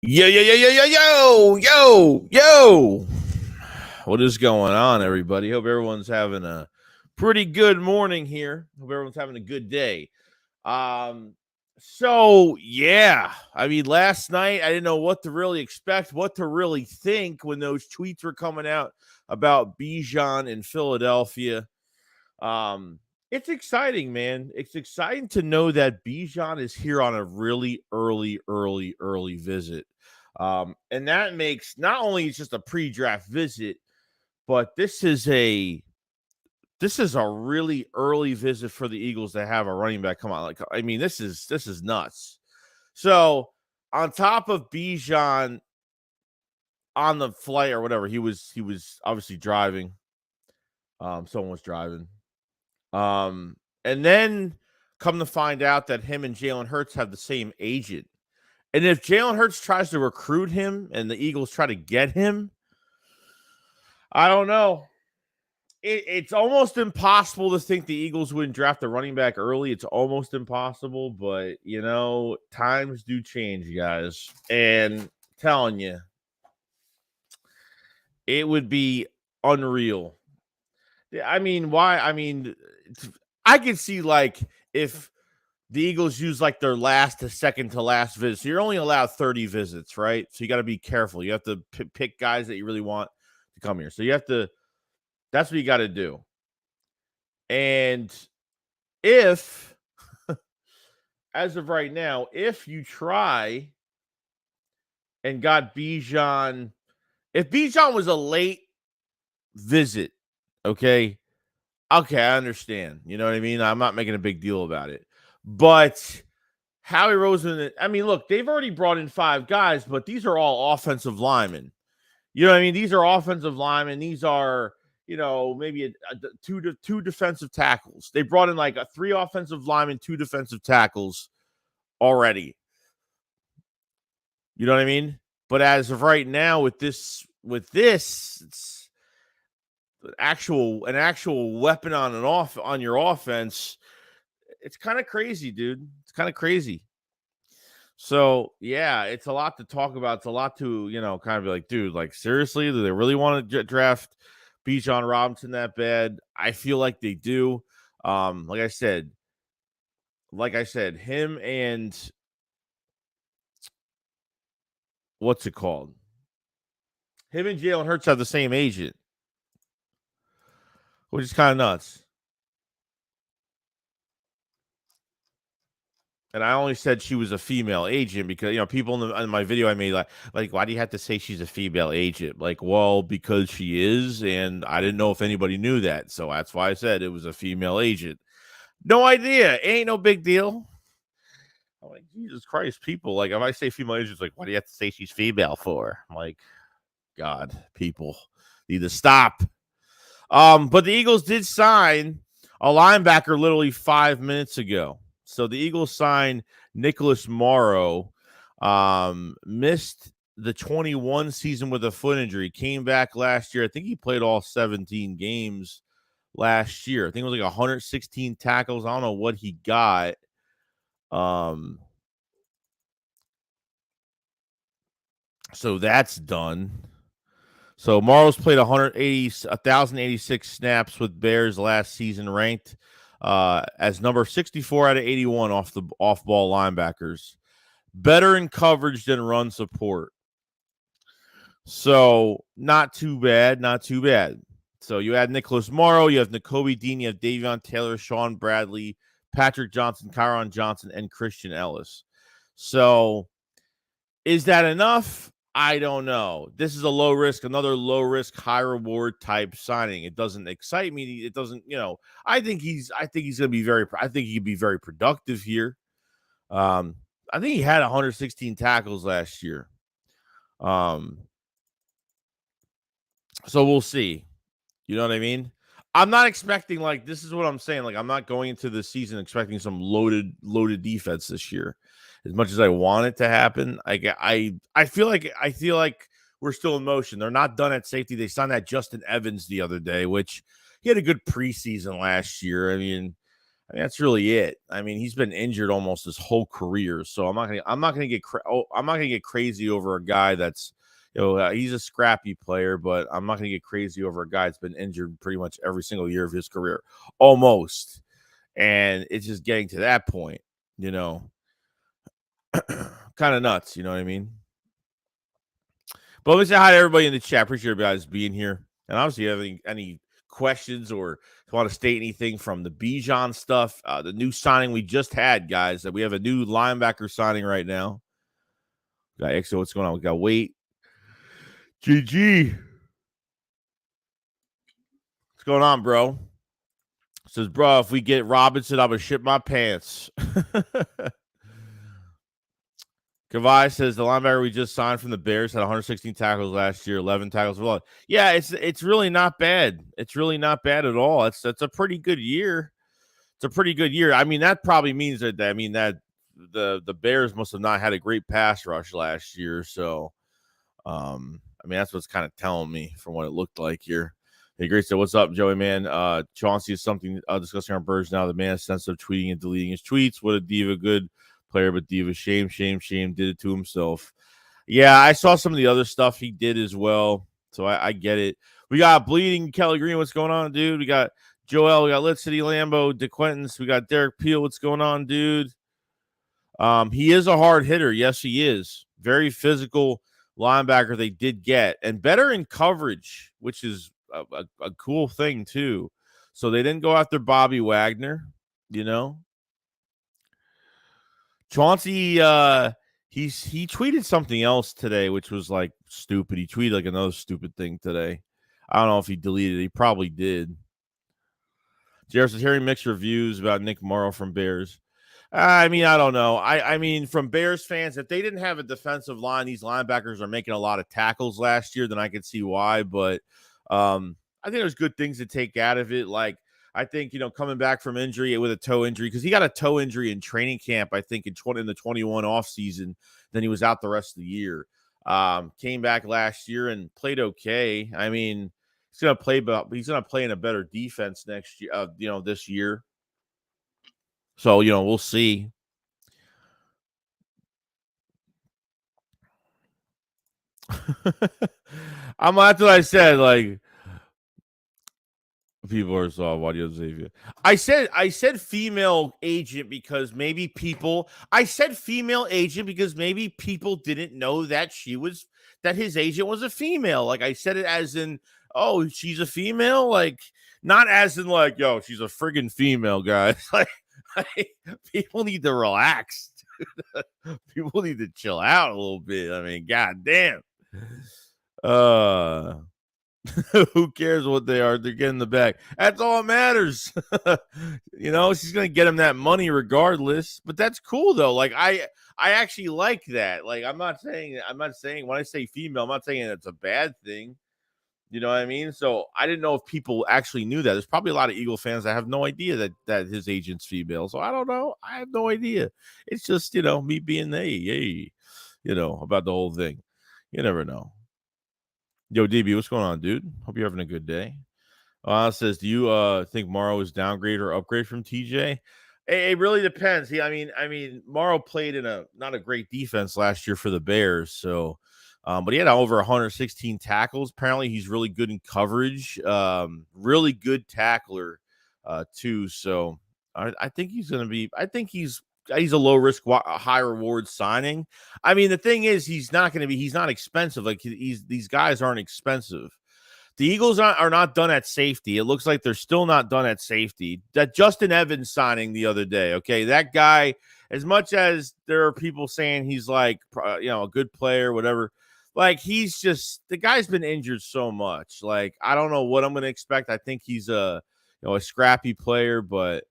Yo. What is going on, everybody? Hope everyone's having a pretty good morning here. Hope everyone's having a good day. I mean, last night I didn't know what to really expect, what to really think when those tweets were coming out about Bijan in Philadelphia. It's exciting, man. It's exciting to know that Bijan is here on a really early visit. And that makes not only it's just a pre-draft visit, but this is a really early visit for the Eagles to have a running back come on. Like, I mean, this is nuts. So on top of Bijan on the flight or whatever, he was obviously driving. Someone was driving. And then come to find out that him and Jalen Hurts have the same agent. And if Jalen Hurts tries to recruit him and the Eagles try to get him, I don't know. It's almost impossible to think the Eagles wouldn't draft a running back early. It's almost impossible, but, times do change, guys. And I'm telling you, it would be unreal. I mean, why? I mean, I could see, like, if the Eagles use, like, their last to second to last visit. So you're only allowed 30 visits, right? So you got to be careful. You have to pick guys that you really want to come here. So you have to – that's what you got to do. And if, as of right now, if you try and got Bijan – if Bijan was a late visit, okay, I understand. You know what I mean? I'm not making a big deal about it. But Howie Roseman, I mean, look, they've already brought in 5 guys, but these are all offensive linemen. You know what I mean? These are offensive linemen. These are, maybe two defensive tackles. They brought in like 3 offensive linemen, 2 defensive tackles already. You know what I mean? But as of right now, with this, it's an actual weapon on your offense. It's kind of crazy, dude. It's kind of crazy. So, yeah, it's a lot to talk about. It's a lot to, kind of be like, dude, like, seriously, do they really want to draft Bijan Robinson that bad? I feel like they do. Like I said, him and what's it called? Him and Jalen Hurts have the same agent, which is kind of nuts. And I only said she was a female agent because, people in my video I made like, why do you have to say she's a female agent? Like, well, because she is, and I didn't know if anybody knew that. So that's why I said it was a female agent. No idea. Ain't no big deal. I'm like, Jesus Christ, people. Like, if I say female agent, it's like, why do you have to say she's female for? I'm like, God, people need to stop. But the Eagles did sign a linebacker literally 5 minutes ago. So the Eagles signed Nicholas Morrow, missed the 21 season with a foot injury, came back last year. I think he played all 17 games last year. I think it was like 116 tackles. I don't know what he got. So that's done. So Morrow's played 1,086 snaps with Bears last season, ranked as number 64 out of 81 off-ball linebackers. Better in coverage than run support. So not too bad. So you add Nicholas Morrow, you have Nakobe Dean, you have Davion Taylor, Sean Bradley, Patrick Johnson, Kyron Johnson, and Christian Ellis. So is that enough? I don't know. This is another low risk, high reward type signing. It doesn't excite me. It doesn't, I think he's going to be I think he could be very productive here. I think he had 116 tackles last year. So we'll see. You know what I mean? I'm not expecting, like, this is what I'm saying. Like, I'm not going into the season expecting some loaded defense this year. As much as I want it to happen, I feel like we're still in motion. They're not done at safety. They signed that Justin Evans the other day, which he had a good preseason last year. I mean, I mean, that's really it. I mean, he's been injured almost his whole career, so I'm not gonna get crazy over a guy that's, he's a scrappy player, but I'm not gonna get crazy over a guy that's been injured pretty much every single year of his career, almost. And it's just getting to that point, kind of nuts. You know what I mean? But let me say hi to everybody in the chat. Appreciate you guys being here. And obviously, if you have any questions or want to state anything from the Bijan stuff, the new signing we just had, guys, that we have a new linebacker signing right now. Got XO, what's going on? We got Wait. GG. What's going on, bro? Says, bro, if we get Robinson, I'm going to shit my pants. Kavai says the linebacker we just signed from the Bears had 116 tackles last year, 11 tackles for loss. Yeah, it's really not bad. It's really not bad at all. That's a pretty good year. It's a pretty good year. I mean, that probably means that the Bears must have not had a great pass rush last year. So, I mean, that's what's kind of telling me from what it looked like here. Hey, Grace said, "What's up, Joey? Man, Chauncey is something discussing our birds now. The man is sensitive, tweeting and deleting his tweets. What a diva, good player, but diva. Shame, did it to himself." Yeah, I saw some of the other stuff he did as well, so I get it. We got Bleeding Kelly Green. What's going on, dude? We got Joel. We got Lit City Lambo, DeQuentins. We got Derek Peel. What's going on, dude? He is a hard hitter. Yes, he is. Very physical linebacker they did get, and better in coverage, which is a cool thing too. So they didn't go after Bobby Wagner, Chauncey, he tweeted something else today, which was like stupid. He tweeted like another stupid thing today. I don't know if he deleted it. He probably did. Jared says, hearing mixed reviews about Nick Morrow from Bears. I mean, I don't know. I mean, from Bears fans, if they didn't have a defensive line, these linebackers are making a lot of tackles last year, then I could see why. But I think there's good things to take out of it. Like, I think, coming back from injury with a toe injury, because he got a toe injury in training camp, I think, in the 21 offseason. Then he was out the rest of the year. Came back last year and played okay. I mean, he's going to play in a better defense next year, this year. So, we'll see. That's what I said. Like, people are soft. Why do you say? I said female agent because maybe people. I said female agent because maybe people didn't know that his agent was a female. Like, I said it as in, oh, she's a female. Like, not as in like, yo, she's a friggin' female, guys. Like, people need to relax. People need to chill out a little bit. I mean, goddamn. Who cares what they are? They're getting the bag. That's all that matters. She's gonna get him that money regardless. But that's cool though. Like I actually like that. Like I'm not saying when I say female, I'm not saying it's a bad thing. You know what I mean? So I didn't know if people actually knew that. There's probably a lot of Eagle fans that have no idea that his agent's female. So I don't know. I have no idea. It's just, me being about the whole thing. You never know. Yo, DB, what's going on, dude? Hope you're having a good day. Says, do you think Morrow is downgrade or upgrade from TJ? It really depends. I mean, Morrow played in not a great defense last year for the Bears, so but he had over 116 tackles. Apparently, he's really good in coverage. Really good tackler, too. So I think he's going to be. I think he's a low risk, high reward signing. I mean, the thing is, he's not expensive. Like these guys aren't expensive. The Eagles are not done at safety. It looks like they're still not done at safety. That Justin Evans signing the other day, okay, that guy, as much as there are people saying he's like, a good player, whatever, like he's just, the guy's been injured so much. Like, I don't know what I'm going to expect. I think he's a scrappy player, but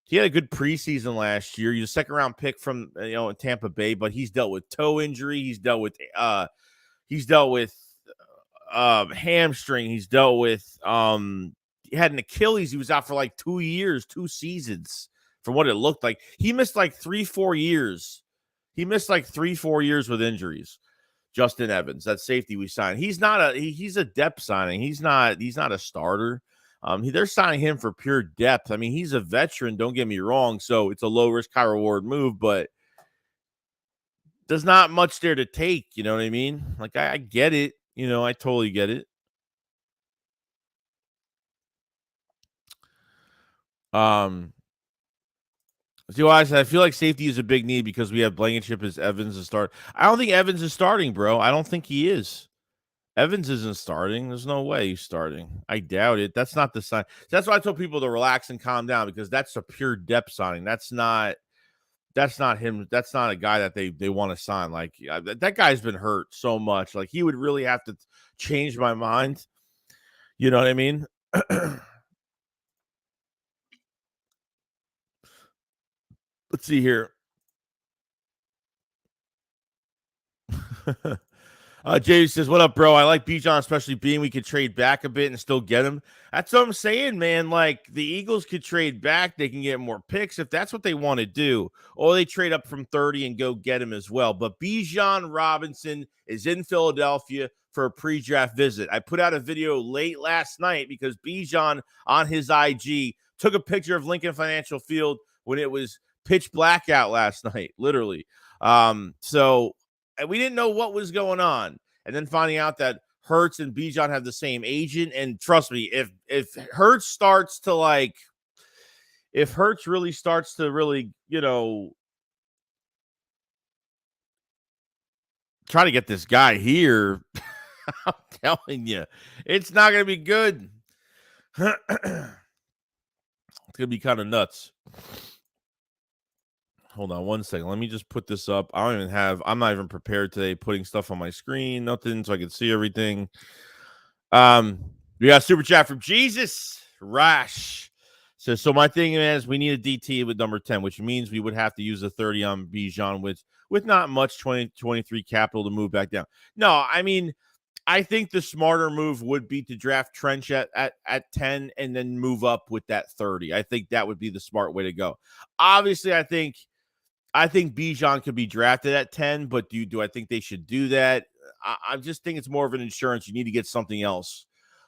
he had a good preseason last year. He's a second round pick from, in Tampa Bay, but he's dealt with toe injury. He's dealt with hamstring. He's dealt with he had an Achilles. He was out for like 2 seasons from what it looked like. He missed like 3-4 years. With injuries. Justin Evans, that safety we signed. He's a depth signing. He's not a starter. They're signing him for pure depth. I mean, he's a veteran, don't get me wrong, so it's a low risk, high reward move, but there's not much there to take, you know what I mean? Like, I get it, I totally get it. See, why I said I feel like safety is a big need because we have Blankenship as Evans to start. I don't think Evans is starting, bro. I don't think he is. Evans isn't starting. There's no way he's starting. I doubt it. That's not the sign. That's why I told people to relax and calm down because that's a pure depth signing. That's not him. That's not a guy that they want to sign. Like that guy's been hurt so much. Like he would really have to change my mind. You know what I mean? Let's see here. Jay says, "What up, bro? I like Bijan, especially being we could trade back a bit and still get him." That's what I'm saying, man. Like the Eagles could trade back, they can get more picks if that's what they want to do, or they trade up from 30 and go get him as well. But Bijan Robinson is in Philadelphia for a pre-draft visit. I put out a video late last night because Bijan on his IG took a picture of Lincoln Financial Field when it was pitch black out last night, literally. So we didn't know what was going on. And then finding out that Hurts and Bijan have the same agent. And trust me, if Hurts starts to if Hurts really starts to really, try to get this guy here, I'm telling you, it's not going to be good. It's going to be kind of nuts. Hold on one second. Let me just put this up. I'm not even prepared today putting stuff on my screen, nothing, so I can see everything. We got a super chat from Jesus Rash. So my thing is we need a DT with number 10, which means we would have to use a 30 on Bijan with not much 2023 capital to move back down. No, I mean, I think the smarter move would be to draft Trench at 10 and then move up with that 30. I think that would be the smart way to go. Obviously, I think Bijan could be drafted at 10, but do I think they should do that? I just think it's more of an insurance. You need to get something else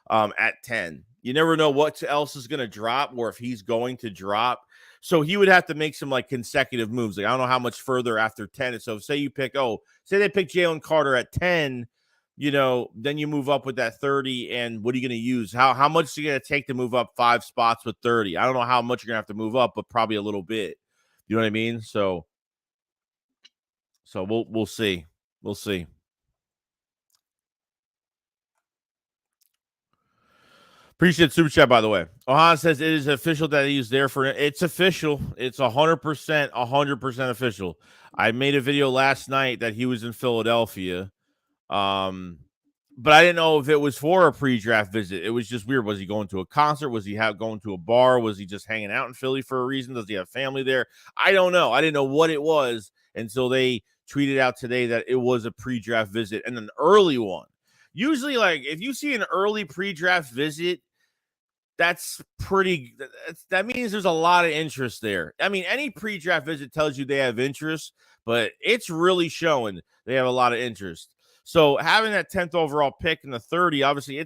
at 10. You never know what else is going to drop or if he's going to drop. So he would have to make some consecutive moves. Like I don't know how much further after 10. And so say they pick Jalen Carter at 10, then you move up with that 30. And what are you going to use? How much is it going to take to move up 5 spots with 30? I don't know how much you're going to have to move up, but probably a little bit. You know what I mean? So we'll see. We'll see. Appreciate super chat, by the way. Ohan says it is official that he's there for it. It's official. It's 100% official. I made a video last night that he was in Philadelphia. But I didn't know if it was for a pre-draft visit. It was just weird. Was he going to a concert? Was he going to a bar? Was he just hanging out in Philly for a reason? Does he have family there? I don't know. I didn't know what it was until they tweeted out today that it was a pre-draft visit and an early one. Usually, if you see an early pre-draft visit, that's that means there's a lot of interest there. I mean, any pre-draft visit tells you they have interest, but it's really showing they have a lot of interest. So having that 10th overall pick in the 30, obviously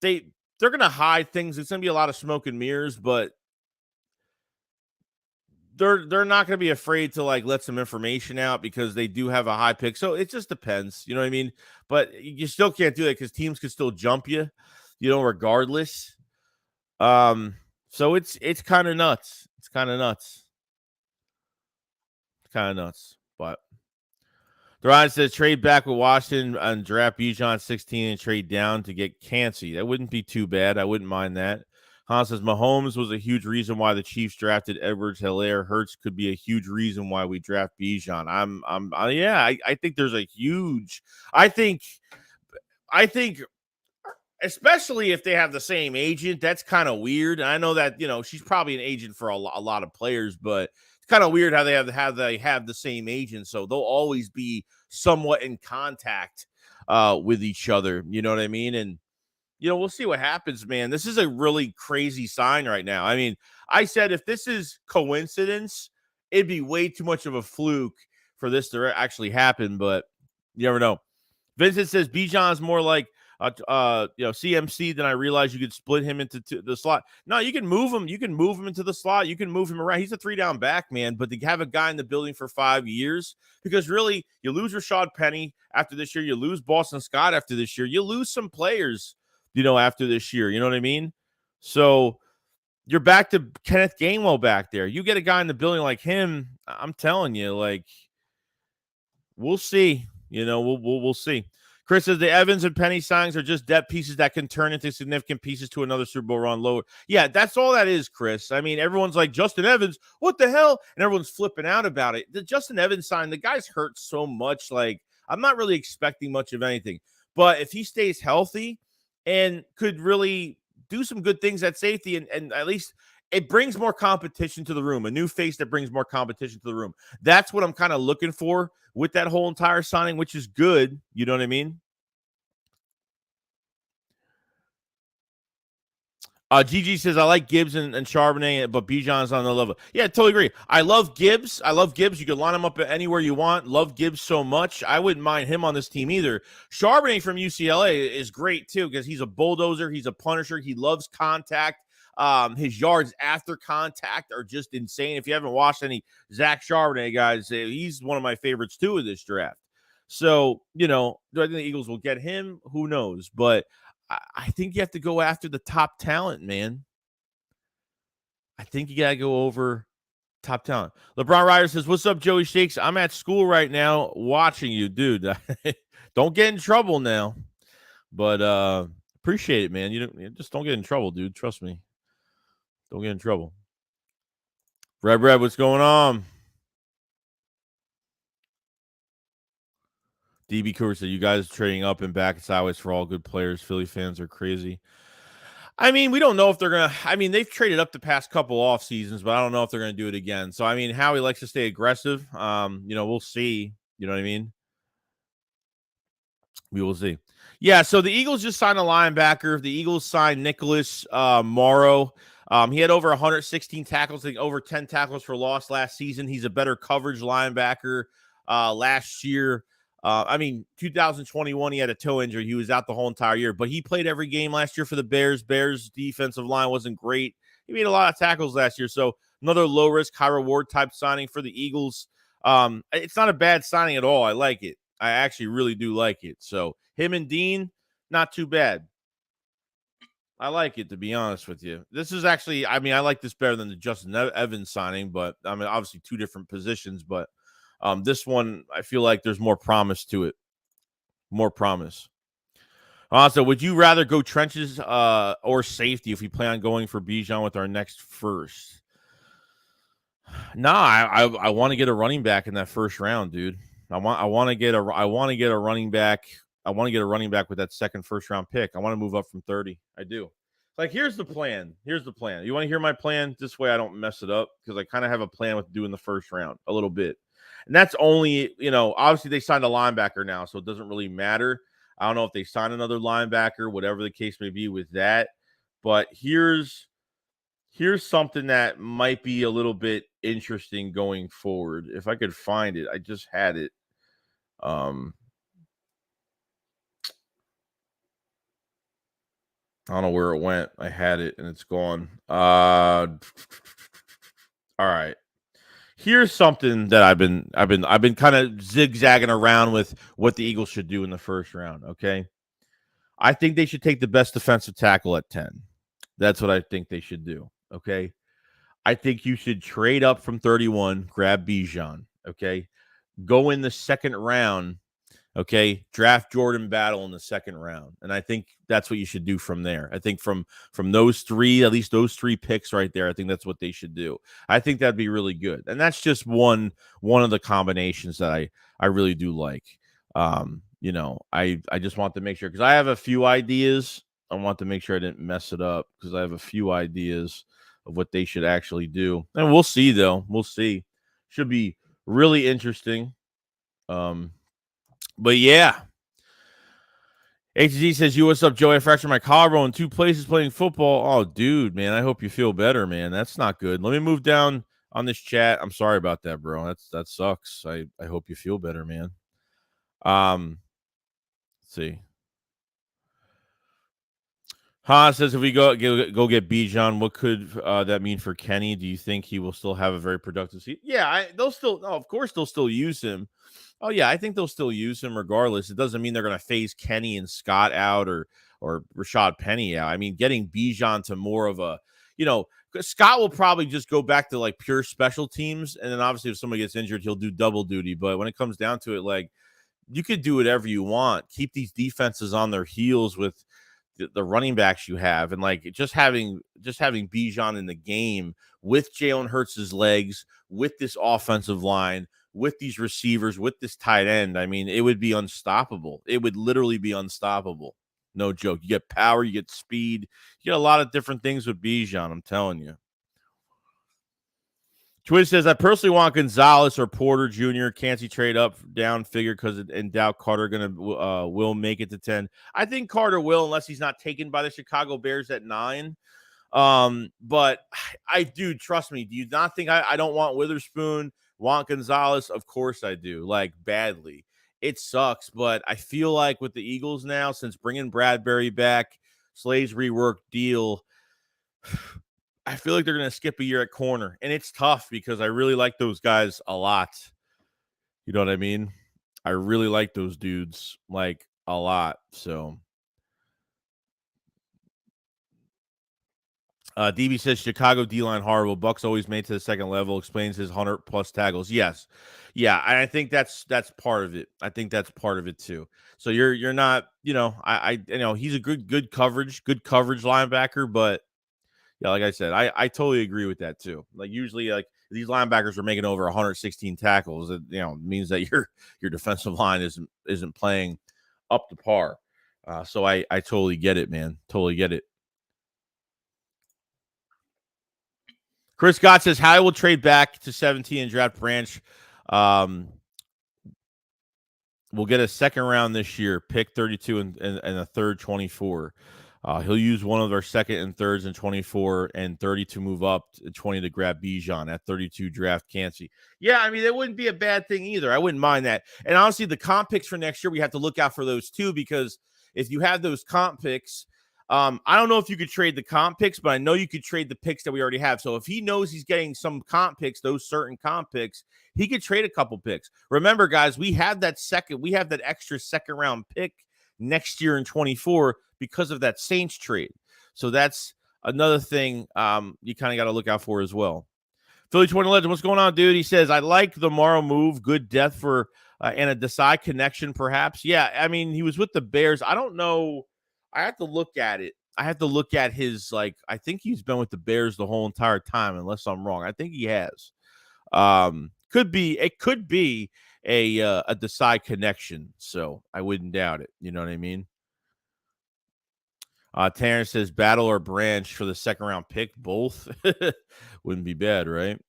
they're going to hide things. It's going to be a lot of smoke and mirrors, but they're not going to be afraid to let some information out because they do have a high pick. So it just depends, you know what I mean? But you still can't do that because teams can still jump you, regardless. So it's kind of nuts. It's kind of nuts. But Duran says trade back with Washington and draft Bijan 16 and trade down to get Cansey. That wouldn't be too bad. I wouldn't mind that. Han says Mahomes was a huge reason why the Chiefs drafted Edwards-Helaire. Hurts could be a huge reason why we draft Bijan. I think there's a huge. I think, especially if they have the same agent, that's kind of weird. And I know that she's probably an agent for a lot of players, but it's kind of weird how they have the same agent, so they'll always be somewhat in contact with each other. You know what I mean? And we'll see what happens, man. This is a really crazy sign right now. I mean, I said if this is coincidence, it'd be way too much of a fluke for this to actually happen, but you never know. Vincent says Bijan's more like CMC. Then I realized you could split him into the slot. No, you can move him. You can move him into the slot. You can move him around. He's a 3-down back, man. But to have a guy in the building for 5 years, because really, you lose Rashad Penny after this year. You lose Boston Scott after this year. You lose some players, after this year. You know what I mean? So you're back to Kenneth Gainwell back there. You get a guy in the building like him, I'm telling you, like, we'll see. We'll see. Chris says the Evans and Penny signings are just depth pieces that can turn into significant pieces to another Super Bowl run lower. Yeah, that's all that is, Chris. I mean, everyone's like, Justin Evans, what the hell? And everyone's flipping out about it. The Justin Evans sign, the guy's hurt so much. Like, I'm not really expecting much of anything. But if he stays healthy and could really do some good things at safety, and at least it brings more competition to the room, a new face that brings more competition to the room. That's what I'm kind of looking for with that whole entire signing, which is good. You know what I mean? GG says, I like Gibbs and Charbonnet, but Bijan's on the level. Yeah, totally agree. I love Gibbs. You can line him up anywhere you want. Love Gibbs so much. I wouldn't mind him on this team either. Charbonnet from UCLA is great, too, because he's a bulldozer. He's a punisher. He loves contact. His yards after contact are just insane. If you haven't watched any Zach Charbonnet, guys, he's one of my favorites, too, in this draft. So, do I think the Eagles will get him? Who knows? But I think you have to go after the top talent, man. I think you got to go over top talent. LeBron Ryder says, what's up, Joey Shakes? I'm at school right now watching you, dude. Don't get in trouble now. But appreciate it, man. You just don't get in trouble, dude. Trust me. Don't get in trouble. Red, what's going on? DB Cooper said, you guys trading up and back and sideways for all good players. Philly fans are crazy. I mean, we don't know if they're going to – I mean, they've traded up the past couple off seasons, but I don't know if they're going to do it again. So, I mean, Howie likes to stay aggressive. We'll see. You know what I mean? We will see. Yeah, so the Eagles just signed a linebacker. The Eagles signed Nicholas Morrow. He had over 116 tackles, I think over 10 tackles for loss last season. He's a better coverage linebacker last year. 2021, he had a toe injury. He was out the whole entire year, but he played every game last year for the Bears. Bears defensive line wasn't great. He made a lot of tackles last year. So another low risk, high reward type signing for the Eagles. It's not a bad signing at all. I like it. I actually really do like it. So him and Dean, not too bad. I like it, to be honest with you. This is actually, I like this better than the Justin Evans signing, but obviously two different positions, but this one, I feel like there's more promise to it. More promise. Also, would you rather go trenches or safety if we plan on going for Bijan with our next first? Nah, I want to get a running back in that first round, dude. I want to get a running back. I want to get a running back with that second first round pick. I want to move up from 30. I do. Like, here's the plan. You want to hear my plan? This way I don't mess it up, because I kind of have a plan with doing the first round a little bit. And that's only, obviously they signed a linebacker now, so it doesn't really matter. I don't know if they sign another linebacker, whatever the case may be with that. But here's something that might be a little bit interesting going forward. If I could find it, I just had it. I don't know where it went. I had it and it's gone. All right. Here's something that I've been kind of zigzagging around with what the Eagles should do in the first round. Okay. I think they should take the best defensive tackle at 10. That's what I think they should do. Okay. I think you should trade up from 31, grab Bijan. Okay. Go in the second round. Okay, draft Jordan Battle in the second round, and I think that's what you should do from there. I think from those three, at least those three picks right there, I think that's what they should do. I think that'd be really good, and that's just one of the combinations that I really do like. I just want to make sure, because I have a few ideas. I want to make sure I didn't mess it up, because I have a few ideas of what they should actually do, and we'll see though. We'll see. Should be really interesting. But yeah. HG says, what's up, Joey? I fractured my collarbone in 2 places playing football. Oh, dude, man, I hope you feel better, man. That's not good. Let me move down on this chat. I'm sorry about that, bro. That sucks. I hope you feel better, man. Let's see. Han says, if we go get Bijan, what could that mean for Kenny? Do you think he will still have a very productive season? Yeah, they'll still. Oh, of course, they'll still use him. Oh yeah, I think they'll still use him regardless. It doesn't mean they're going to phase Kenny and Scott out or Rashad Penny out. I mean, getting Bijan to more of a, Scott will probably just go back to like pure special teams, and then obviously if somebody gets injured, he'll do double duty. But when it comes down to it, like you could do whatever you want. Keep these defenses on their heels with the running backs you have, and like just having Bijan in the game with Jalen Hurts' legs, with this offensive line, with these receivers, with this tight end. I mean, it would be unstoppable. It would literally be unstoppable. No joke. You get power, you get speed, you get a lot of different things with Bijan. I'm telling you. Twitch says, I personally want Gonzalez or Porter Jr. Can't see trade up, down figure because in doubt Carter will make it to 10. I think Carter will, unless he's not taken by the Chicago Bears at 9. But I do, trust me. Do you not think I don't want Witherspoon, want Gonzalez? Of course I do, like badly. It sucks, but I feel like with the Eagles now, since bringing Bradbury back, Slay's reworked deal, I feel like they're going to skip a year at corner, and it's tough because I really like those guys a lot. You know what I mean? I really like those dudes like a lot. So DB says Chicago D-line horrible. Bucks always made to the second level. Explains his 100+ tackles. Yes, yeah, and I think that's part of it. I think that's part of it too. So you're not, I he's a good coverage linebacker, but yeah, like I said, I totally agree with that too. Like usually, like these linebackers are making over 116 tackles. It means that your defensive line isn't playing up to par. So I totally get it, man. Totally get it. Chris Scott says Howie will trade back to 17 and draft Branch. We'll get a second round this year, pick 32 and a third 24. He'll use one of our second and thirds in 24 and 30 to move up to 20 to grab Bijan at 32 draft Cansey. Yeah, I mean, that wouldn't be a bad thing either. I wouldn't mind that. And honestly, the comp picks for next year, we have to look out for those too, because if you have those comp picks, I don't know if you could trade the comp picks, but I know you could trade the picks that we already have. So if he knows he's getting some comp picks, those certain comp picks, he could trade a couple picks. Remember, guys, we have that extra second round pick next year in 24 because of that Saints trade. So that's another thing you kind of got to look out for as well. Philly 20 Legend, what's going on, dude? He says, I like the Morrow move. Good depth for and a Desai connection, perhaps. Yeah, I mean, he was with the Bears. I don't know. I have to look at it. I have to look at his, I think he's been with the Bears the whole entire time, unless I'm wrong. I think he has. It could be a Desai connection. So I wouldn't doubt it. You know what I mean? Terrence says Battle or Branch for the second round pick. Both wouldn't be bad, right?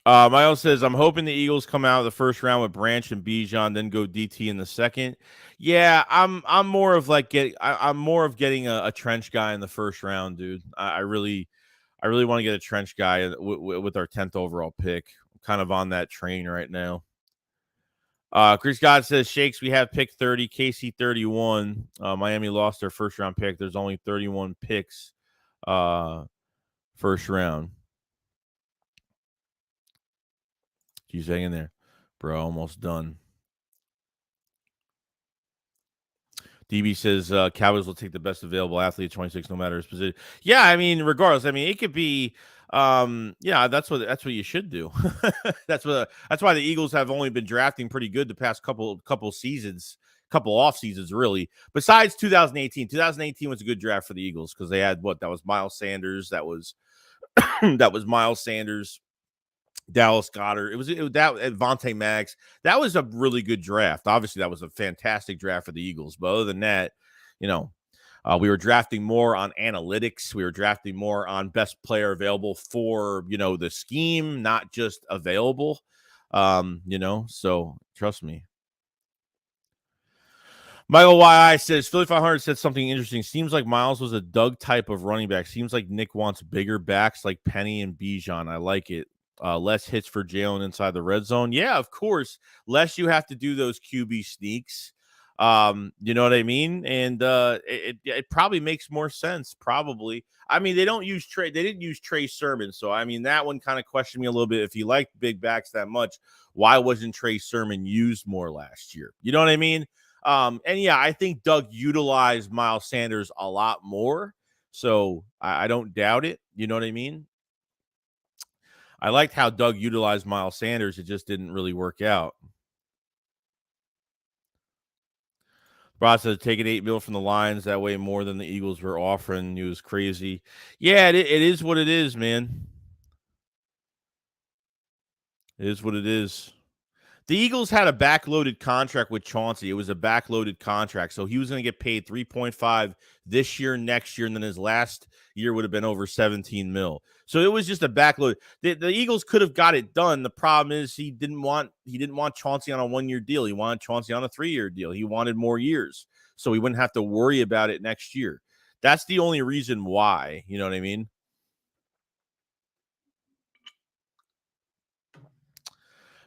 Miles says, I'm hoping the Eagles come out of the first round with Branch and Bijan, then go DT in the second. Yeah, I'm more of getting a trench guy in the first round, dude. I really want to get a trench guy with our 10th overall pick. I'm kind of on that train right now. Chris God says, Shakes, we have pick 30, KC 31. Miami lost their first round pick. There's only 31 picks first round. He's hanging there, bro. Almost done. DB says Cowboys will take the best available athlete at 26, no matter his position. Yeah, I mean, regardless. I mean, it could be. Yeah, that's what you should do. that's why the Eagles have only been drafting pretty good the past couple seasons, couple off seasons, really. Besides 2018, 2018 was a good draft for the Eagles because they had that was Miles Sanders, that was Miles Sanders. Dallas Goedert. It was that Vontae Maggs. That was a really good draft. Obviously, that was a fantastic draft for the Eagles. But other than that, we were drafting more on analytics. We were drafting more on best player available for the scheme, not just available. So trust me. Michael YI says Philly 500 said something interesting. Seems like Miles was a Doug type of running back. Seems like Nick wants bigger backs like Penny and Bijan. I like it. Less hits for Jalen inside the red zone. Yeah, of course. Less you have to do those QB sneaks. You know what I mean? And it probably makes more sense. Probably. I mean, they didn't use Trey Sermon, so I mean that one kind of questioned me a little bit. If he liked big backs that much, why wasn't Trey Sermon used more last year? You know what I mean? And yeah, I think Doug utilized Miles Sanders a lot more, so I don't doubt it. You know what I mean? I liked how Doug utilized Miles Sanders. It just didn't really work out. Broad said taking $8 million from the Lions that way more than the Eagles were offering. He was crazy. Yeah, it is what it is, man. It is what it is. The Eagles had a backloaded contract with Chauncey. It was a backloaded contract, so he was going to get paid 3.5 this year, next year, and then his last year would have been over 17 mil. So it was just a backload. The Eagles could have got it done. The problem is he didn't want Chauncey on a 1-year deal. He wanted Chauncey on a 3-year deal. He wanted more years, so he wouldn't have to worry about it next year. That's the only reason why. You know what I mean?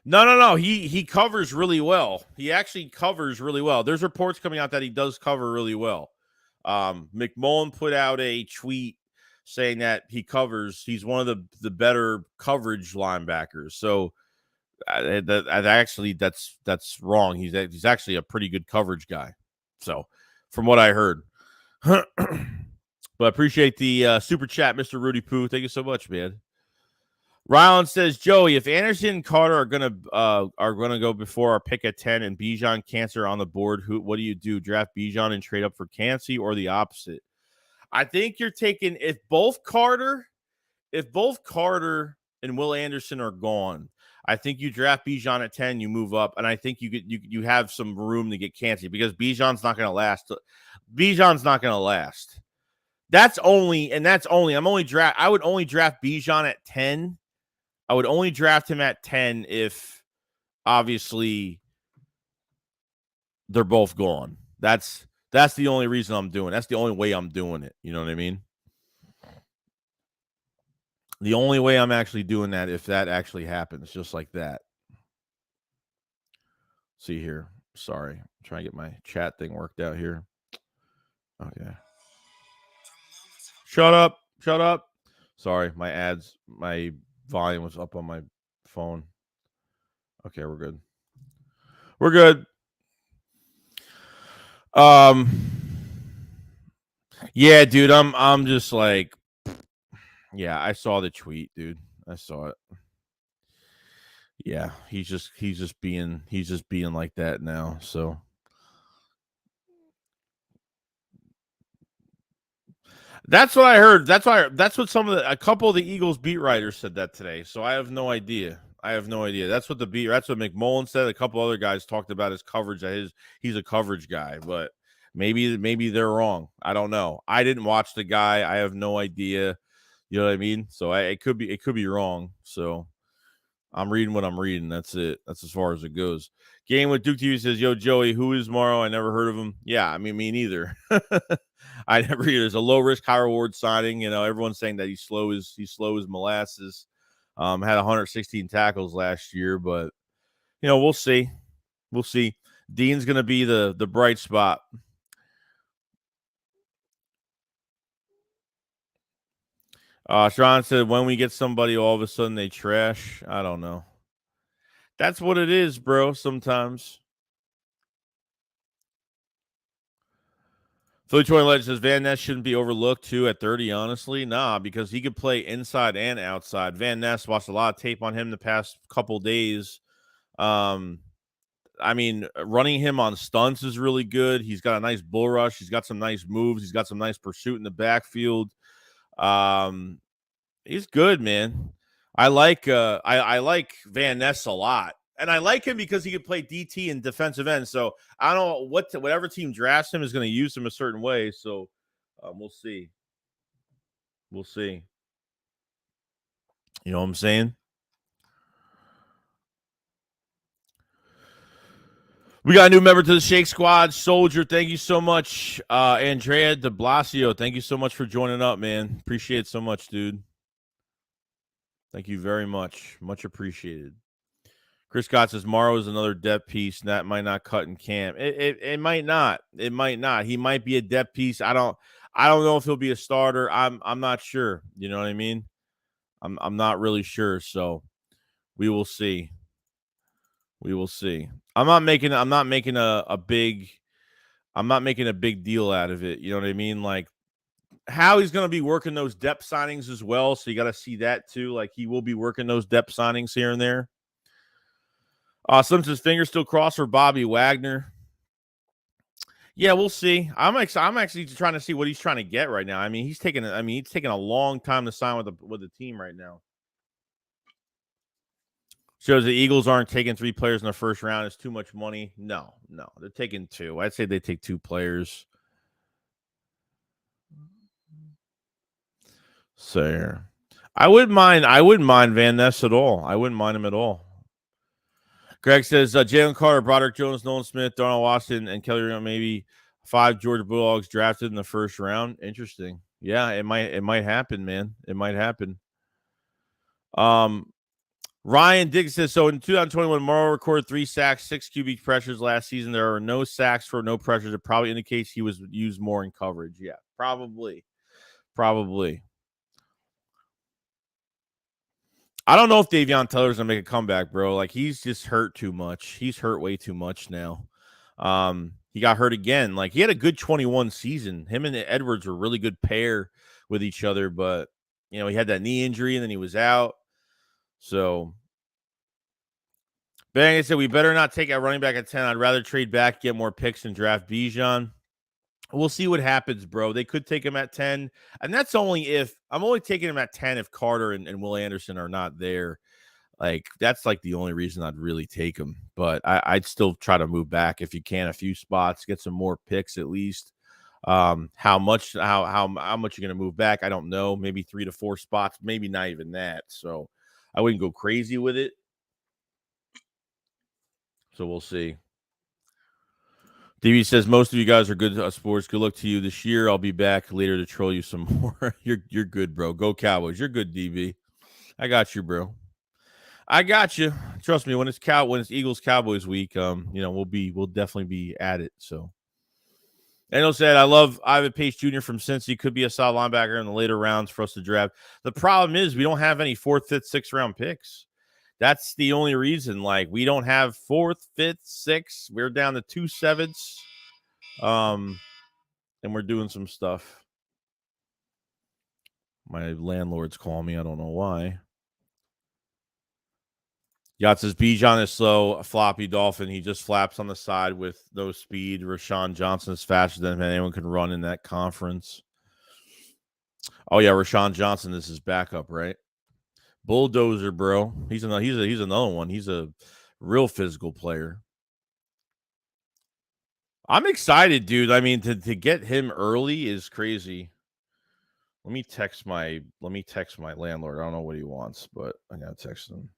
No. He covers really well. He actually covers really well. There's reports coming out that he does cover really well. McMullen put out a tweet saying that he's one of the better coverage linebackers. So that's wrong. He's actually a pretty good coverage guy. So from what I heard. But appreciate the super chat, Mr. Rudy Poo. Thank you so much, man. Rylan says, Joey, if Anderson and Carter are gonna go before our pick at 10 and Bijan Cancer on the board, what do you do? Draft Bijan and trade up for Cansey, or the opposite? I think you're taking if both Carter and Will Anderson are gone, I think you draft Bijan at 10, you move up, and I think you have some room to get Cansey because Bijan's not gonna last. Bijan's not gonna last. I would only draft Bijan at 10. I would only draft him at 10 if, obviously, they're both gone. That's the only reason I'm doing it. That's the only way I'm doing it. You know what I mean? The only way I'm actually doing that if that actually happens, just like that. See here. Sorry. I'm trying to get my chat thing worked out here. Okay. Shut up. Sorry, my volume was up on my phone. Okay, we're good. Yeah, dude, I'm just like, yeah, I saw the tweet, dude. I saw it. Yeah, he's just being like that now. So that's what I heard. That's what a couple of the Eagles beat writers said that today. So I have no idea. That's what that's what McMullen said. A couple other guys talked about his coverage. He's a coverage guy, but maybe they're wrong. I don't know. I didn't watch the guy. I have no idea. You know what I mean? So it could be wrong. So I'm reading what I'm reading. That's it. That's as far as it goes. Game with Duke TV says, "Yo, Joey, who is Morrow? I never heard of him." Yeah, I mean, me neither. I never heard. There's a low risk, high reward signing. You know, everyone's saying that he's slow as molasses. Had 116 tackles last year, but you know, we'll see. Dean's going to be the bright spot. Sean said, when we get somebody, all of a sudden they trash. I don't know. That's what it is, bro. Sometimes. Philly Troy Legend says Van Ness shouldn't be overlooked too at 30. Honestly, nah, because he could play inside and outside. Van Ness, watched a lot of tape on him the past couple days. I mean, running him on stunts is really good. He's got a nice bull rush. He's got some nice moves. He's got some nice pursuit in the backfield. He's good, man. I like I like Van Ness a lot. And I like him because he can play DT and defensive end. So I don't know whatever team drafts him is going to use him a certain way. So we'll see. We'll see. You know what I'm saying? We got a new member to the Shake Squad, Soldier. Thank you so much. Andrea de Blasio, thank you so much for joining up, man. Appreciate it so much, dude. Thank you very much. Much appreciated. Chris Scott says Morrow is another depth piece, and that might not cut in camp. It might not. It might not. He might be a depth piece. I don't know if he'll be a starter. I'm not sure. You know what I mean? I'm not really sure. So we will see. We will see. I'm not making a big deal out of it. You know what I mean? Like how he's going to be working those depth signings as well. So you got to see that too. Like he will be working those depth signings here and there. Slim's fingers still crossed for Bobby Wagner. Yeah, we'll see. I'm actually trying to see what he's trying to get right now. I mean, he's taking a long time to sign with the team right now. Shows the Eagles aren't taking 3 players in the first round. It's too much money. No, they're taking 2. I'd say they take 2 players. So I wouldn't mind Van Ness at all. I wouldn't mind him at all. Greg says Jalen Carter, Broderick Jones, Nolan Smith, Darnell Washington, and Kelly Reno, maybe 5 Georgia Bulldogs drafted in the first round. Interesting. Yeah, it might happen, man. It might happen. Ryan Diggs says, so in 2021, Morrow recorded 3 sacks, 6 QB pressures last season. There are no sacks for no pressures. It probably indicates he was used more in coverage. Yeah, probably. I don't know if Davion Taylor's going to make a comeback, bro. Like, he's just hurt too much. He's hurt way too much now. He got hurt again. Like, he had a good 21 season. Him and Edwards were a really good pair with each other, but, you know, he had that knee injury, and then he was out. So, Bang said, we better not take a running back at 10. I'd rather trade back, get more picks, and draft Bijan. We'll see what happens, bro. They could take him at 10. And that's only if I'm only taking him at 10 if Carter and Will Anderson are not there. Like, that's like the only reason I'd really take him. But I'd still try to move back if you can, a few spots, get some more picks at least. How much you're going to move back, I don't know. Maybe 3 to 4 spots, maybe not even that. So I wouldn't go crazy with it. So we'll see. DB says most of you guys are good at sports. Good luck to you this year. I'll be back later to troll you some more. You're good, bro. Go Cowboys. You're good, DB. I got you, bro. I got you. Trust me. When it's Eagles Cowboys week, we'll definitely be at it. So, Daniel said, I love Ivan Pace Jr. from Cincy. Could be a solid linebacker in the later rounds for us to draft. The problem is we don't have any 4th, 5th, 6th round picks. That's the only reason. Like, we don't have 4th, 5th, 6th. We're down to 2 7s. And we're doing some stuff. My landlord's calling me. I don't know why. Yacht says Bijan is slow, a floppy dolphin. He just flaps on the side with no speed. Rashawn Johnson is faster than anyone can run in that conference. Oh yeah, Rashawn Johnson is his backup, right? Bulldozer, bro. He's another one. He's a real physical player. I'm excited, dude. I mean, to get him early is crazy. Let me text my landlord. I don't know what he wants, but I gotta text him.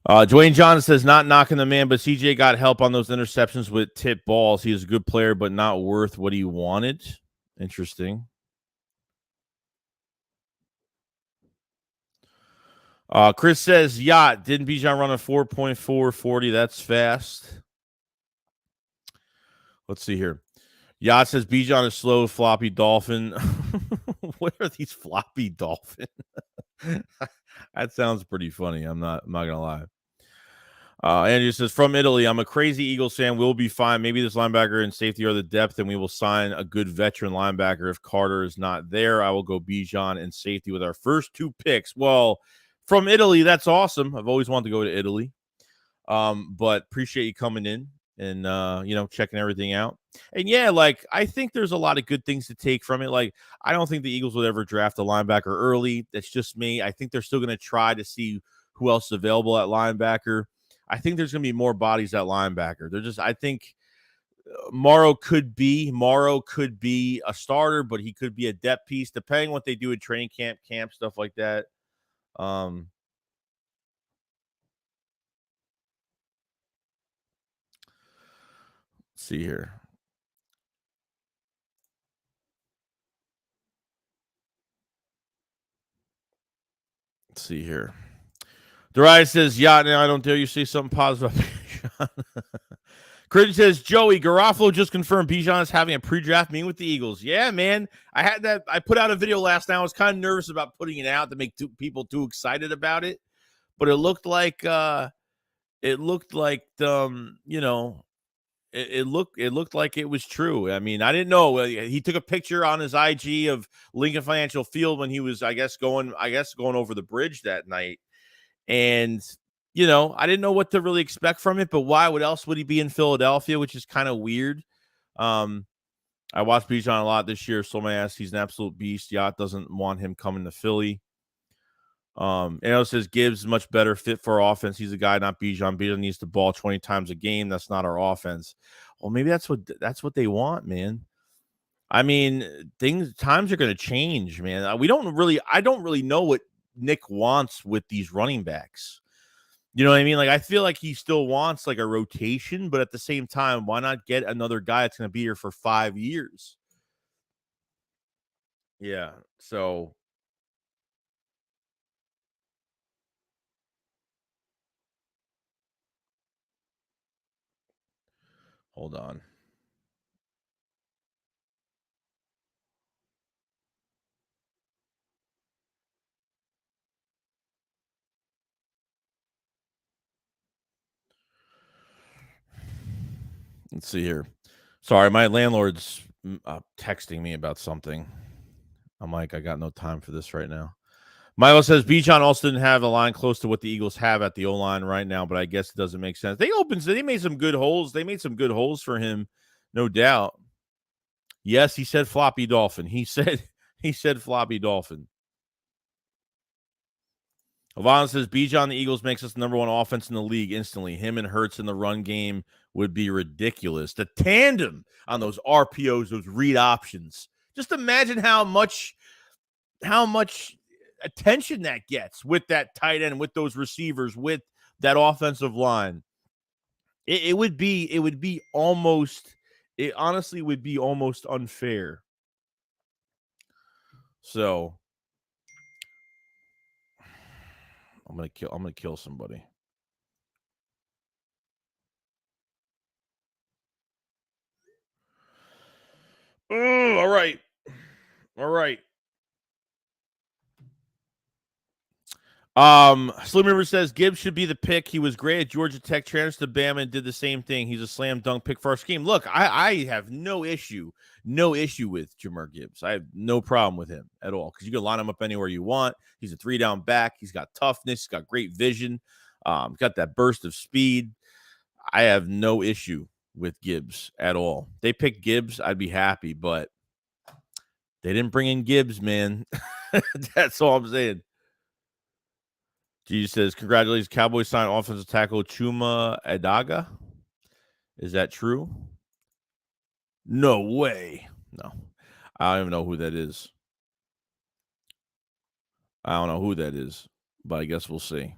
Dwayne Johnson says, not knocking the man, but CJ got help on those interceptions with tip balls. He is a good player, but not worth what he wanted. Interesting. Chris says, Yacht, didn't Bijan run a 4.440? That's fast. Let's see here. Yacht says, Bijan is slow, floppy dolphin. What are these floppy dolphin? That sounds pretty funny. I'm not gonna lie. Andrew says, from Italy, I'm a crazy Eagles fan. We'll be fine. Maybe this linebacker and safety are the depth, and we will sign a good veteran linebacker. If Carter is not there, I will go Bijan and safety with our first 2 picks. Well, from Italy, that's awesome. I've always wanted to go to Italy. But appreciate you coming in and checking everything out. And yeah, like, I think there's a lot of good things to take from it. Like, I don't think the Eagles would ever draft a linebacker early. That's just me. I think they're still going to try to see who else is available at linebacker. I think there's going to be more bodies at linebacker. I think Morrow could be a starter, but he could be a depth piece, depending on what they do at training camp, stuff like that. Let's see here. Let's see here. Darius says, yeah, now I don't dare you say something positive about Bijan. Critch says, Joey, Garofalo just confirmed Bijan is having a pre-draft meeting with the Eagles. Yeah, man. I had that. I put out a video last night. I was kind of nervous about putting it out to make people too excited about it. But it looked like it looked like it looked like it was true. I mean, I didn't know. He took a picture on his IG of Lincoln Financial Field when he was, I guess, going over the bridge that night. And, I didn't know what to really expect from it, but why? What else would he be in Philadelphia, which is kind of weird. I watched Bijan a lot this year. So my ass, he's an absolute beast. Yacht doesn't want him coming to Philly. And it says Gibbs is much better fit for our offense. He's a guy, not Bijan. Bijan needs the ball 20 times a game. That's not our offense. Well, maybe that's what they want, man. I mean, times are going to change, man. I don't really know what Nick wants with these running backs. You know what I mean? Like, I feel like he still wants like a rotation, but at the same time, why not get another guy that's going to be here for 5 years? Yeah. So hold on. Let's see here. Sorry, my landlord's texting me about something. I'm like, I got no time for this right now. Milo says Bijan also didn't have a line close to what the Eagles have at the O-line right now, but I guess it doesn't make sense. They made some good holes. They made some good holes for him, no doubt. Yes, he said floppy dolphin. He said floppy dolphin. Avon says Bijan the Eagles makes us the number one offense in the league instantly. Him and Hurts in the run game would be ridiculous. The tandem on those RPOs, those read options. Just imagine how much attention that gets with that tight end, with those receivers, with that offensive line. It honestly would be almost unfair. So I'm gonna kill somebody. Oh, all right. Slim River says Gibbs should be the pick. He was great at Georgia Tech, transferred to Bama, and did the same thing. He's a slam dunk pick for our scheme. Look, I have no issue with Jahmyr Gibbs. I have no problem with him at all because you can line him up anywhere you want. He's a 3-down back. He's got toughness. He's got great vision. Got that burst of speed. I have no issue with Gibbs at all. They picked Gibbs, I'd be happy, but they didn't bring in Gibbs, man. That's all I'm saying. G says, congratulations, Cowboys sign offensive tackle Chuma Adaga. Is that true? No way. No. I don't even know who that is. I don't know who that is, but I guess we'll see.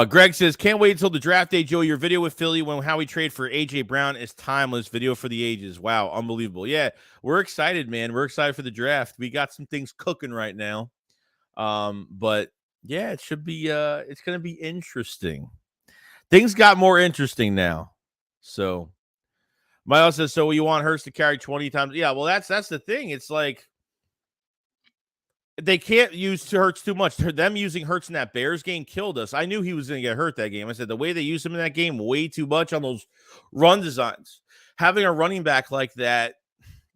Greg says, can't wait until the draft day, Joe. Your video with Philly when how we trade for A.J. Brown is timeless. Video for the ages. Wow, unbelievable. Yeah, we're excited, man. We're excited for the draft. We got some things cooking right now. But yeah, it should be it's gonna be interesting. Things got more interesting now. So Miles says, so you want Hurts to carry 20 times? Yeah, well, that's the thing. It's like they can't use Hurts too much. Them using Hurts in that Bears game killed us. I knew he was going to get hurt that game. I said the way they used him in that game, way too much on those run designs. Having a running back like that,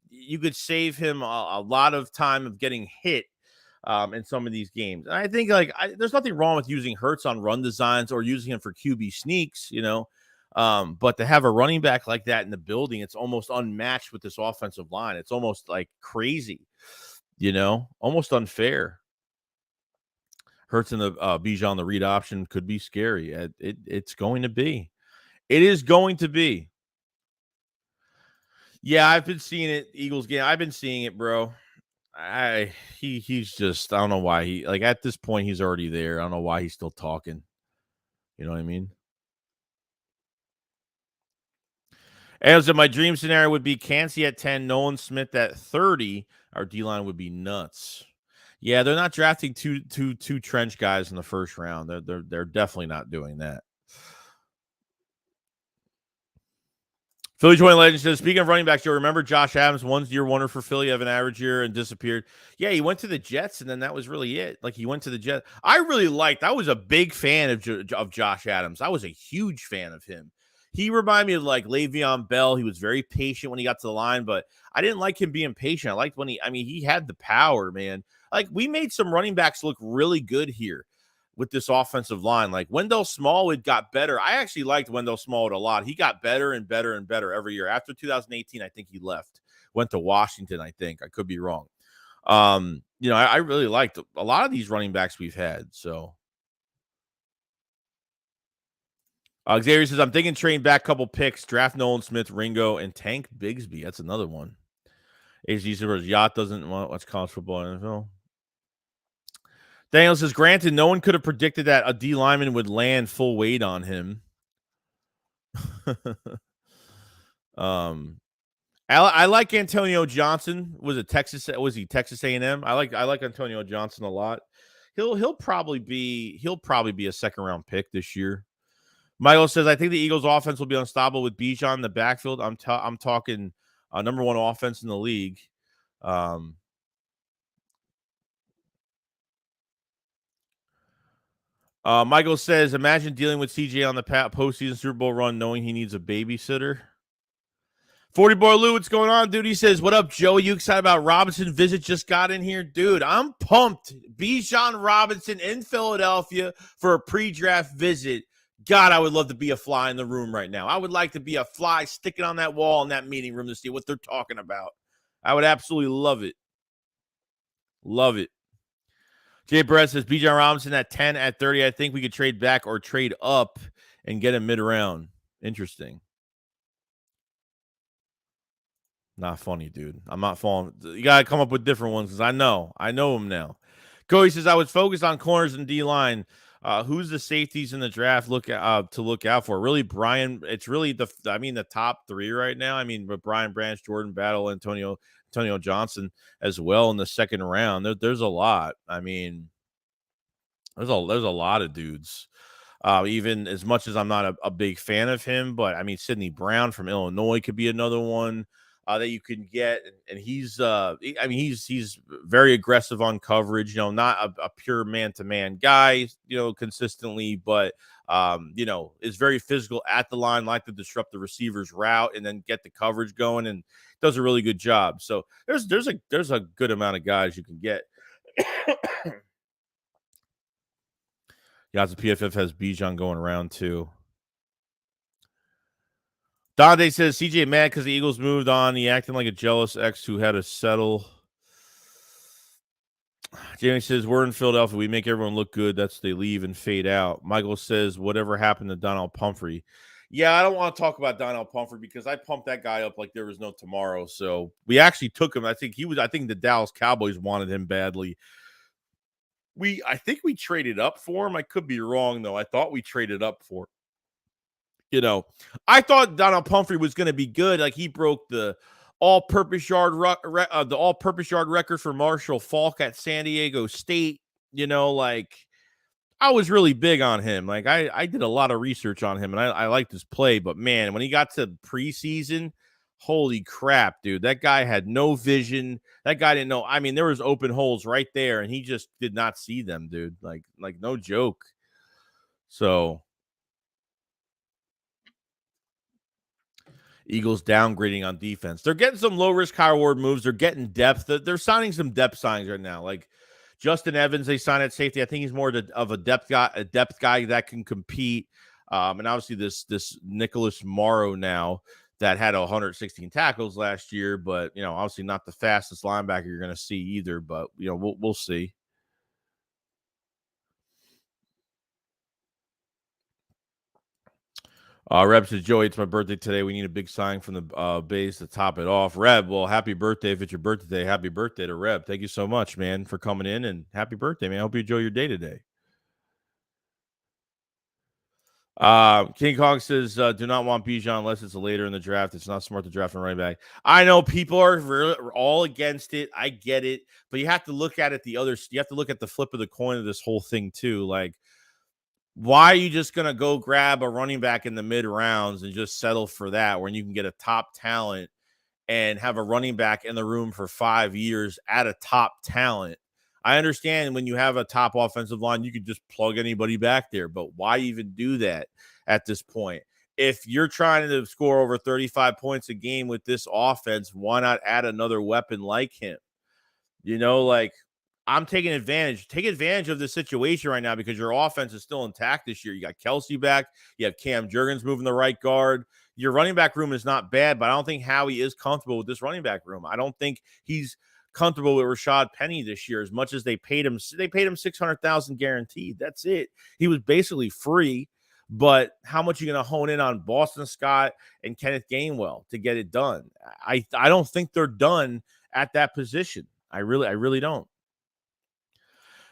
you could save him a lot of time of getting hit in some of these games. And I think there's nothing wrong with using Hurts on run designs or using him for QB sneaks, but to have a running back like that in the building, it's almost unmatched with this offensive line. It's almost like crazy. Almost unfair. Hurts in the Bijan, the read option could be scary. It's going to be. It is going to be. Yeah, I've been seeing it. Eagles game. I've been seeing it, bro. He's just, I don't know why at this point he's already there. I don't know why he's still talking. You know what I mean? As in my dream scenario would be Cansey at 10, Nolan Smith at 30. Our D-line would be nuts. Yeah, they're not drafting two trench guys in the first round. They're definitely not doing that. Philly Joint Legend says, speaking of running backs, you'll remember Josh Adams, 1 year wonder for Philly, have an average year and disappeared. Yeah, he went to the Jets, and then that was really it. Like, he went to the Jets. I was a big fan of Josh Adams. I was a huge fan of him. He reminded me of like Le'Veon Bell. He was very patient when he got to the line, but I didn't like him being patient. I liked when he had the power, man. Like, we made some running backs look really good here with this offensive line. Like, Wendell Smallwood got better. I actually liked Wendell Smallwood a lot. He got better and better and better every year. After 2018, I think he left, went to Washington. I think I could be wrong. I really liked a lot of these running backs we've had. So Xavier says, I'm thinking trading back a couple picks, draft Nolan Smith, Ringo, and Tank Bigsby. That's another one. HD says, Yacht doesn't want watch college football in the NFL. Daniel says, granted, no one could have predicted that a D lineman would land full weight on him. I like Antonio Johnson. Was he Texas A&M? I like Antonio Johnson a lot. He'll probably be a second round pick this year. Michael says, I think the Eagles offense will be unstoppable with Bijan in the backfield. I'm talking number 1 offense in the league. Michael says, imagine dealing with CJ on the postseason Super Bowl run knowing he needs a babysitter. 40 Boy Lou, what's going on, dude? He says, what up, Joe? You excited about Robinson visit just got in here? Dude, I'm pumped. Bijan Robinson in Philadelphia for a pre-draft visit. God, I would love to be a fly in the room right now. I would like to be a fly sticking on that wall in that meeting room to see what they're talking about. I would absolutely love it. Love it. Jay Brett says, Bijan Robinson at 10, at 30. I think we could trade back or trade up and get him mid-round. Interesting. Not funny, dude. I'm not falling. You got to come up with different ones because I know him now. Cody says, I was focused on corners and D-line. Who's the safeties in the draft to look out for? Really, Brian, it's really the top 3 right now. But Brian Branch, Jordan Battle, Antonio Johnson as well in the second round. There's a lot. There's a lot of dudes. Even as much as I'm not a big fan of him, but Sidney Brown from Illinois could be another one that you can get, and he's very aggressive on coverage. Not a pure man-to-man guy, consistently, but is very physical at the line, like to disrupt the receiver's route and then get the coverage going, and does a really good job. So there's a good amount of guys you can get. Yeah, the PFF has Bijan going around too. Dante says CJ mad because the Eagles moved on. He acting like a jealous ex who had to settle. Jamie says, we're in Philadelphia. We make everyone look good. That's they leave and fade out. Michael says, whatever happened to Donnell Pumphrey? Yeah, I don't want to talk about Donnell Pumphrey because I pumped that guy up like there was no tomorrow. So we actually took him. I think the Dallas Cowboys wanted him badly. I think we traded up for him. I could be wrong, though. I thought we traded up for I thought Donnell Pumphrey was going to be good. Like, he broke the all-purpose yard record for Marshall Faulk at San Diego State. I was really big on him. Like, I did a lot of research on him, and I liked his play. But, man, when he got to preseason, holy crap, dude. That guy had no vision. That guy didn't know. There was open holes right there, and he just did not see them, dude. Like no joke. So Eagles downgrading on defense. They're getting some low-risk, high-reward moves. They're getting depth. They're signing some depth signings right now. Like Justin Evans, they signed at safety. I think he's more of a depth guy that can compete. And obviously this Nicholas Morrow now that had 116 tackles last year, but obviously not the fastest linebacker you're going to see either. But we'll see. Reb says, Joey, it's my birthday today. We need a big sign from the base to top it off. Reb, well, happy birthday. If it's your birthday today, happy birthday to Reb. Thank you so much, man, for coming in, and happy birthday, man. I hope you enjoy your day today. King Kong says, do not want Bijan unless it's later in the draft. It's not smart to draft a running back. I know people are all against it. I get it, but you have to look at it you have to look at the flip of the coin of this whole thing too. Like, why are you just going to go grab a running back in the mid rounds and just settle for that when you can get a top talent and have a running back in the room for 5 years at a top talent? I understand when you have a top offensive line, you could just plug anybody back there, but why even do that at this point? If you're trying to score over 35 points a game with this offense, why not add another weapon like him? Like, I'm taking advantage. Take advantage of the situation right now because your offense is still intact this year. You got Kelsey back. You have Cam Jurgens moving the right guard. Your running back room is not bad, but I don't think Howie is comfortable with this running back room. I don't think he's comfortable with Rashad Penny this year as much as they paid him. They paid him $600,000 guaranteed. That's it. He was basically free. But how much are you going to hone in on Boston Scott and Kenneth Gainwell to get it done? I don't think they're done at that position. I really don't.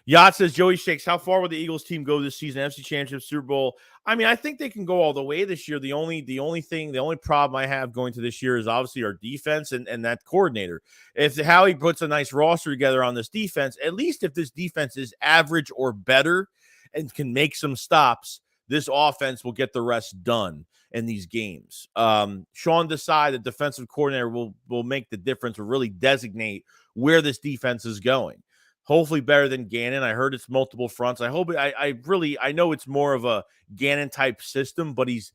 Yacht says, Joey Shakes, how far will the Eagles team go this season? NFC Championship, Super Bowl. I mean, I think they can go all the way this year. The only problem I have going to this year is obviously our defense and that coordinator. If Howie puts a nice roster together on this defense, at least if this defense is average or better and can make some stops, this offense will get the rest done in these games. Sean Desai, the defensive coordinator, will make the difference, will really designate where this defense is going. Hopefully better than Gannon. I heard it's multiple fronts. I hope I know it's more of a Gannon type system, but he's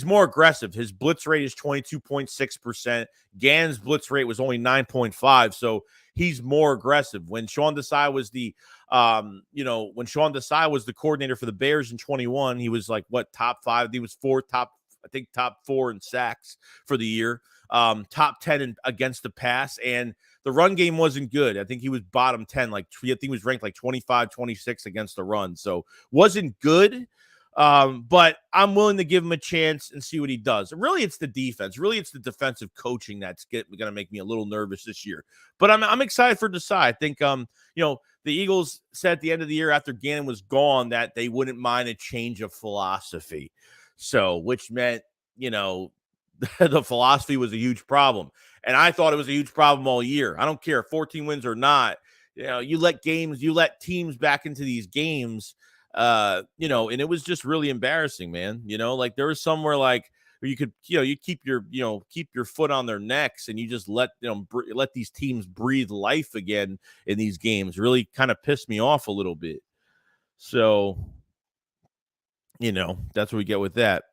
more aggressive. His blitz rate is 22.6%. Gannon's blitz rate was only 9.5. So he's more aggressive. When Sean Desai was the coordinator for the Bears in 21, he was like top 5. He was top 4 in sacks for the year. Top 10 against the pass, and the run game wasn't good. I think he was bottom 10. I think he was ranked 25, 26 against the run. So wasn't good. But I'm willing to give him a chance and see what he does. Really, it's the defense. Really, it's the defensive coaching that's going to make me a little nervous this year. But I'm excited for Desai. I think the Eagles said at the end of the year after Gannon was gone that they wouldn't mind a change of philosophy. So, which meant, the philosophy was a huge problem. And I thought it was a huge problem all year. I don't care 14 wins or not. You let teams back into these games, and it was just really embarrassing, man. There was somewhere where you could, you keep your foot on their necks and you just let these teams breathe life again in these games. Really kind of pissed me off a little bit. So, that's what we get with that.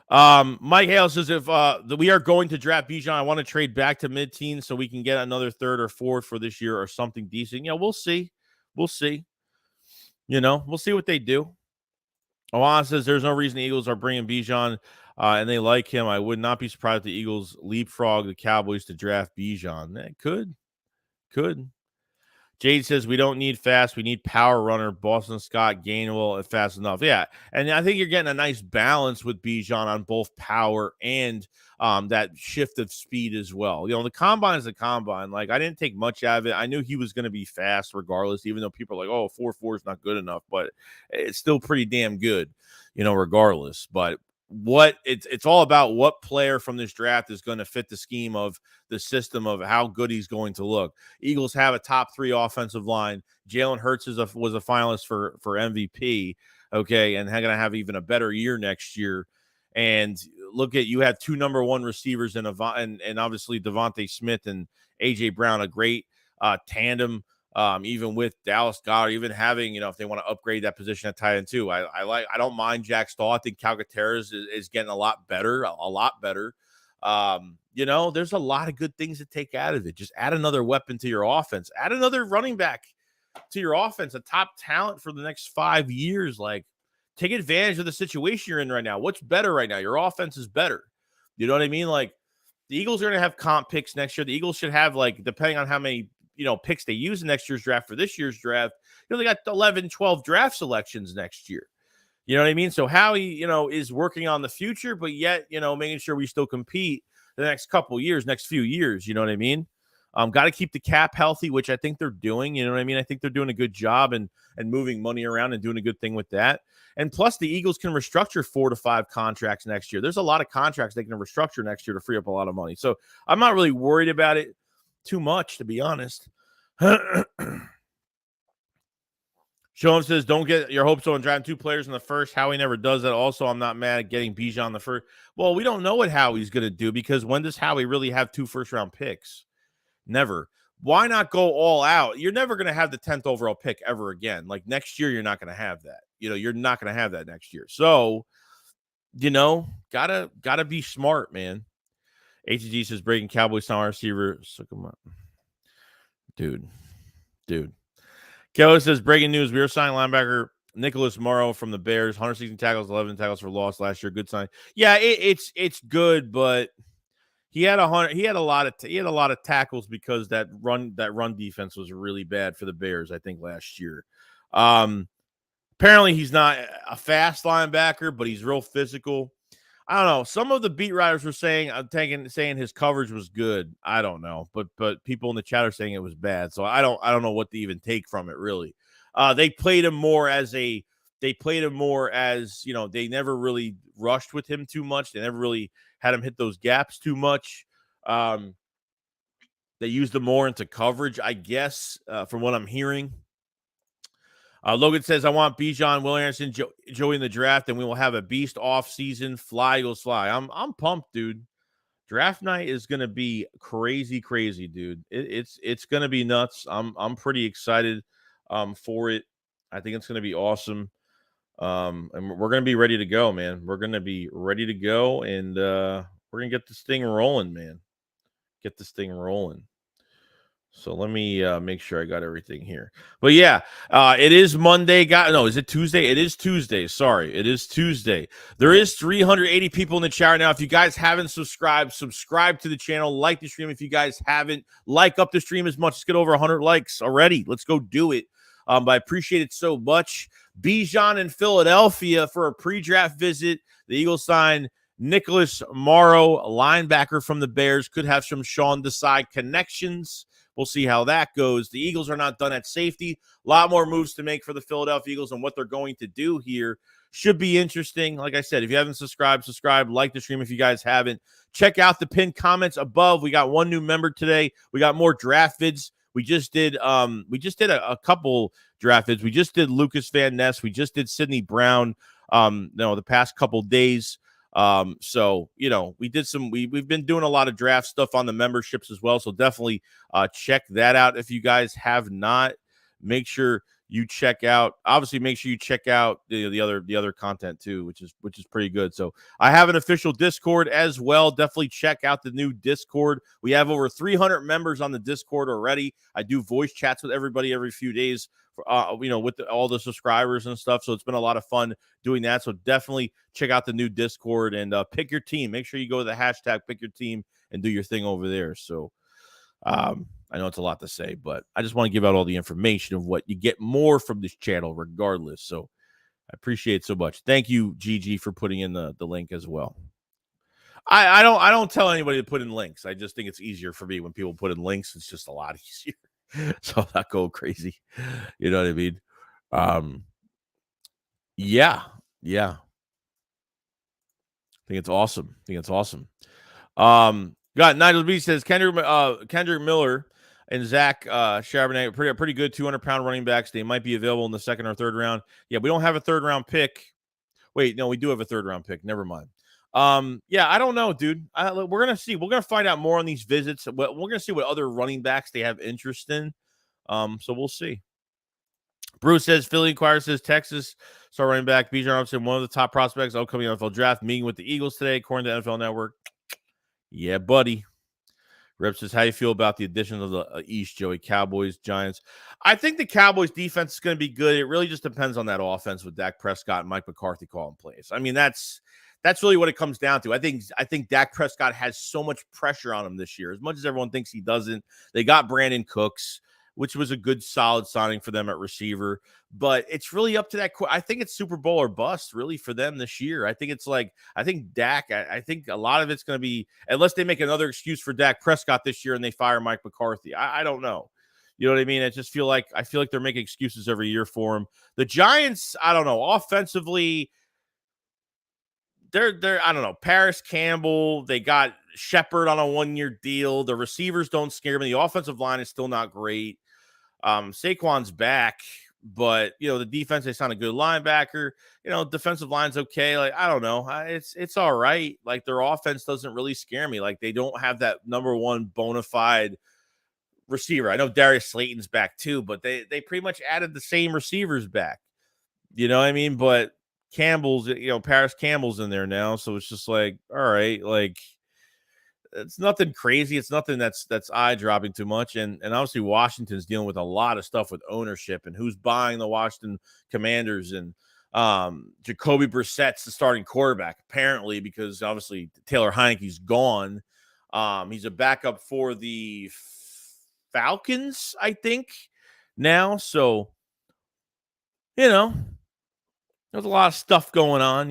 Mike Hale says, if we are going to draft Bijan, I want to trade back to mid-teens so we can get another third or fourth for this year or something decent. We'll see. We'll see what they do. Owana says there's no reason the Eagles are bringing Bijan and they like him. I would not be surprised if the Eagles leapfrog the Cowboys to draft Bijan. It could. Jade says we don't need fast. We need power runner. Boston Scott, Gainwell, fast enough. Yeah, and I think you're getting a nice balance with Bijan on both power and that shift of speed as well. The combine is a combine. I didn't take much out of it. I knew he was going to be fast regardless, even though people are like, oh, 4.4 is not good enough, but it's still pretty damn good, regardless. But it's all about what player from this draft is going to fit the scheme of the system of how good he's going to look. Eagles have a top 3 offensive line. Jalen Hurts was a finalist for MVP. Okay. And they're going to have even a better year next year. And you have 2 number 1 receivers and obviously Devontae Smith and AJ Brown, a great tandem. Even with Dallas Goedert, even having, if they want to upgrade that position at tight end too. I don't mind Jack Stahl. I think Calcaterra is getting a lot better. There's a lot of good things to take out of it. Just add another weapon to your offense. Add another running back to your offense, a top talent for the next 5 years. Take advantage of the situation you're in right now. What's better right now? Your offense is better. You know what I mean? The Eagles are going to have comp picks next year. The Eagles should have, depending on how many picks they use in next year's draft for this year's draft, they got 11, 12 draft selections next year. You know what I mean? So Howie, is working on the future, but yet, making sure we still compete the next few years. You know what I mean? Got to keep the cap healthy, which I think they're doing. You know what I mean? I think they're doing a good job and moving money around and doing a good thing with that. And plus, the Eagles can restructure 4 to 5 contracts next year. There's a lot of contracts they can restructure next year to free up a lot of money. So I'm not really worried about it too much, to be honest. Sean says, don't get your hopes on drafting 2 players in the first. Howie never does that. Also, I'm not mad at getting Bijan the first. Well, we don't know what Howie's going to do because when does Howie really have 2 first-round picks? Never. Why not go all out? You're never going to have the 10th overall pick ever again. Like next year, you're not going to have that. You're not going to have that next year. So, gotta be smart, man. ATG says, breaking Cowboys star receiver. Dude. Kelly says, breaking news. We are signing linebacker Nicholas Morrow from the Bears. 116 tackles, 11 tackles for loss last year. Good sign. Yeah, it's good, but he had a lot of tackles because that run defense was really bad for the Bears, I think, last year. Apparently he's not a fast linebacker, but he's real physical. I don't know. Some of the beat writers were saying his coverage was good. I don't know, but people in the chat are saying it was bad. So I don't know what to even take from it really. They played him more as they never really rushed with him too much. They never really had him hit those gaps too much. They used him more into coverage, I guess, from what I'm hearing. Logan says, I want Bijan, Will Anderson, Joey in the draft, and we will have a beast off season. Fly, Eagles, fly. I'm pumped, dude. Draft night is gonna be crazy, dude. It's gonna be nuts. I'm pretty excited for it. I think it's gonna be awesome. And we're gonna be ready to go, man. We're gonna be ready to go, and we're gonna get this thing rolling, man. Get this thing rolling. So let me make sure I got everything here. But yeah, it is Monday. No, is it Tuesday? It is Tuesday. Sorry, it is Tuesday. There is 380 people in the chat right now. If you guys haven't subscribed, subscribe to the channel. Like the stream if you guys haven't. Like up the stream as much. Let's get over 100 likes already. Let's go do it. But I appreciate it so much. Bijan in Philadelphia for a pre-draft visit. The Eagles signed Nicholas Morrow, linebacker from the Bears. Could have some Sean Desai connections. We'll see how that goes. The Eagles are not done at safety. A lot more moves to make for the Philadelphia Eagles, and what they're going to do here should be interesting. Like I said, if you haven't subscribed, subscribe. Like the stream if you guys haven't. Check out the pinned comments above. We got one new member today. We got more draft vids. We just did a couple draft vids. We just did Lucas Van Ness. We just did Sidney Brown the past couple days. So we've been doing a lot of draft stuff on the memberships as well. So definitely check that out. If you guys have not, make sure you check out the other content too, which is pretty good. So I have an official Discord as well. Definitely check out the new Discord. We have over 300 members on the Discord already. I do voice chats with everybody every few days with all the subscribers and stuff. So it's been a lot of fun doing that. So definitely check out the new Discord and pick your team. Make sure you go to the hashtag pick your team and do your thing over there. So I know it's a lot to say, but I just want to give out all the information of what you get more from this channel regardless. So I appreciate it so much. Thank you, Gigi, for putting in the link as well. I don't tell anybody to put in links. I just think it's easier for me when people put in links. It's just a lot easier. So I'm not going crazy. You know what I mean? Yeah. I think it's awesome. Got Nigel B says Kendrick Miller and Zach Charbonnet are pretty good 200-pound running backs. They might be available in the second or third round. Yeah, we don't have a third-round pick. Wait, no, we do have a third-round pick. Never mind. Yeah, I don't know, dude. We're going to see. We're going to find out more on these visits. We're going to see what other running backs they have interest in. So we'll see. Bruce says, Philly Inquirer says, Texas star running back Bijan Robinson, one of the top prospects upcoming NFL draft, meeting with the Eagles today, according to NFL Network. Yeah, buddy. Rip says, how you feel about the addition of the East, Joey? Cowboys, Giants. I think the Cowboys defense is going to be good. It really just depends on that offense with Dak Prescott and Mike McCarthy calling plays. I mean, that's really what it comes down to. I think Dak Prescott has so much pressure on him this year. As much as everyone thinks he doesn't, they got Brandon Cooks. which was a good, solid signing for them at receiver. But it's really up to that. I think it's Super Bowl or bust, really, for them this year. I think it's like, I think Dak, I think a lot of it's going to be, unless they make another excuse for Dak Prescott this year and they fire Mike McCarthy. I don't know. You know what I mean? I feel like they're making excuses every year for him. The Giants, I don't know. Offensively, they're I don't know. Paris Campbell, they got Shepard on a 1-year deal. The receivers don't scare me. The offensive line is still not great. Saquon's back, but the defense, they signed a good linebacker. Defensive line's okay. Like, I don't know. It's all right. Like, their offense doesn't really scare me. Like, they don't have that number one bona fide receiver. I know Darius Slayton's back too, but they pretty much added the same receivers back. You know what I mean? But Campbell's, Paris Campbell's in there now, so it's just like, all right, like, it's nothing crazy. It's nothing that's eye dropping too much. And obviously Washington's dealing with a lot of stuff with ownership and who's buying the Washington Commanders, and Jacoby Brissett's the starting quarterback apparently, because obviously Taylor Heineke's gone. He's a backup for the Falcons, I think, now. So, there's a lot of stuff going on,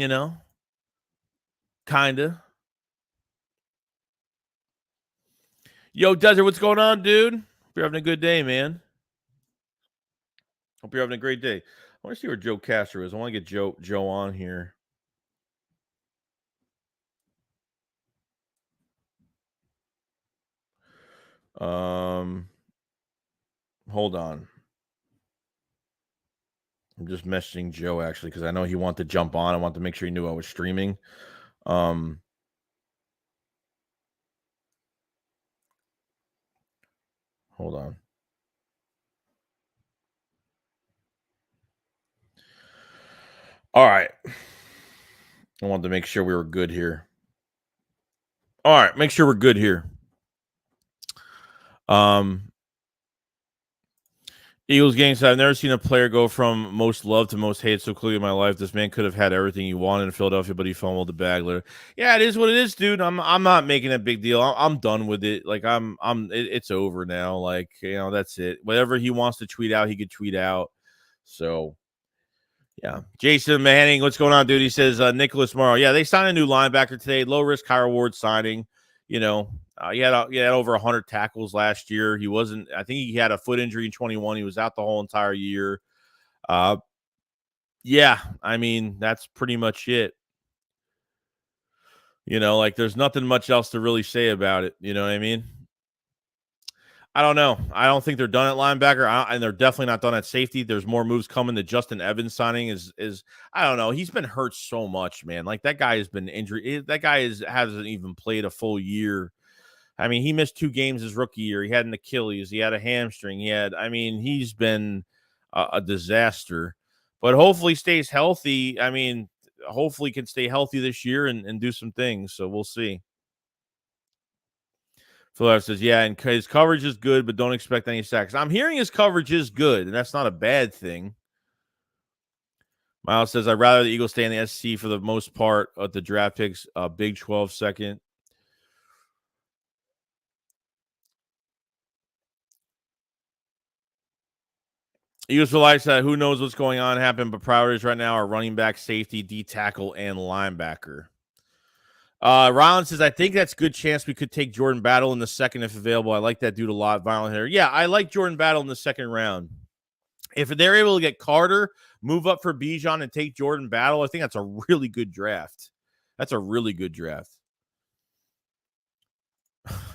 kind of. Yo, Desert, what's going on, dude? Hope you're having a good day, man. Hope you're having a great day. I want to see where Joe Castro is. I want to get Joe on here. Hold on. I'm just messaging Joe, actually, because I know he wanted to jump on. I wanted to make sure he knew I was streaming. Hold on. All right. I wanted to make sure we were good here. All right, make sure we're good here. Eagles games. I've never seen a player go from most loved to most hated so clearly in my life. This man could have had everything he wanted in Philadelphia, but he fumbled the bag later. Yeah, it is what it is, dude. I'm not making a big deal. I'm done with it. Like, it's over now. Like, that's it. Whatever he wants to tweet out, he could tweet out. So, yeah. Jason Manning, what's going on, dude? He says Nicholas Morrow. Yeah, they signed a new linebacker today. Low risk, high reward signing. He had over 100 tackles last year. I think he had a foot injury in 21. He was out the whole entire year. Yeah, I mean, that's pretty much it. Like, there's nothing much else to really say about it. You know what I mean? I don't know. I don't think they're done at linebacker, and they're definitely not done at safety. There's more moves coming. The Justin Evans signing is I don't know. He's been hurt so much, man. Like, that guy has been injured. That guy hasn't even played a full year. I mean, he missed 2 games his rookie year. He had an Achilles. He had a hamstring. He's been a disaster. But hopefully stays healthy. I mean, hopefully can stay healthy this year and do some things. So we'll see. Philip says, yeah, and his coverage is good, but don't expect any sacks. I'm hearing his coverage is good, and that's not a bad thing. Miles says, I'd rather the Eagles stay in the SC for the most part at the draft picks, Big 12 second. Eagles for life said, who knows what's going on happen, but priorities right now are running back, safety, D tackle, and linebacker. Ryland says, I think that's a good chance we could take Jordan Battle in the second if available. I like that dude a lot. Violent hitter. Yeah, I like Jordan Battle in the second round. If they're able to get Carter, move up for Bijan, and take Jordan Battle, I think that's a really good draft. That's a really good draft.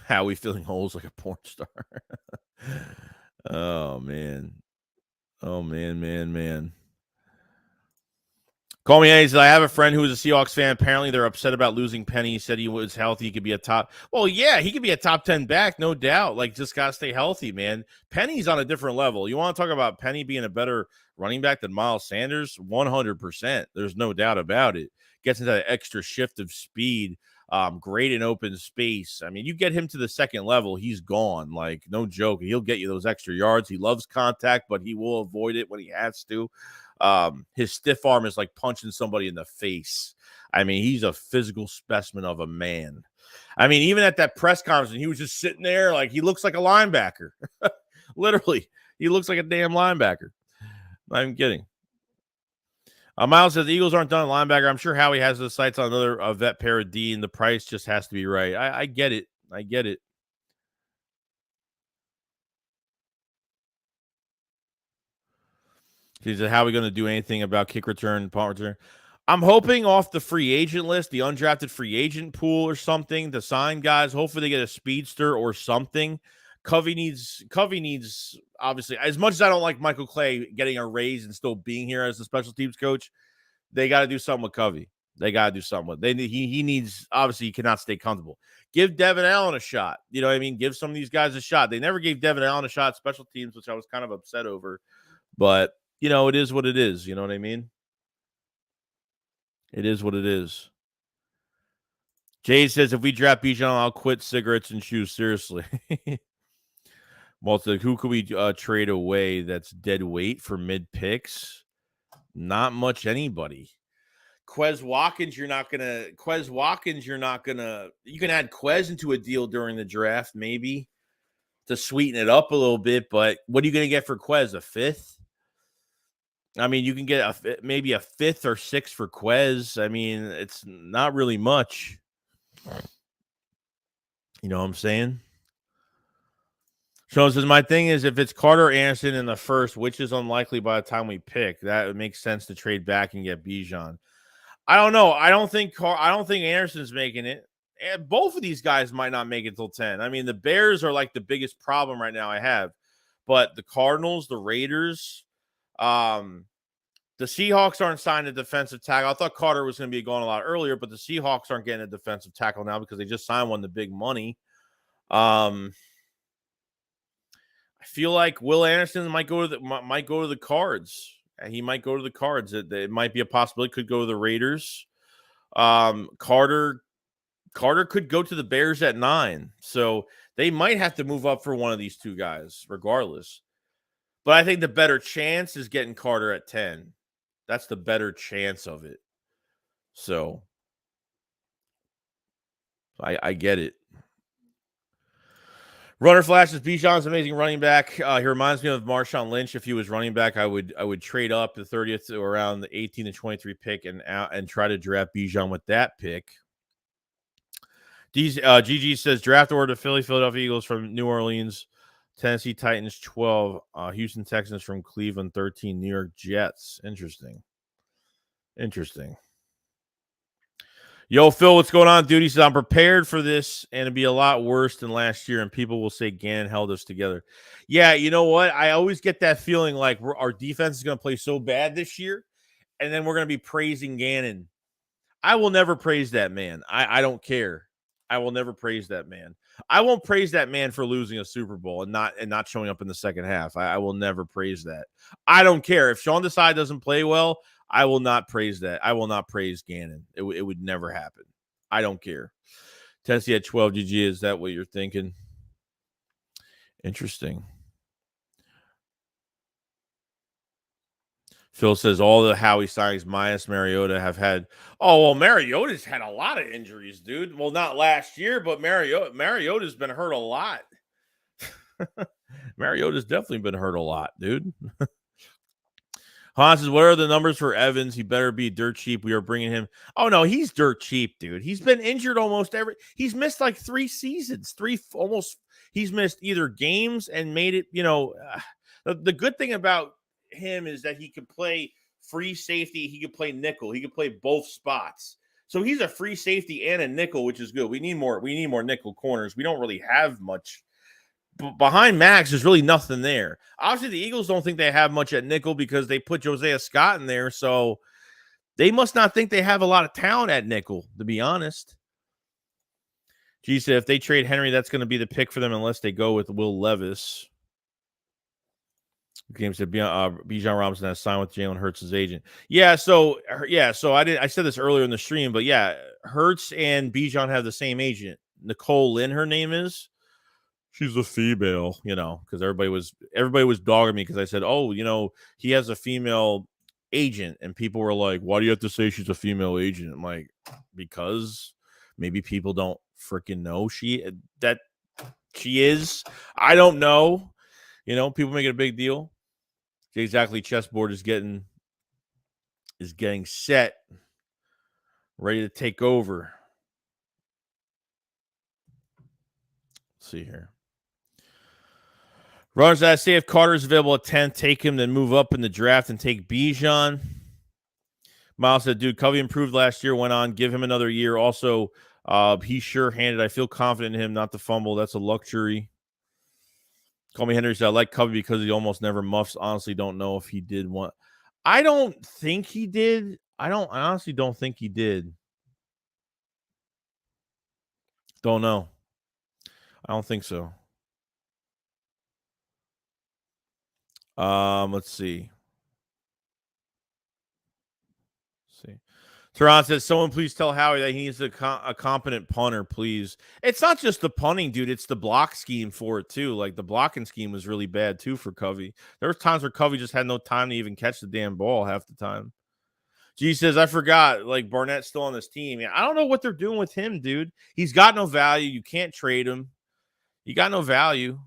Howie filling holes like a porn star. Oh, man. Oh, man. Call me. He said, I have a friend who is a Seahawks fan. Apparently, they're upset about losing Penny. He said he was healthy. He could be a top. Well, yeah, he could be a top 10 back, no doubt. Like, just got to stay healthy, man. Penny's on a different level. You want to talk about Penny being a better running back than Miles Sanders? 100%. There's no doubt about it. Gets into that extra shift of speed. Great in open space. I mean, you get him to the second level, he's gone. Like, no joke. He'll get you those extra yards. He loves contact, but he will avoid it when he has to. His stiff arm is like punching somebody in the face. I mean, he's a physical specimen of a man. I mean, even at that press conference, he was just sitting there like he looks like a linebacker. Literally, he looks like a damn linebacker. Not even kidding. Miles says the Eagles aren't done at linebacker. I'm sure Howie has the sights on another vet pair of D, and the price just has to be right. I get it. I get it. He said, how are we going to do anything about kick return, punt return? I'm hoping off the free agent list, the undrafted free agent pool or something to sign guys. Hopefully they get a speedster or something. Covey needs obviously, as much as I don't like Michael Clay getting a raise and still being here as the special teams coach, they got to do something with Covey. They got to do something with. He needs, obviously he cannot stay comfortable. Give Devin Allen a shot. You know what I mean? Give some of these guys a shot. They never gave Devin Allen a shot at special teams, which I was kind of upset over. But you know, it is what it is. You know what I mean? It is what it is. Jay says, if we draft Bijan, I'll quit cigarettes and shoes. Seriously. Malta, who could we trade away that's dead weight for mid picks? Not much anybody. Quez Watkins, you're not going to. You can add Quez into a deal during the draft, maybe, to sweeten it up a little bit. But what are you going to get for Quez? A fifth? I mean, you can get maybe a fifth or sixth for Quez. I mean, it's not really much. You know what I'm saying? Sean says, my thing is, if it's Carter or Anderson in the first, which is unlikely by the time we pick, that would make sense to trade back and get Bijan. I don't know. I don't think Anderson's making it. And both of these guys might not make it till 10. I mean, the Bears are like the biggest problem right now I have. But the Cardinals, the Raiders, the Seahawks aren't signing a defensive tackle. I thought Carter was going to be going a lot earlier, but the Seahawks aren't getting a defensive tackle now because they just signed one, the big money. I feel like Will Anderson might go to the Cards. He might go to the Cards. It might be a possibility. Could go to the Raiders. Carter could go to the Bears at 9. So they might have to move up for one of these two guys, regardless. But I think the better chance is getting Carter at 10. That's the better chance of it. So I get it. Runner flashes. Bijan's amazing running back. He reminds me of Marshawn Lynch. If he was running back, I would trade up the 30th or around the 18 to 23 pick and try to draft Bijan with that pick. GG says draft order to Philadelphia Eagles from New Orleans, Tennessee Titans 12, Houston Texans from Cleveland 13, New York Jets. Interesting. Yo, Phil, what's going on, dude? He says, I'm prepared for this and it'd be a lot worse than last year, and people will say Gannon held us together. Yeah, you know what? I always get that feeling like our defense is going to play so bad this year, and then we're going to be praising Gannon. I will never praise that man. I don't care. I will never praise that man. I won't praise that man for losing a Super Bowl and not showing up in the second half. I will never praise that. I don't care. If Sean Desai doesn't play well, I will not praise that. I will not praise Gannon. It would never happen. I don't care. Tennessee at 12 GG. Is that what you're thinking? Interesting. Phil says all the Howie signings minus Mariota have had. Oh, well, Mariota's had a lot of injuries, dude. Well, not last year, but Mariota's been hurt a lot. Mariota's definitely been hurt a lot, dude. Hans says, what are the numbers for Evans? He better be dirt cheap. We are bringing him. Oh, no, he's dirt cheap, dude. He's been injured almost he's missed like 3 seasons. He's missed either games and made it, the good thing about him is that he could play free safety. He could play nickel. He could play both spots. So he's a free safety and a nickel, which is good. We need more nickel corners. We don't really have much. Behind Max, there's really nothing there. Obviously, the Eagles don't think they have much at nickel because they put Josiah Scott in there. So they must not think they have a lot of talent at nickel, to be honest. G said if they trade Henry, that's going to be the pick for them unless they go with Will Levis. James said Bijan Robinson has signed with Jalen Hurts' agent. So I said this earlier in the stream, but yeah, Hurts and Bijan have the same agent. Nicole Lynn, her name is. She's a female, because everybody was dogging me because I said, he has a female agent, and people were like, why do you have to say she's a female agent? I'm like, because maybe people don't freaking know she is. I don't know. You know, people make it a big deal. Exactly, chessboard is getting set, ready to take over. Let's see here. Runners, I say if Carter's available at 10, take him, then move up in the draft and take Bijan. Miles said, dude, Covey improved last year, went on, give him another year. Also, he's sure-handed. I feel confident in him not to fumble. That's a luxury. Call me Henry said, I like Covey because he almost never muffs. Honestly, don't know if he did one. I don't think he did. I honestly don't think he did. Don't know. I don't think so. Let's see. Teron says, someone please tell Howie that he needs a competent punter, please. It's not just the punting, dude. It's the block scheme for it, too. Like, the blocking scheme was really bad, too, for Covey. There were times where Covey just had no time to even catch the damn ball half the time. G says, I forgot, like, Barnett's still on this team. I don't know what they're doing with him, dude. He's got no value. You can't trade him. You got no value.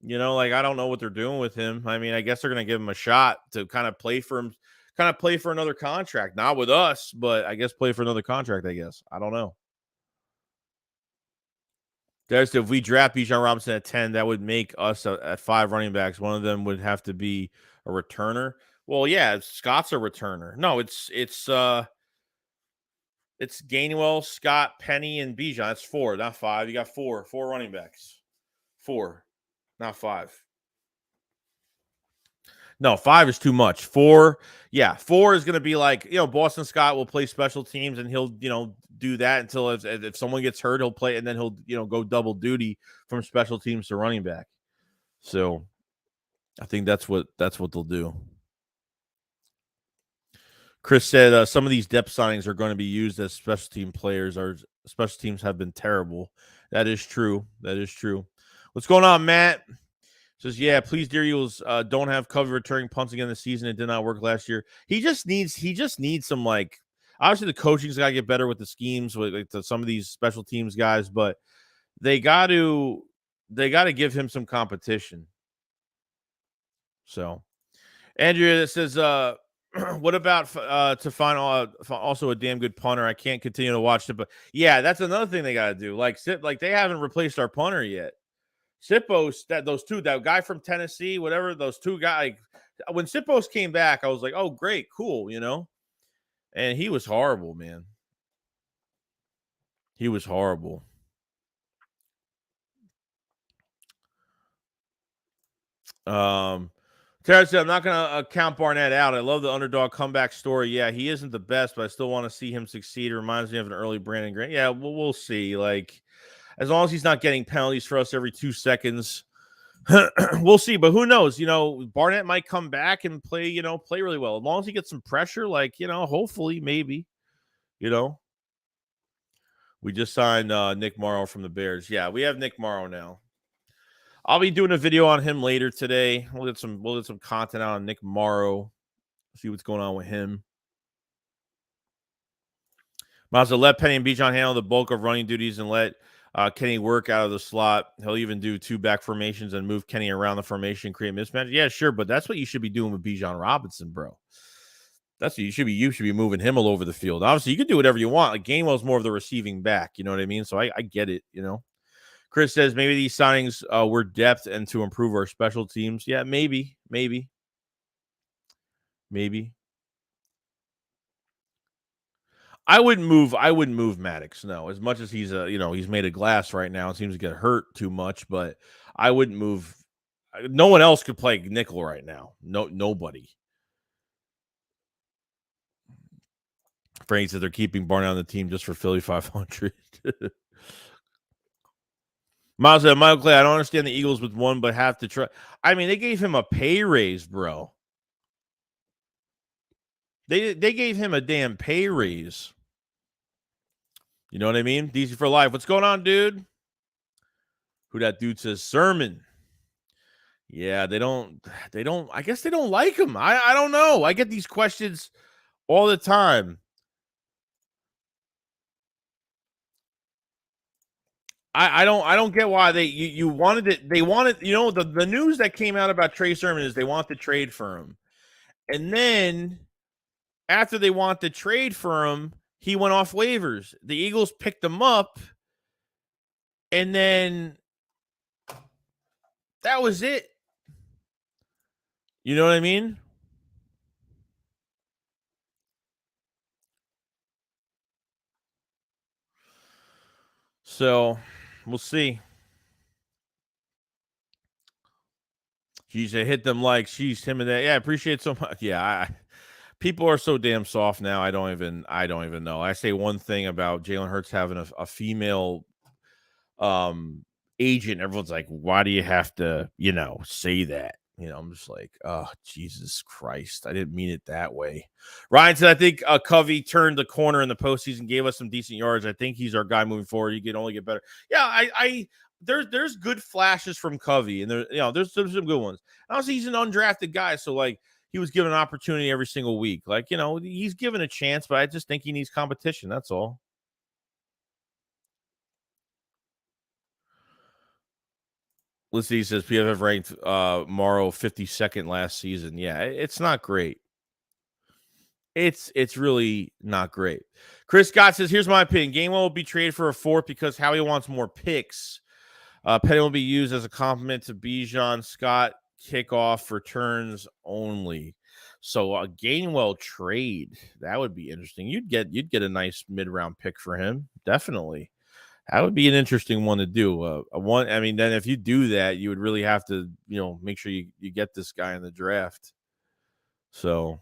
You know, like, I don't know what they're doing with him. I mean, I guess they're going to give him a shot to kind of play for him. Kind of play for another contract. Not with us, but I guess play for another contract, I guess. I don't know. There's if we draft Bijan Robinson at 10, that would make us at 5 running backs. One of them would have to be a returner. Well, yeah, Scott's a returner. No, it's Gainwell, Scott, Penny, and Bijan. That's 4, not 5. You got 4 running backs. 4, not 5. No, 5 is too much. 4 is going to be like, Boston Scott will play special teams and he'll, do that until if someone gets hurt, he'll play and then he'll, go double duty from special teams to running back. So I think that's what they'll do. Chris said some of these depth signings are going to be used as special team players. Our special teams have been terrible. That is true. What's going on, Matt? Says, yeah, please, dear Eagles, don't have Covey returning punts again this season. It did not work last year. He just needs some, like, obviously the coaching's got to get better with the schemes with like, some of these special teams guys, but they got to give him some competition. So, Andrea says, what about to find also a damn good punter? I can't continue to watch it, but yeah, that's another thing they got to do. Like they haven't replaced our punter yet. Sippos, that guy from Tennessee, whatever, those two guys. When Sippos came back, I was like, oh, great, cool, And he was horrible, man. He was horrible. Terrence said, I'm not going to count Barnett out. I love the underdog comeback story. Yeah, he isn't the best, but I still want to see him succeed. It reminds me of an early Brandon Grant. Yeah, we'll see. Like, as long as he's not getting penalties for us every 2 seconds, we'll see. But who knows? Barnett might come back and play really well. As long as he gets some pressure, like, hopefully, maybe, We just signed Nick Morrow from the Bears. Yeah, we have Nick Morrow now. I'll be doing a video on him later today. We'll get some content out on Nick Morrow. See what's going on with him. Mazda, let Penny and Bijan handle the bulk of running duties and let Kenny work out of the slot. He'll even do 2 back formations and move Kenny around the formation, create mismatch. Yeah, sure, but that's what you should be doing with Bijan Robinson, bro. That's what you should be. You should be moving him all over the field. Obviously, you can do whatever you want. Like Gainwell's more of the receiving back. You know what I mean? So I get it. Chris says maybe these signings were depth and to improve our special teams. Yeah, maybe. I wouldn't move Maddox. No, as much as he's he's made of glass right now. It seems to get hurt too much, but I wouldn't move. No one else could play nickel right now. Nobody. Frank said they're keeping Barnett on the team just for Philly 500. Miles said, Michael Clay, I don't understand the Eagles with 1, but have to try. I mean, they gave him a pay raise, bro. They gave him a damn pay raise. You know what I mean? DC for life. What's going on, dude? Who that dude says Sermon. Yeah, they don't I guess they don't like him. I don't know. I get these questions all the time. I don't get why you wanted it. They wanted, the news that came out about Trey Sermon is they want to trade for him. And then after they want to trade for him, he went off waivers. The Eagles picked him up, and then that was it. You know what I mean? So we'll see. Geez, I hit them like she's him and that. Yeah, I appreciate it so much. Yeah, people are so damn soft now. I don't even know. I say one thing about Jalen Hurts having a female agent. Everyone's like, why do you have to, say that? I'm just like, oh, Jesus Christ. I didn't mean it that way. Ryan said, I think Covey turned the corner in the postseason, gave us some decent yards. I think he's our guy moving forward. He can only get better. Yeah, there's good flashes from Covey, and there's some good ones. Honestly, he's an undrafted guy, so like he was given an opportunity every single week. Like, he's given a chance, but I just think he needs competition. That's all. Let's see. He says PFF ranked Morrow 52nd last season. Yeah, it's not great. It's really not great. Chris Scott says, here's my opinion. Gainwell will be traded for a fourth because Howie wants more picks. Penny will be used as a compliment to Bijan. Scott kickoff returns only. So a Gainwell trade, that would be interesting. You'd get a nice mid-round pick for him. Definitely. That would be an interesting one to do. Then if you do that, you would really have to, make sure you get this guy in the draft. So,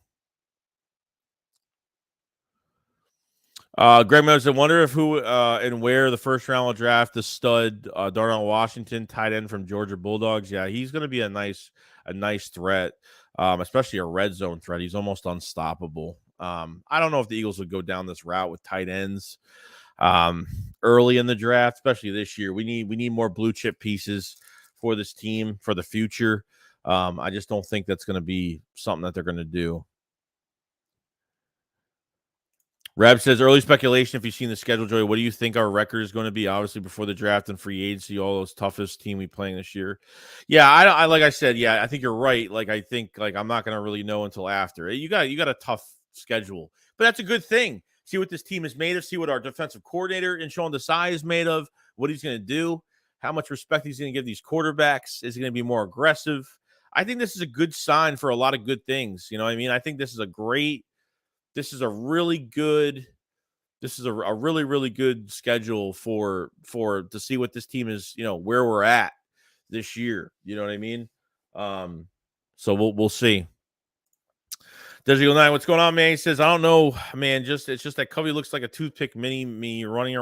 Greg Meadows, I wonder if who and where the first round will draft the stud Darnell Washington, tight end from Georgia Bulldogs. Yeah, he's going to be a nice threat, especially a red zone threat. He's almost unstoppable. I don't know if the Eagles would go down this route with tight ends early in the draft, especially this year. We need more blue chip pieces for this team for the future. I just don't think that's going to be something that they're going to do. Reb says early speculation. If you've seen the schedule, Joey, what do you think our record is going to be? Obviously, before the draft and free agency, all those toughest team we playing this year. Yeah, I like I said. Yeah, I think you're right. Like I think I'm not going to really know until after. You got a tough schedule, but that's a good thing. See what this team is made of. See what our defensive coordinator and Sean Desai is made of. What he's going to do. How much respect he's going to give these quarterbacks. Is he going to be more aggressive? I think this is a good sign for a lot of good things. You know what I mean? I think this is a really good really good schedule for to see what this team is, where we're at this year. You know what I mean? So we'll see. Desert Eagle 9, what's going on, man? He says, I don't know, man. It's just that Covey looks like a toothpick mini me running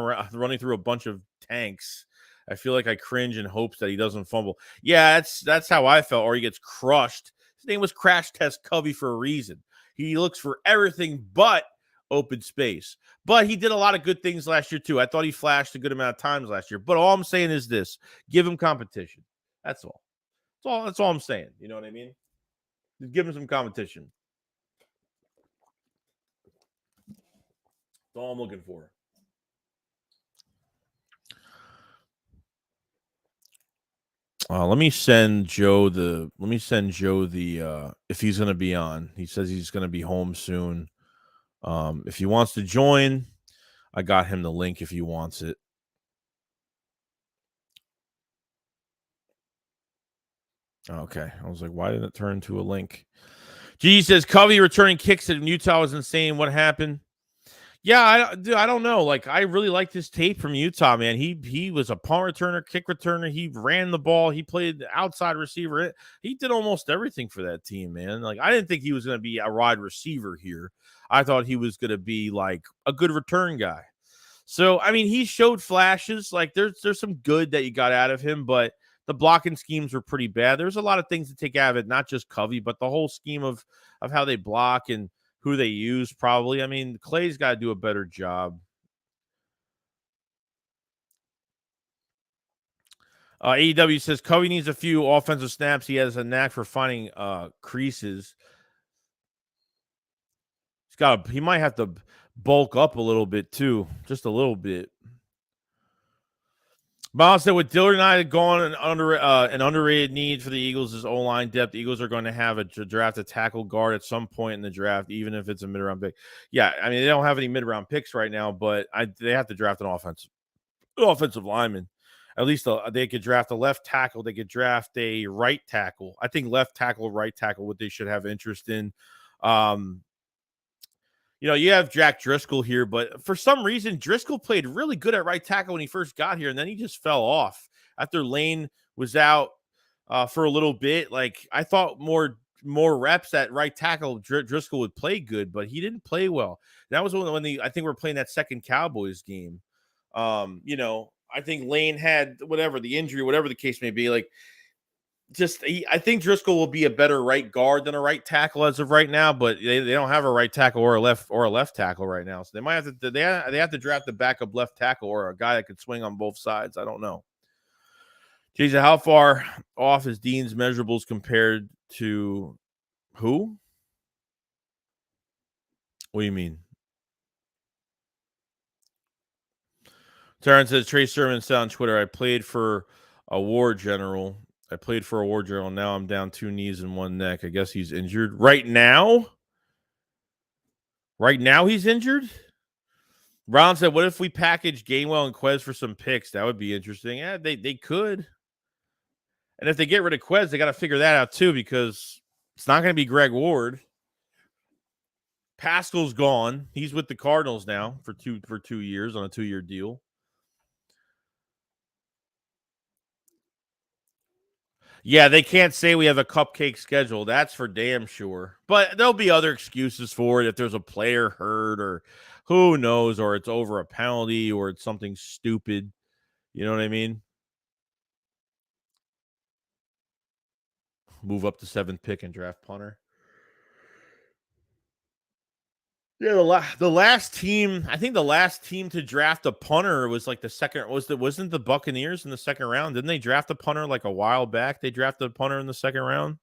through a bunch of tanks. I feel like I cringe in hopes that he doesn't fumble. Yeah, that's how I felt, or he gets crushed. His name was Crash Test Covey for a reason. He looks for everything but open space. But he did a lot of good things last year, too. I thought he flashed a good amount of times last year. But all I'm saying is this. Give him competition. That's all. That's all I'm saying. You know what I mean? Just give him some competition. That's all I'm looking for. Let me send Joe the if he's going to be on. He says he's going to be home soon. If he wants to join, I got him the link if he wants it. Okay. I was like, why didn't it turn into a link? G says Covey returning kicks in Utah was insane. What happened? Yeah, I don't know. Like, I really liked his tape from Utah, man. He was a punt returner, kick returner. He ran the ball. He played outside receiver. He did almost everything for that team, man. Like, I didn't think he was going to be a wide receiver here. I thought he was going to be like a good return guy. So, I mean, he showed flashes. Like, there's some good that you got out of him, but the blocking schemes were pretty bad. There's a lot of things to take out of it, not just Covey, but the whole scheme of how they block and who they use, probably. I mean, Clay's got to do a better job. AEW says Covey needs a few offensive snaps. He has a knack for finding creases. He might have to bulk up a little bit too, just a little bit. Miles said with Dillard and I gone an underrated need for the Eagles is O-line depth. The Eagles are going to have to draft a tackle guard at some point in the draft, even if it's a mid-round pick. Yeah, I mean, they don't have any mid-round picks right now, but they have to draft an offensive lineman. At least they could draft a left tackle. They could draft a right tackle. I think left tackle, right tackle, what they should have interest in. You have Jack Driscoll here, but for some reason, Driscoll played really good at right tackle when he first got here, and then he just fell off after Lane was out for a little bit. Like, I thought more reps at right tackle, Driscoll would play good, but he didn't play well. That was when I think we're playing that second Cowboys game. I think Lane had whatever the injury, whatever the case may be, like. I think Driscoll will be a better right guard than a right tackle as of right now, but they don't have a right tackle or a left tackle right now, so they might have to they have to draft the backup left tackle or a guy that could swing on both sides. I don't know. Jason, how far off is Dean's measurables compared to who? What do you mean? Terrence says Trey Sermon said on Twitter, I played for a war general. Now I'm down 2 knees and 1 neck. I guess he's injured. Right now he's injured? Ron said, what if we package Gainwell and Quez for some picks? That would be interesting. Yeah, they could. And if they get rid of Quez, they got to figure that out too, because it's not going to be Greg Ward. Pascal's gone. He's with the Cardinals now for 2 years on a 2-year deal. Yeah, they can't say we have a cupcake schedule. That's for damn sure. But there'll be other excuses for it if there's a player hurt or who knows, or it's over a penalty or it's something stupid. You know what I mean? Move up to 7th pick and draft punter. Yeah, the last team, I think the last team to draft a punter was like the second, wasn't the Buccaneers in the second round? Didn't they draft a punter like a while back? They drafted a punter in the second round?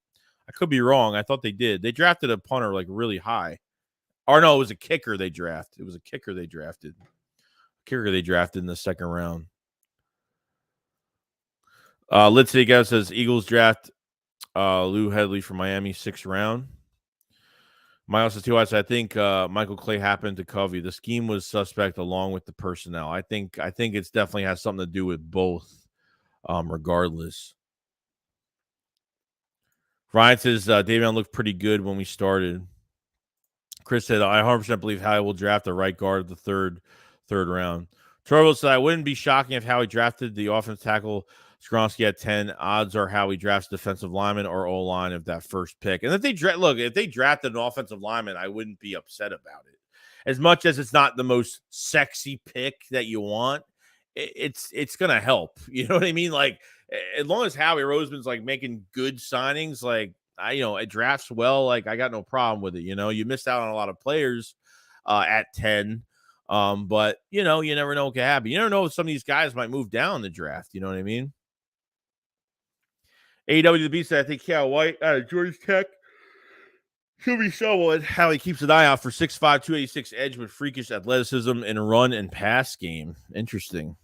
I could be wrong. I thought they did. They drafted a punter like really high. Or no, it was a kicker they drafted. It was a kicker they drafted. Kicker they drafted in the second round. Litzy guy says Eagles draft Lou Hedley from Miami 6th round. Miles says too. I think Michael Clay happened to Covey. The scheme was suspect along with the personnel. I think it's definitely has something to do with both. Regardless. Ryan says Davion looked pretty good when we started. Chris said I 100% believe Howie will draft a right guard at the third round. Torvald said I wouldn't be shocking if Howie drafted the offensive tackle Skronsky at 10. Odds are Howie drafts defensive lineman or O-line of that first pick. And if they drafted an offensive lineman, I wouldn't be upset about it. As much as it's not the most sexy pick that you want, it's going to help. You know what I mean? Like, as long as Howie Roseman's like making good signings, like it drafts well, like I got no problem with it. You missed out on a lot of players at 10. But you never know what can happen. You never know if some of these guys might move down the draft. You know what I mean? AEW the Beast said, I think Cal White out of Georgia Tech should be someone how he keeps an eye out for 6'5", 286 edge with freakish athleticism in a run and pass game. Interesting.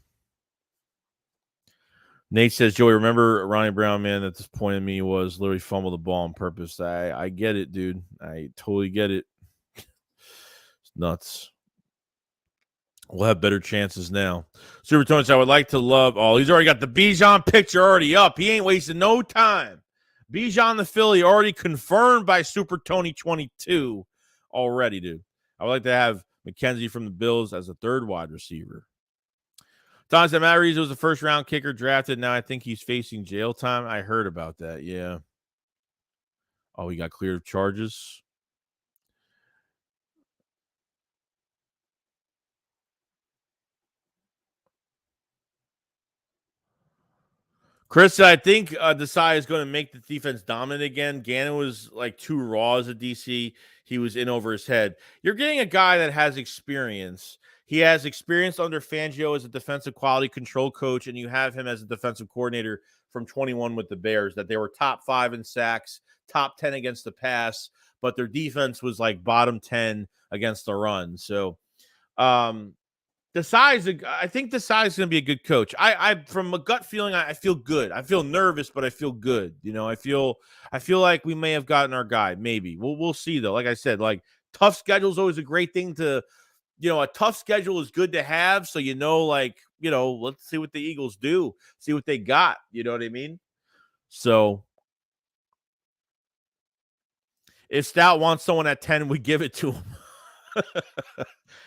Nate says, Joey, remember Ronnie Brown, man, that disappointed me was literally fumbled the ball on purpose. I get it, dude. I totally get it. It's nuts. We'll have better chances now. Super Tony said, I would like to love. Oh, he's already got the Bijan picture already up. He ain't wasting no time. Bijan the Philly already confirmed by Super Tony 22 already, dude. I would like to have McKenzie from the Bills as a third wide receiver. Tom said Matt Reeves was the first round kicker drafted. Now I think he's facing jail time. I heard about that. Yeah. Oh, he got cleared of charges. Chris, I think Desai is going to make the defense dominant again. Gannon was like too raw as a DC. He was in over his head. You're getting a guy that has experience. He has experience under Fangio as a defensive quality control coach, and you have him as a defensive coordinator from 21 with the Bears, that they were top 5 in sacks, top 10 against the pass, but their defense was like bottom 10 against the run. So, I think Desai is going to be a good coach. I from a gut feeling, I feel good. I feel nervous, but I feel good. I feel like we may have gotten our guy. Maybe we'll see though. Like I said, like tough schedule is always a great thing to, a tough schedule is good to have. So let's see what the Eagles do. See what they got. You know what I mean? So if Stout wants someone at 10, we give it to him.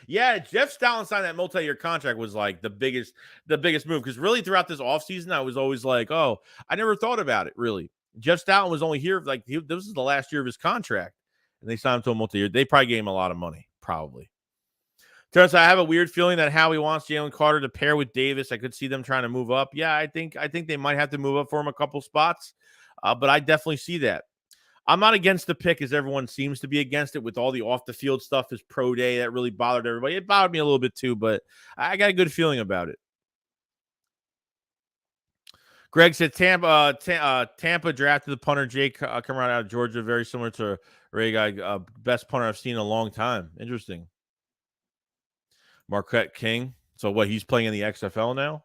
Yeah, Jeff Stoutland signing that multi-year contract was like the biggest move, because really throughout this offseason, I was always like, oh, I never thought about it really. Jeff Stoutland was only here this is the last year of his contract, and they signed him to a multi-year. They probably gave him a lot of money, probably. Terrence, I have a weird feeling that Howie wants Jalen Carter to pair with Davis. I could see them trying to move up. Yeah, I think they might have to move up for him a couple spots, but I definitely see that. I'm not against the pick, as everyone seems to be against it with all the off-the-field stuff. His pro day, that really bothered everybody. It bothered me a little bit too, but I got a good feeling about it. Greg said Tampa drafted the punter Jake coming right out of Georgia, very similar to Ray Guy, best punter I've seen in a long time. Interesting. Marquette King. So what, he's playing in the XFL now?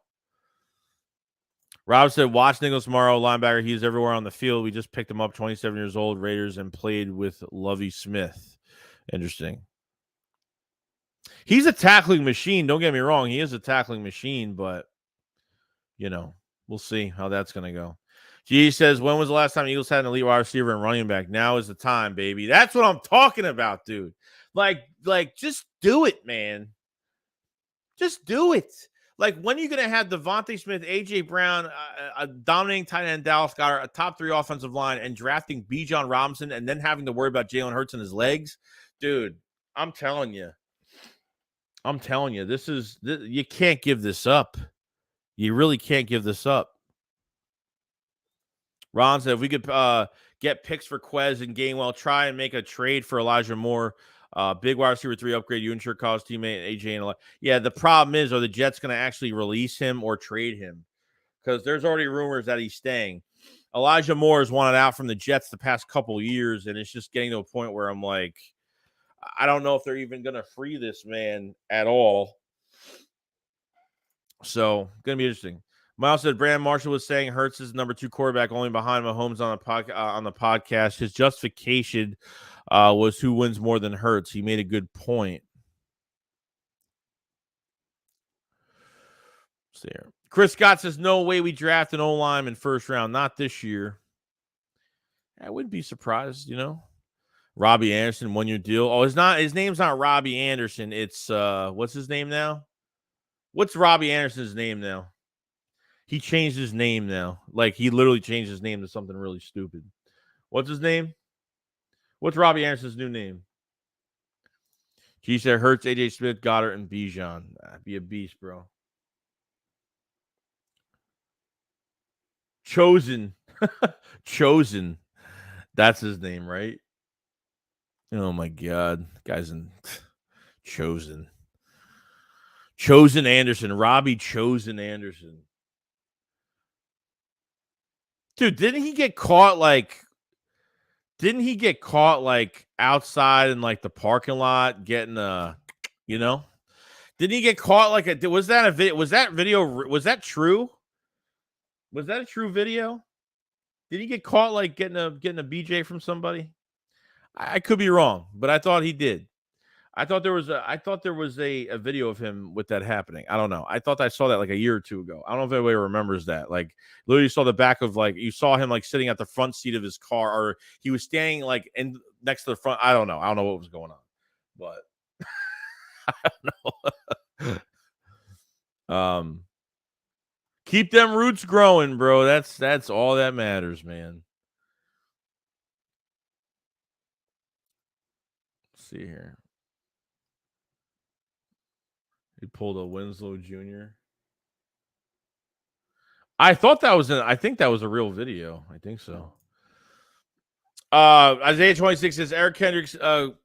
Rob said, watch Nicholas Morrow, linebacker. He's everywhere on the field. We just picked him up, 27 years old, Raiders, and played with Lovie Smith. Interesting. He's a tackling machine. Don't get me wrong. He is a tackling machine, but, we'll see how that's going to go. G says, when was the last time Eagles had an elite wide receiver and running back? Now is the time, baby. That's what I'm talking about, dude. Like, just do it, man. Just do it. Like, when are you going to have Devontae Smith, A.J. Brown, a dominating tight end Dallas Goedert, a top 3 offensive line, and drafting Bijan Robinson, and then having to worry about Jalen Hurts and his legs? Dude, I'm telling you, you can't give this up. You really can't give this up. Ron said, if we could get picks for Quez and Gainwell, try and make a trade for Elijah Moore. Big wide receiver 3 upgrade, you ensure college teammate AJ and yeah. The problem is, are the Jets going to actually release him or trade him? Because there's already rumors that he's staying. Elijah Moore has wanted out from the Jets the past couple of years, and it's just getting to a point where I'm like, I don't know if they're even going to free this man at all. So going to be interesting. Miles said Brandon Marshall was saying Hurts is number 2 quarterback, only behind Mahomes on the podcast. His justification was who wins more than Hurts. He made a good point. Let's see here. Chris Scott says, no way we draft an O-lineman first round. Not this year. I wouldn't be surprised, Robbie Anderson, 1-year deal. Oh, his name's not Robbie Anderson. It's what's his name now? What's Robbie Anderson's name now? He changed his name now. Like, he literally changed his name to something really stupid. What's his name? What's Robbie Anderson's new name? He said Hurts, AJ Smith, Goddard, and Bijan. Be a beast, bro. Chosen. Chosen. That's his name, right? Oh, my God. Guy's in Chosen. Chosen Anderson. Robbie Chosen Anderson. Dude, didn't he get caught outside in like the parking lot getting didn't he get caught was that a video? Was that true? Was that a true video? Did he get caught getting a BJ from somebody? I could be wrong, but I thought he did. I thought there was a video of him with that happening. I don't know. I thought I saw that a year or two ago. I don't know if anybody remembers that. Literally saw the back of you saw him sitting at the front seat of his car, or he was standing next to the front. I don't know. I don't know what was going on, but I don't know. Keep them roots growing, bro. That's all that matters, man. Let's see here. He pulled a Winslow Jr. I thought that was I think that was a real video. I think so. Isaiah 26 says Eric Kendricks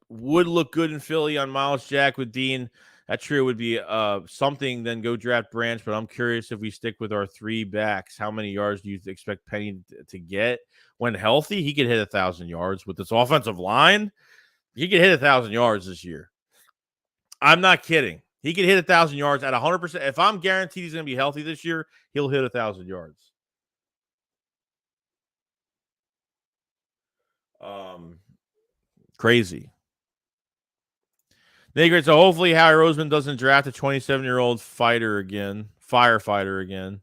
would look good in Philly on Miles Jack with Dean. That trio would be something. Then go draft Branch. But I'm curious if we stick with our 3 backs, how many yards do you expect Penny to get when healthy? He could hit 1,000 yards with this offensive line. He could hit 1,000 yards this year. I'm not kidding. He can hit 1,000 yards at 100%. If I'm guaranteed he's going to be healthy this year, he'll hit 1,000 yards. Crazy. So hopefully Howie Roseman doesn't draft a 27-year-old firefighter again.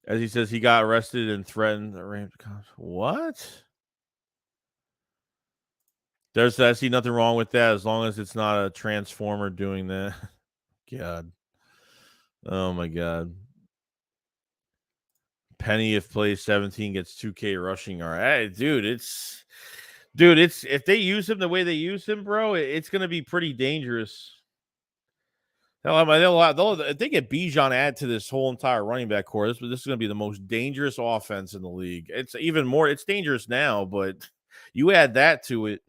As he says, he got arrested and threatened the Rams. What? I see nothing wrong with that as long as it's not a transformer doing that. God. Oh my God. Penny, if plays 17, gets 2K rushing. All right, dude. It's if they use him the way they use him, bro, it's gonna be pretty dangerous. If they get Bijan add to this whole entire running back core, this is gonna be the most dangerous offense in the league. It's even more. It's dangerous now, but you add that to it,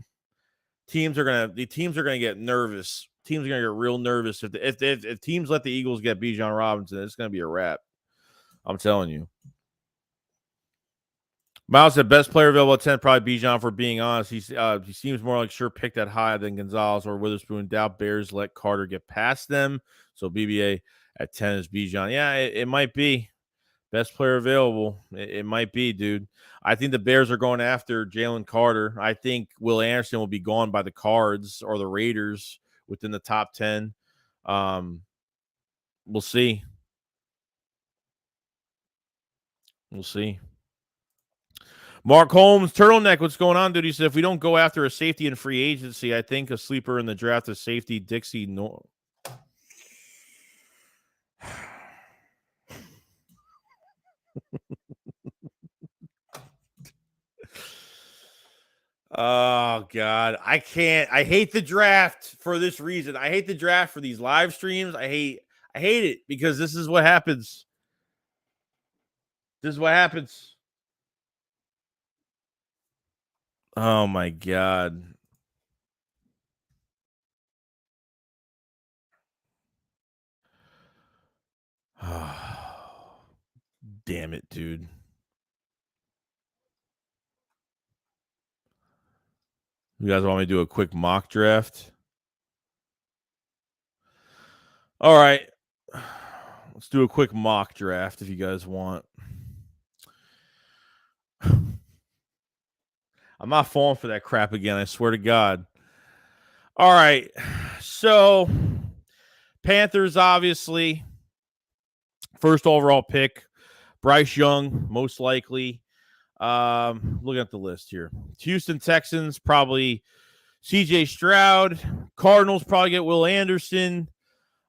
teams are gonna get nervous. Teams are gonna get real nervous if teams let the Eagles get Bijan Robinson. It's gonna be a wrap. I'm telling you. Miles said best player available at 10, probably Bijan, for being honest. He seems more like sure picked that high than Gonzalez or Witherspoon. Doubt Bears let Carter get past them. So BBA at 10 is Bijan. Yeah, it might be. Best player available. It might be, dude. I think the Bears are going after Jalen Carter. I think Will Anderson will be gone by the Cards or the Raiders within the top 10. We'll see. We'll see. Mark Holmes, Turtleneck, what's going on, dude? He said, if we don't go after a safety in free agency, I think a sleeper in the draft is safety Dixie. No. Oh, God. I can't. I hate the draft for this reason. I hate the draft for these live streams. I hate it because this is what happens. This is what happens. Oh, my God. Damn it, dude. You guys want me to do a quick mock draft? All right. Let's do a quick mock draft if you guys want. I'm not falling for that crap again. I swear to God. All right. So, Panthers, obviously. First overall pick. Bryce Young, most likely. Looking at the list here. Houston Texans, probably CJ Stroud. Cardinals probably get Will Anderson.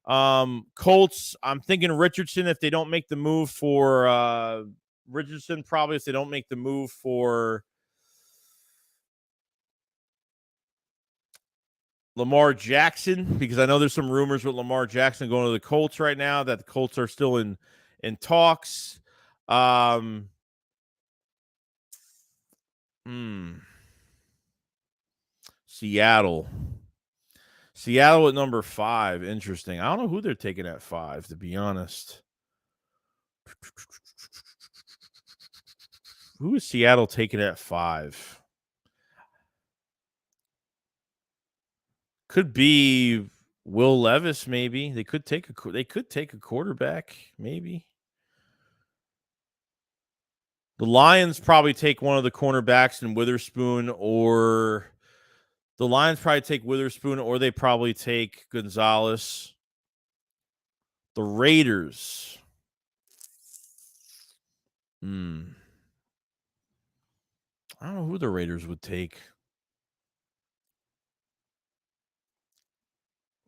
Colts, I'm thinking Richardson if they don't make the move for Richardson, probably if they don't make the move for Lamar Jackson, because I know there's some rumors with Lamar Jackson going to the Colts right now, that the Colts are still in talks. Seattle at number 5. Interesting. I don't know who they're taking at 5, to be honest. Who is Seattle taking at 5? Could be Will Levis, maybe. They could take a quarterback, maybe. The Lions probably take one of the cornerbacks in Witherspoon, or the Lions probably take Witherspoon, or they probably take Gonzalez. The Raiders. I don't know who the Raiders would take.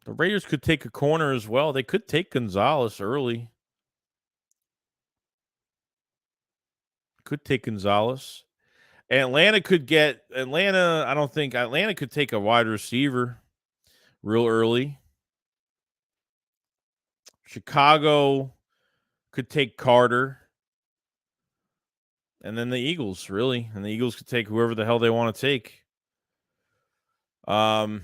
The Raiders could take a corner as well. They could take Gonzalez early. Could take Gonzalez. Atlanta could take a wide receiver real early. Chicago could take Carter. And then the Eagles, really. And the Eagles could take whoever the hell they want to take. I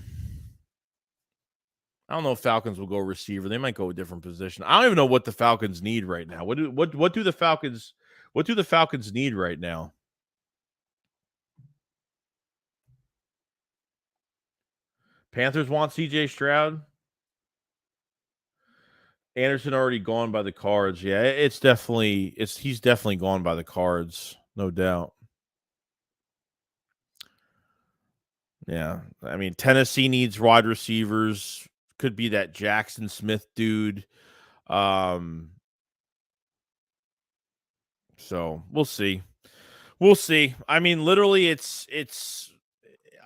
don't know if Falcons will go receiver. They might go a different position. I don't even know what the Falcons need right now. What do the Falcons need right now? Panthers want CJ Stroud. Anderson already gone by the Cards. Yeah, he's definitely gone by the Cards, no doubt. Yeah, I mean Tennessee needs wide receivers. Could be that Jackson Smith dude. Um, so we'll see. We'll see. I mean, literally, it's.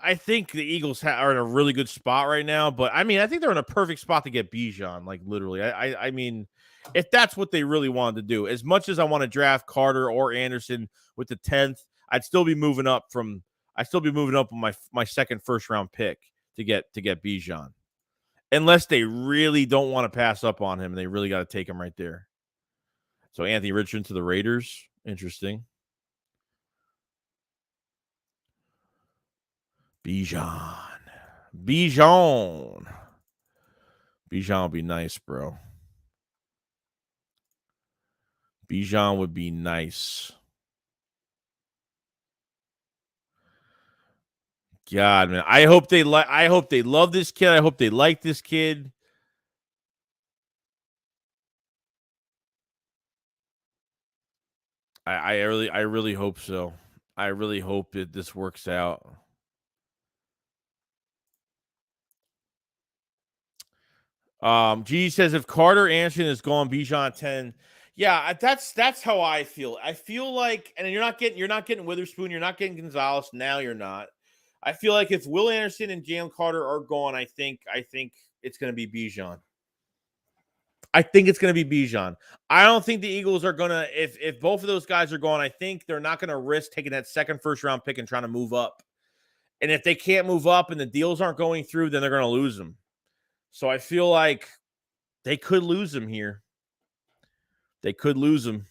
I think the Eagles are in a really good spot right now, but I mean, I think they're in a perfect spot to get Bijan. Like literally, I mean, if that's what they really wanted to do, as much as I want to draft Carter or Anderson with the 10th, I'd still be moving up from. I'd still be moving up on my second first round pick to get Bijan, unless they really don't want to pass up on him and they really got to take him right there. So Anthony Richardson to the Raiders, interesting. Bijan. Bijan will be nice, bro. Bijan would be nice. God, man. I hope they love this kid. I hope they like this kid. I really hope so. I really hope that this works out. G says if Carter Anderson is gone, Bijan 10. Yeah, that's how I feel. I feel like, and you're not getting Witherspoon, you're not getting Gonzalez. Now you're not. I feel like if Will Anderson and Jalen Carter are gone, I think it's going to be Bijan. I think it's going to be Bijan. I don't think the Eagles are going to, if both of those guys are gone, I think they're not going to risk taking that second first round pick and trying to move up. And if they can't move up and the deals aren't going through, then they're going to lose them. So I feel like they could lose him here. They could lose him.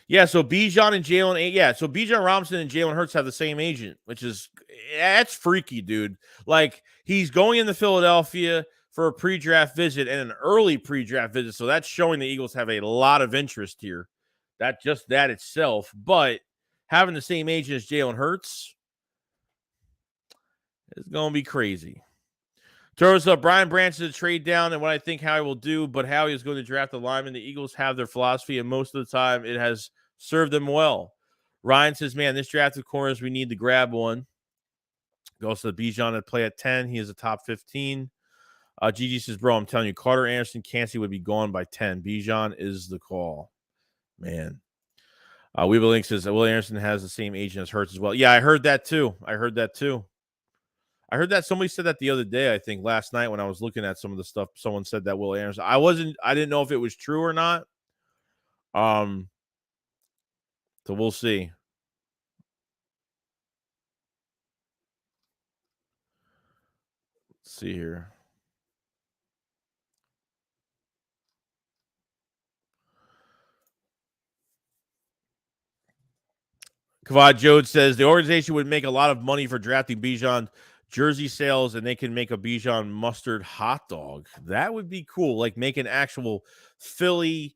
Yeah, so Bijan and Jalen, yeah, so Bijan Robinson and Jalen Hurts have the same agent, which is that's freaky, dude. Like he's going into Philadelphia for a pre-draft visit and an early pre-draft visit, so that's showing the Eagles have a lot of interest here. That itself, but having the same agent as Jalen Hurts is going to be crazy. Throws up Brian Branch to trade down and what I think Howie will do, but Howie is going to draft a lineman. The Eagles have their philosophy, and most of the time it has served them well. Ryan says, man, this draft of corners, we need to grab one. Goes to Bijan to play at 10. He is a top 15. Gigi says, bro, I'm telling you, Carter Anderson, Cansey would be gone by 10. Bijan is the call. Man. Weaver Link says, Will Anderson has the same agent as Hurts as well. Yeah, I heard that too. I heard that somebody said that the other day, I think last night when I was looking at some of the stuff, someone said that Will Anderson. I didn't know if it was true or not. So we'll see. Let's see here. Kavad Jodes says the organization would make a lot of money for drafting Bijan jersey sales, and they can make a Bijan mustard hot dog. That would be cool. Like make an actual Philly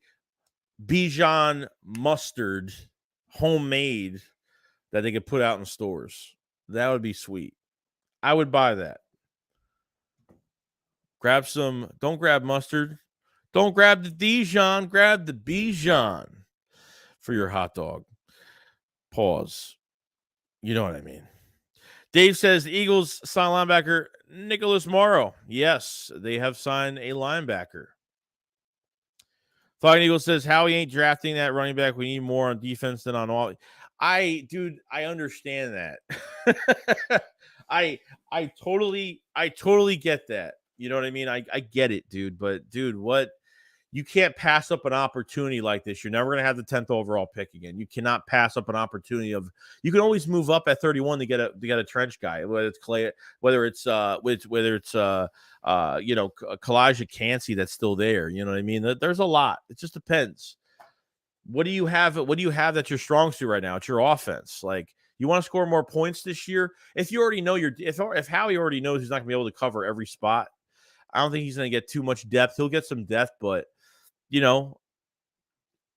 Bijan mustard homemade that they could put out in stores. That would be sweet. I would buy that. Grab some. Don't grab mustard. Don't grab the Dijon. Grab the Bijan for your hot dog. Pause. You know what I mean. Dave says the Eagles sign linebacker Nicholas Morrow. Yes, they have signed a linebacker. Flying Eagle says Howie ain't drafting that running back. We need more on defense than on all. I understand that. I totally get that. You know what I mean? I get it, dude. But dude, what? You can't pass up an opportunity like this. You're never going to have the 10th overall pick again. You cannot pass up an opportunity of. You can always move up at 31 to get a trench guy, whether it's Clay, whether it's Kalijah Cansey that's still there. You know what I mean? There's a lot. It just depends. What do you have? What do you have that's your strong suit right now? It's your offense. Like you want to score more points this year. If you already know if Howie already knows he's not going to be able to cover every spot, I don't think he's going to get too much depth. He'll get some depth, but you know,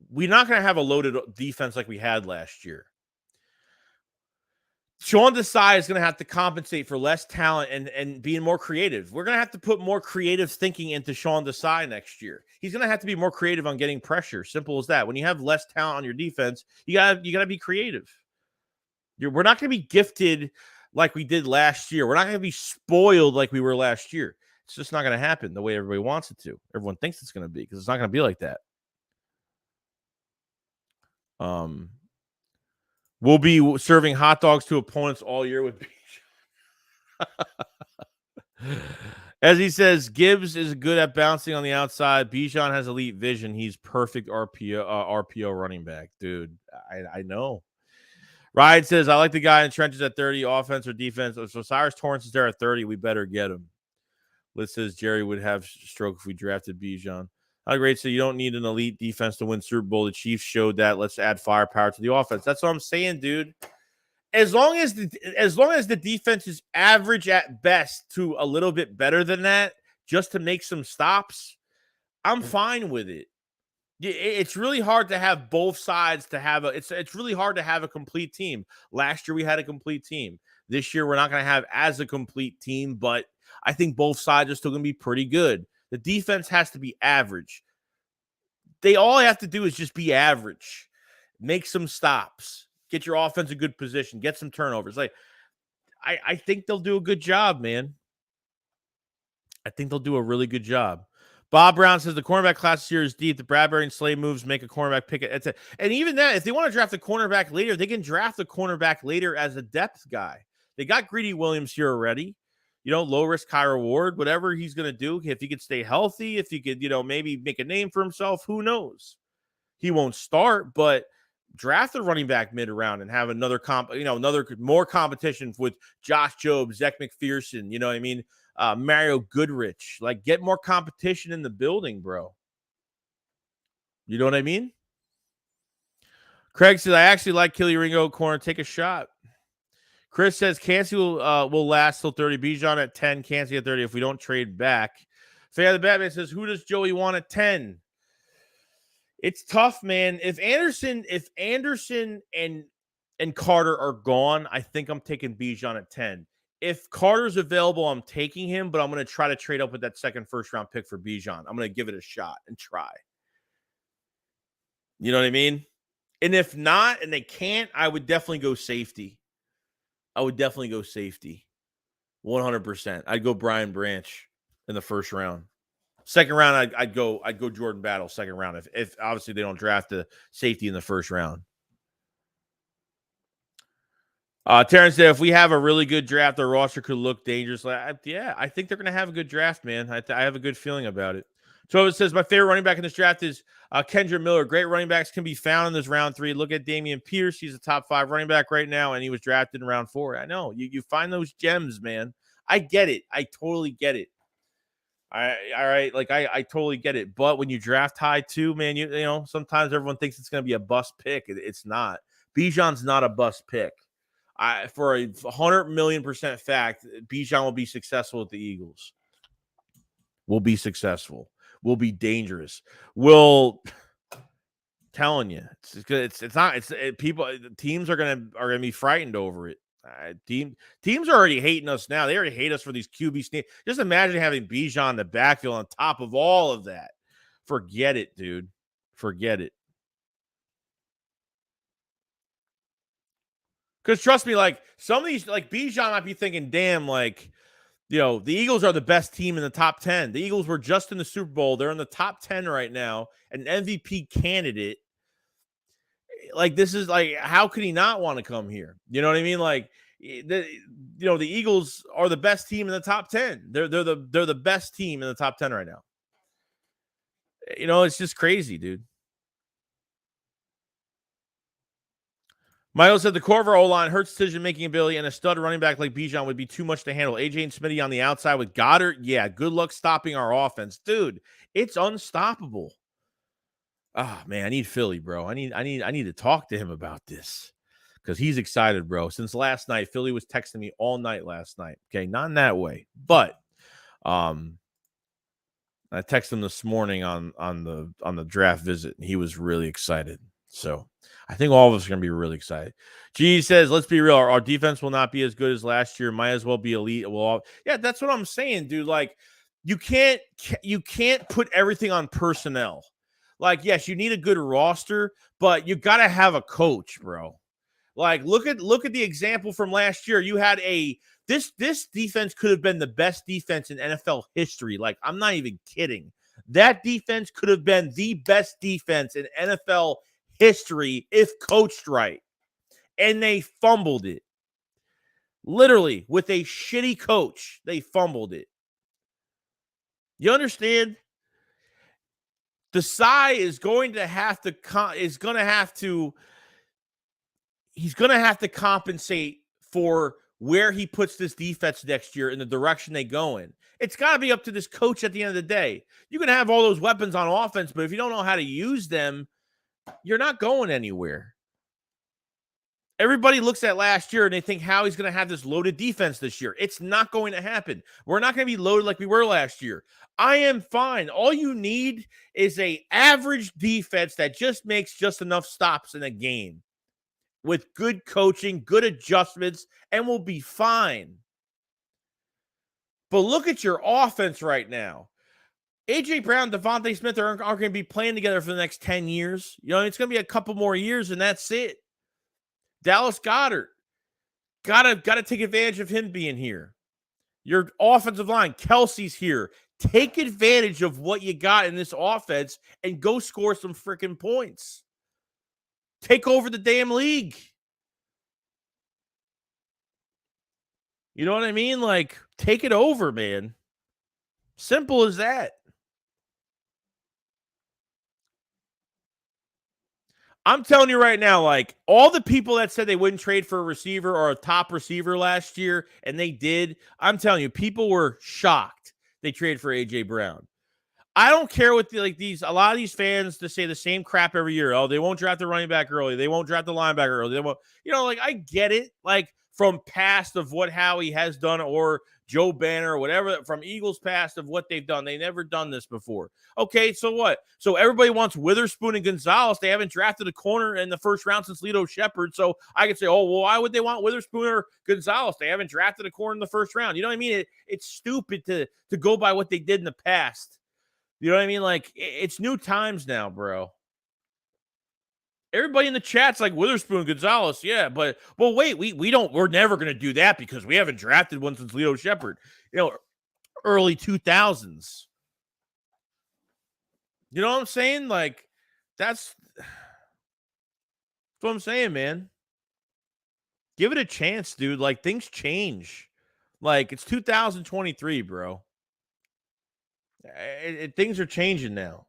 we're not going to have a loaded defense like we had last year. Sean Desai is going to have to compensate for less talent and being more creative. We're going to have to put more creative thinking into Sean Desai next year. He's going to have to be more creative on getting pressure. Simple as that. When you have less talent on your defense, you got to be creative. We're not going to be gifted like we did last year. We're not going to be spoiled like we were last year. It's just not going to happen the way everybody wants it to. Everyone thinks it's going to be, because it's not going to be like that. We'll be serving hot dogs to opponents all year with Bijan. As he says, Gibbs is good at bouncing on the outside. Bijan has elite vision. He's perfect RPO running back. Dude, I know. Ryan says, I like the guy in trenches at 30, offense or defense. So Cyrus Torrance is there at 30. We better get him. Liz says, Jerry would have stroke if we drafted Bijan. How great. So you don't need an elite defense to win Super Bowl. The Chiefs showed that. Let's add firepower to the offense. That's what I'm saying, dude. As long as the defense is average at best to a little bit better than that, just to make some stops, I'm fine with it. It's really hard to have both sides to have it's really hard to have a complete team. Last year we had a complete team. This year we're not going to have as a complete team, but I think both sides are still going to be pretty good. The defense has to be average. All have to do is just be average. Make some stops. Get your offense in good position. Get some turnovers. Like, I think they'll do a good job, man. I think they'll do a really good job. Bob Brown says the cornerback class this year is deep. The Bradbury and Slay moves make a cornerback pick. And even that, if they want to draft a cornerback later, they can draft a cornerback later as a depth guy. They got Greedy Williams here already. Low risk, high reward, whatever he's going to do. If he could stay healthy, if he could, maybe make a name for himself, who knows? He won't start, but draft a running back mid-round and have another more competition with Josh Jobs, Zach McPherson, you know what I mean? Mario Goodrich. Like, get more competition in the building, bro. You know what I mean? Craig says, I actually like Killy Ringo corner. Take a shot. Chris says, Cansey will last till 30. Bijan at 10. Cansey at 30 if we don't trade back. Faye the Batman says, who does Joey want at 10? It's tough, man. If Anderson and Carter are gone, I think I'm taking Bijan at 10. If Carter's available, I'm taking him, but I'm going to try to trade up with that second first-round pick for Bijan. I'm going to give it a shot and try. You know what I mean? And if not, and they can't, I would definitely go safety. 100%. I'd go Brian Branch in the first round. Second round, I'd go Jordan Battle second round if obviously they don't draft a safety in the first round. Terrence said, if we have a really good draft, our roster could look dangerous. I think they're going to have a good draft, man. I have a good feeling about it. So it says, my favorite running back in this draft is Kendra Miller. Great running backs can be found in this round 3. Look at Damian Pierce. He's a top 5 running back right now, and he was drafted in round 4. I know. You find those gems, man. I get it. I totally get it. All right. Like, I totally get it. But when you draft high too, man, you know, sometimes everyone thinks it's going to be a bust pick. It's not. Bijan's not a bust pick. For a 100,000,000% fact, Bijan will be successful with the Eagles. Will be successful. Will be dangerous. Telling you, teams are gonna be frightened over it. Teams are already hating us now. They already hate us for these QB sneaks. Just imagine having Bijan in the backfield on top of all of that. Forget it, dude. Forget it. Because trust me, like, some of these, like, Bijan might be thinking, damn, like, you know, the Eagles are the best team in the top 10. The Eagles were just in the Super Bowl. They're in the top 10 right now. An MVP candidate. Like, this is like, how could he not want to come here? You know what I mean? Like, the Eagles are the best team in the top 10. They're the best team in the top 10 right now. You know, it's just crazy, dude. Michael said the core of our O-line, Hurts' decision-making ability, and a stud running back like Bijan would be too much to handle. AJ and Smitty on the outside with Goddard. Yeah, good luck stopping our offense. Dude, it's unstoppable. Ah, man, I need Philly, bro. I need to talk to him about this because he's excited, bro. Since last night, Philly was texting me all night last night. Okay, not in that way, but I texted him this morning on the draft visit, and he was really excited. So I think all of us are going to be really excited. G says, let's be real. Our defense will not be as good as last year. Might as well be elite. Well, yeah, that's what I'm saying, dude. Like, you can't put everything on personnel. Like, yes, you need a good roster, but you got to have a coach, bro. Like, look at the example from last year. You had this defense could have been the best defense in NFL history. Like, I'm not even kidding. That defense could have been the best defense in NFL history if coached right. And they fumbled it. Literally, with a shitty coach, they fumbled it. You understand? Desai is going to have to he's going to have to compensate for where he puts this defense next year in the direction they go in. It's got to be up to this coach at the end of the day. You can have all those weapons on offense, but if you don't know how to use them, you're not going anywhere. Everybody looks at last year and they think Howie's going to have this loaded defense this year. It's not going to happen. We're not going to be loaded like we were last year. I am fine. All you need is a average defense that just makes just enough stops in a game with good coaching, good adjustments, and we'll be fine. But look at your offense right now. A.J. Brown, Devontae Smith aren't going to be playing together for the next 10 years. You know, it's going to be a couple more years, and that's it. Dallas Goedert, gotta take advantage of him being here. Your offensive line, Kelsey's here. Take advantage of what you got in this offense and go score some freaking points. Take over the damn league. You know what I mean? Like, take it over, man. Simple as that. I'm telling you right now, like, all the people that said they wouldn't trade for a receiver or a top receiver last year, and they did, I'm telling you, people were shocked they traded for A.J. Brown. I don't care what a lot of these fans to say the same crap every year. Oh, they won't draft the running back early. They won't draft the linebacker early. They won't, like, I get it. Like, from past of what Howie has done, or Joe Banner, or whatever, from Eagles past of what they've done. They never done this before. Okay, so what? So everybody wants Witherspoon and Gonzalez. They haven't drafted a corner in the first round since Lito Shepherd. So I could say, oh, well, why would they want Witherspoon or Gonzalez? They haven't drafted a corner in the first round. You know what I mean? It's stupid to go by what they did in the past. You know what I mean? Like, it's new times now, bro. Everybody in the chat's like Witherspoon, Gonzalez, yeah, but wait, we're never gonna do that because we haven't drafted one since Lito Shepherd, early 2000s. You know what I'm saying? Like, that's what I'm saying, man. Give it a chance, dude. Like, things change. Like, it's 2023, bro. Things are changing now.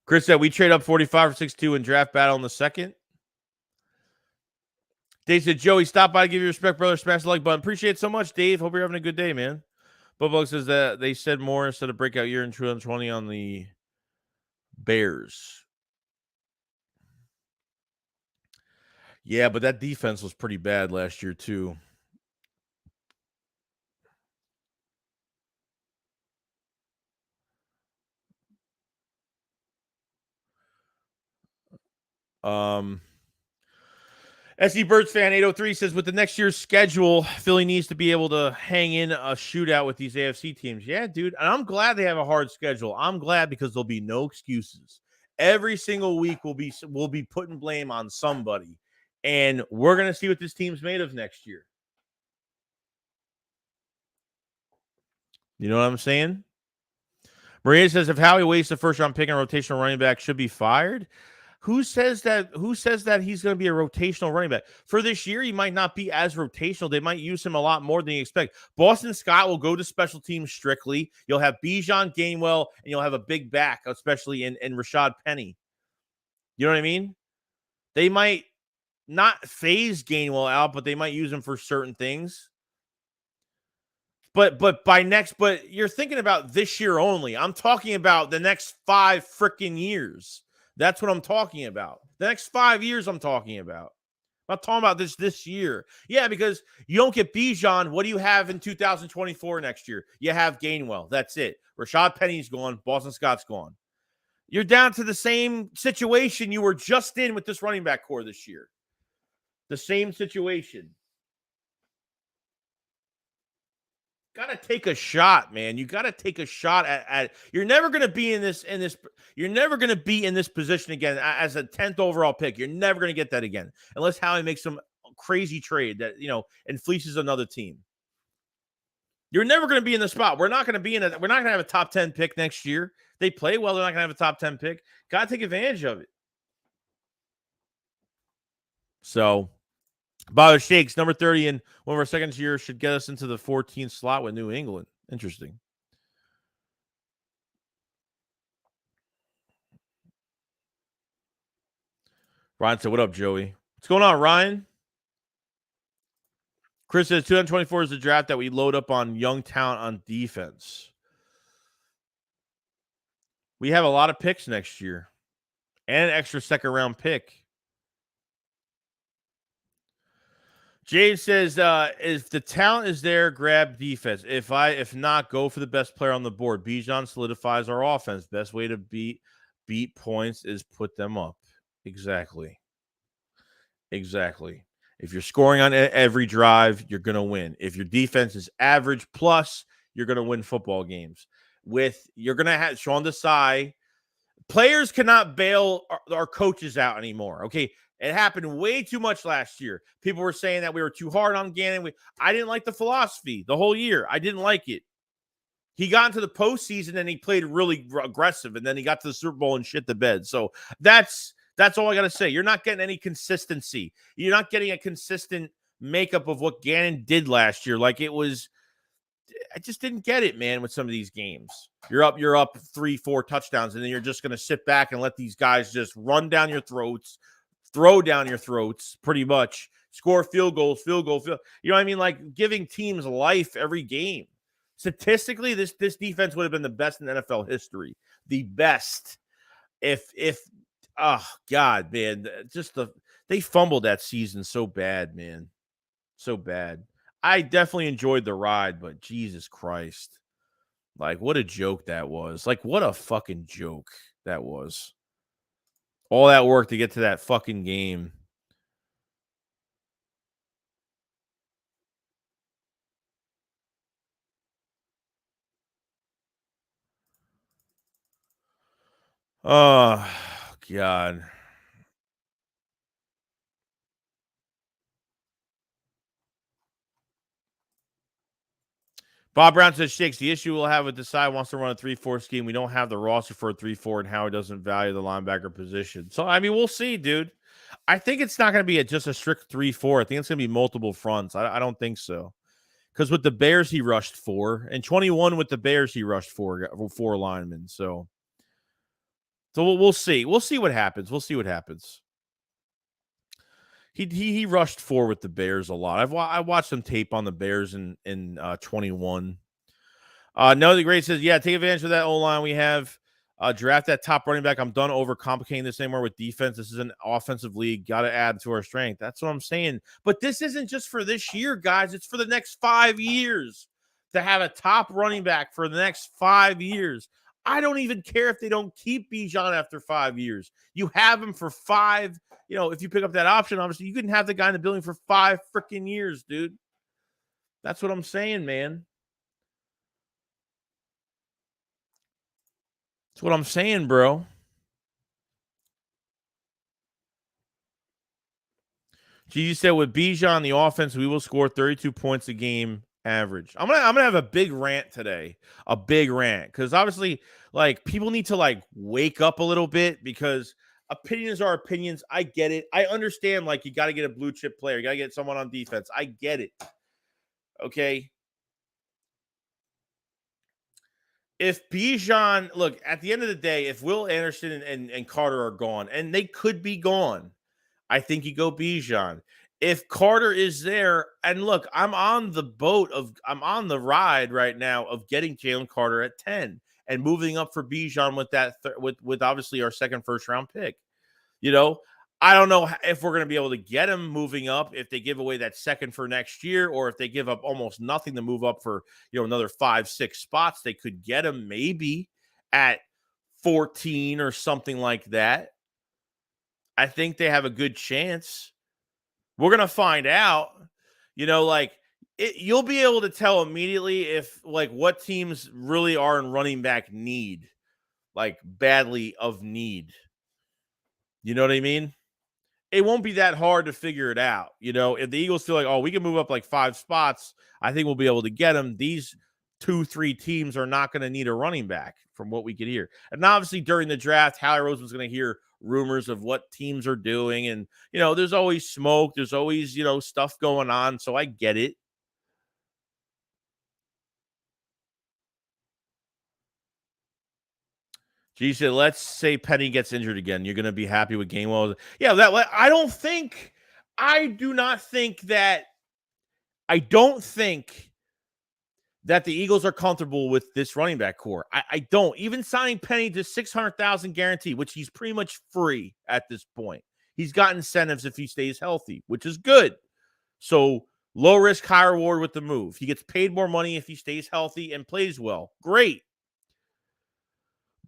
Chris said we trade up 45 for 62 in draft battle in the second. Dave said, Joey, stop by to give you respect, brother. Smash the like button. Appreciate it so much, Dave. Hope you're having a good day, man. Bubba says that they said more instead of breakout year in 2020 on the Bears. Yeah, but that defense was pretty bad last year, too. SC Birds fan 803 says, with the next year's schedule, Philly needs to be able to hang in a shootout with these AFC teams. Yeah, dude. And I'm glad they have a hard schedule. I'm glad because there'll be no excuses. Every single week we'll be putting blame on somebody. And we're going to see what this team's made of next year. You know what I'm saying? Maria says, if Howie wastes the first round pick and rotational running back, should be fired. Who says that he's going to be a rotational running back? For this year, he might not be as rotational. They might use him a lot more than you expect. Boston Scott will go to special teams strictly. You'll have Bijan, Gainwell, and you'll have a big back, especially in Rashad Penny. You know what I mean? They might not phase Gainwell out, but they might use him for certain things. But you're thinking about this year only. I'm talking about the next 5 freaking years. That's what I'm talking about. The next 5 years I'm talking about. I'm not talking about this year. Yeah, because you don't get Bijan. What do you have in 2024 next year? You have Gainwell. That's it. Rashad Penny's gone. Boston Scott's gone. You're down to the same situation you were just in with this running back core this year. The same situation. Got to take a shot, man. You got to take a shot at you're never going to be you're never going to be in this position again as a 10th overall pick. You're never going to get that again unless Howie makes some crazy trade that, and fleeces another team. You're never going to be in the spot. We're not going to have a top 10 pick next year. They play well, they're not going to have a top 10 pick. Got to take advantage of it. So, by the Shakes, number 30 in one of our second year should get us into the 14th slot with New England. Interesting. Ryan said, what up, Joey? What's going on, Ryan? Chris says 2024 is the draft that we load up on young talent on defense. We have a lot of picks next year and an extra second round pick. James says, if the talent is there, grab defense. If not, go for the best player on the board. Bijan solidifies our offense. Best way to beat points is put them up. Exactly. If you're scoring on every drive, you're going to win. If your defense is average plus, you're going to win football games. You're going to have Sean Desai. Players cannot bail our coaches out anymore. Okay. It happened way too much last year. People were saying that we were too hard on Gannon. I didn't like the philosophy the whole year. I didn't like it. He got into the postseason and he played really aggressive, and then he got to the Super Bowl and shit the bed. So that's all I got to say. You're not getting any consistency. You're not getting a consistent makeup of what Gannon did last year. Like it was, I just didn't get it, man, with some of these games. You're up 3-4 touchdowns, and then you're just going to sit back and let these guys just run down your throats, throw down your throats, pretty much, score field goals. You know what I mean? Like giving teams life every game. Statistically, this defense would have been the best in NFL history. The best. Oh God, man, they fumbled that season so bad, man. So bad. I definitely enjoyed the ride, but Jesus Christ. Like, what a joke that was. Like, what a fucking joke that was. All that work to get to that fucking game. Oh, God. Bob Brown says, Shakes, the issue we'll have with Desai wants to run a 3-4 scheme. We don't have the roster for a 3-4, and Howard doesn't value the linebacker position. So, I mean, we'll see, dude. I think it's not going to be just a strict 3-4. I think it's going to be multiple fronts. I don't think so. Because with the Bears, he rushed 4. And 21 with the Bears, he rushed 4 linemen. So we'll see. We'll see what happens. He rushed 4 with the Bears a lot. I watched some tape on the Bears in 21. No, the Great says, yeah, take advantage of that O-line we have. Draft that top running back. I'm done overcomplicating this anymore with defense. This is an offensive league. Got to add to our strength. That's what I'm saying. But this isn't just for this year, guys. It's for the next 5 years to have a top running back for the next 5 years. I don't even care if they don't keep Bijan after 5 years. You have him for 5. If you pick up that option, obviously you can have the guy in the building for 5 freaking years, dude. That's what I'm saying, man. That's what I'm saying, bro. Gigi said, with Bijan the offense, we will score 32 points a game average. I'm gonna have a big rant today. A big rant. Because obviously, like, people need to like wake up a little bit, because opinions are opinions. I get it. I understand, like, you gotta get a blue chip player, you gotta get someone on defense. I get it. Okay. If Bijan, look, at the end of the day, if Will Anderson and Carter are gone, and they could be gone, I think you go Bijan. If Carter is there, and look, I'm on the ride right now of getting Jalen Carter at 10 and moving up for Bijan with that with obviously our second first round pick. I don't know if we're going to be able to get him moving up if they give away that second for next year, or if they give up almost nothing to move up for, another 5-6 spots. They could get him maybe at 14 or something like that. I think they have a good chance. We're going to find out, like you'll be able to tell immediately if like what teams really are in running back need, like badly of need. You know what I mean? It won't be that hard to figure it out. If the Eagles feel like, oh, we can move up like 5 spots, I think we'll be able to get them. These 2-3 teams are not going to need a running back from what we could hear. And obviously during the draft, Howie Roseman's going to hear rumors of what teams are doing. And, there's always smoke. There's always, stuff going on. So I get it. G said, let's say Penny gets injured again. You're going to be happy with Gainwell. Yeah, I don't think that the Eagles are comfortable with this running back core. I don't. Even signing Penny to $600,000 guarantee, which he's pretty much free at this point. He's got incentives if he stays healthy, which is good. So low risk, high reward with the move. He gets paid more money if he stays healthy and plays well. Great.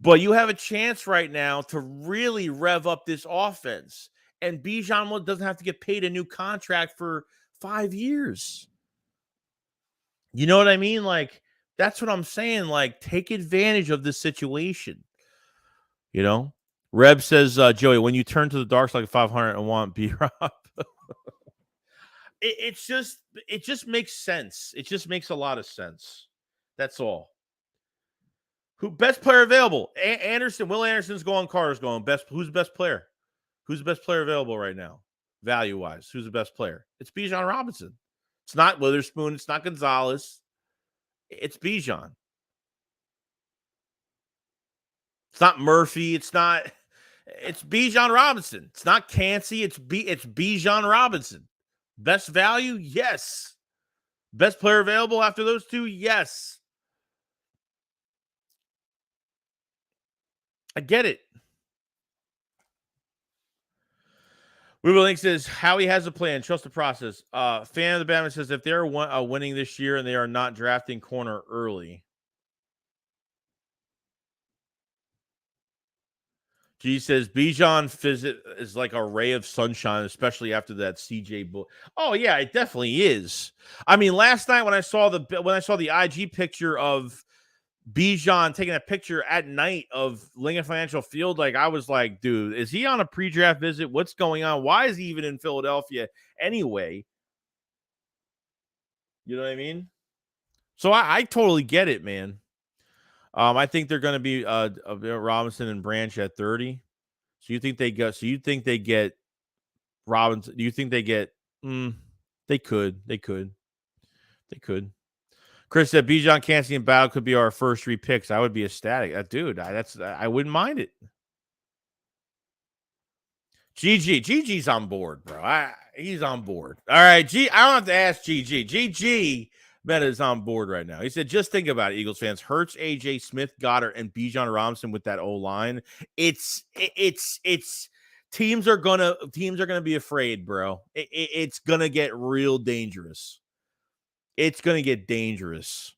But you have a chance right now to really rev up this offense. And Bijan doesn't have to get paid a new contract for 5 years. You know what I mean? Like, that's what I'm saying. Like, take advantage of this situation. Reb says, Joey, when you turn to the dark side of 500 and want B-Rob, it just makes sense. It just makes a lot of sense. That's all. Who best player available? Anderson. Will Anderson's going. Carter's going. Who's the best player? Who's the best player available right now, value wise? Who's the best player? It's Bijan Robinson. It's not Witherspoon. It's not Gonzalez. It's Bijan. It's not Murphy. It's Bijan Robinson. It's not Cansey. It's Bijan Robinson. Best value? Yes. Best player available after those two? Yes. I get it. Weaver Link says, Howie has a plan. Trust the process. Fan of the Batman says, if they're winning this year and they are not drafting corner early. G says, Bijan is like a ray of sunshine, especially after that CJ book. Oh, yeah, it definitely is. I mean, last night when I saw the IG picture of Bijan taking a picture at night of Lincoln Financial Field, like I was like, dude, is he on a pre-draft visit? What's going on? Why is he even in Philadelphia anyway? You know what I mean? So I totally get it, man. I think they're going to be Robinson and Branch at 30. So you think they get Robinson? Do you think they get? They could. Chris said Bijan, Cansey, and Battle could be our first 3 picks. I would be ecstatic. Dude, I wouldn't mind it. GG's on board, bro. He's on board. All right, I don't have to ask GG. GG Meta is on board right now. He said, just think about it, Eagles fans. Hurts, AJ Smith, Goddard, and Bijan Robinson with that O-line. It's teams are gonna be afraid, bro. It's gonna get real dangerous. It's gonna get dangerous.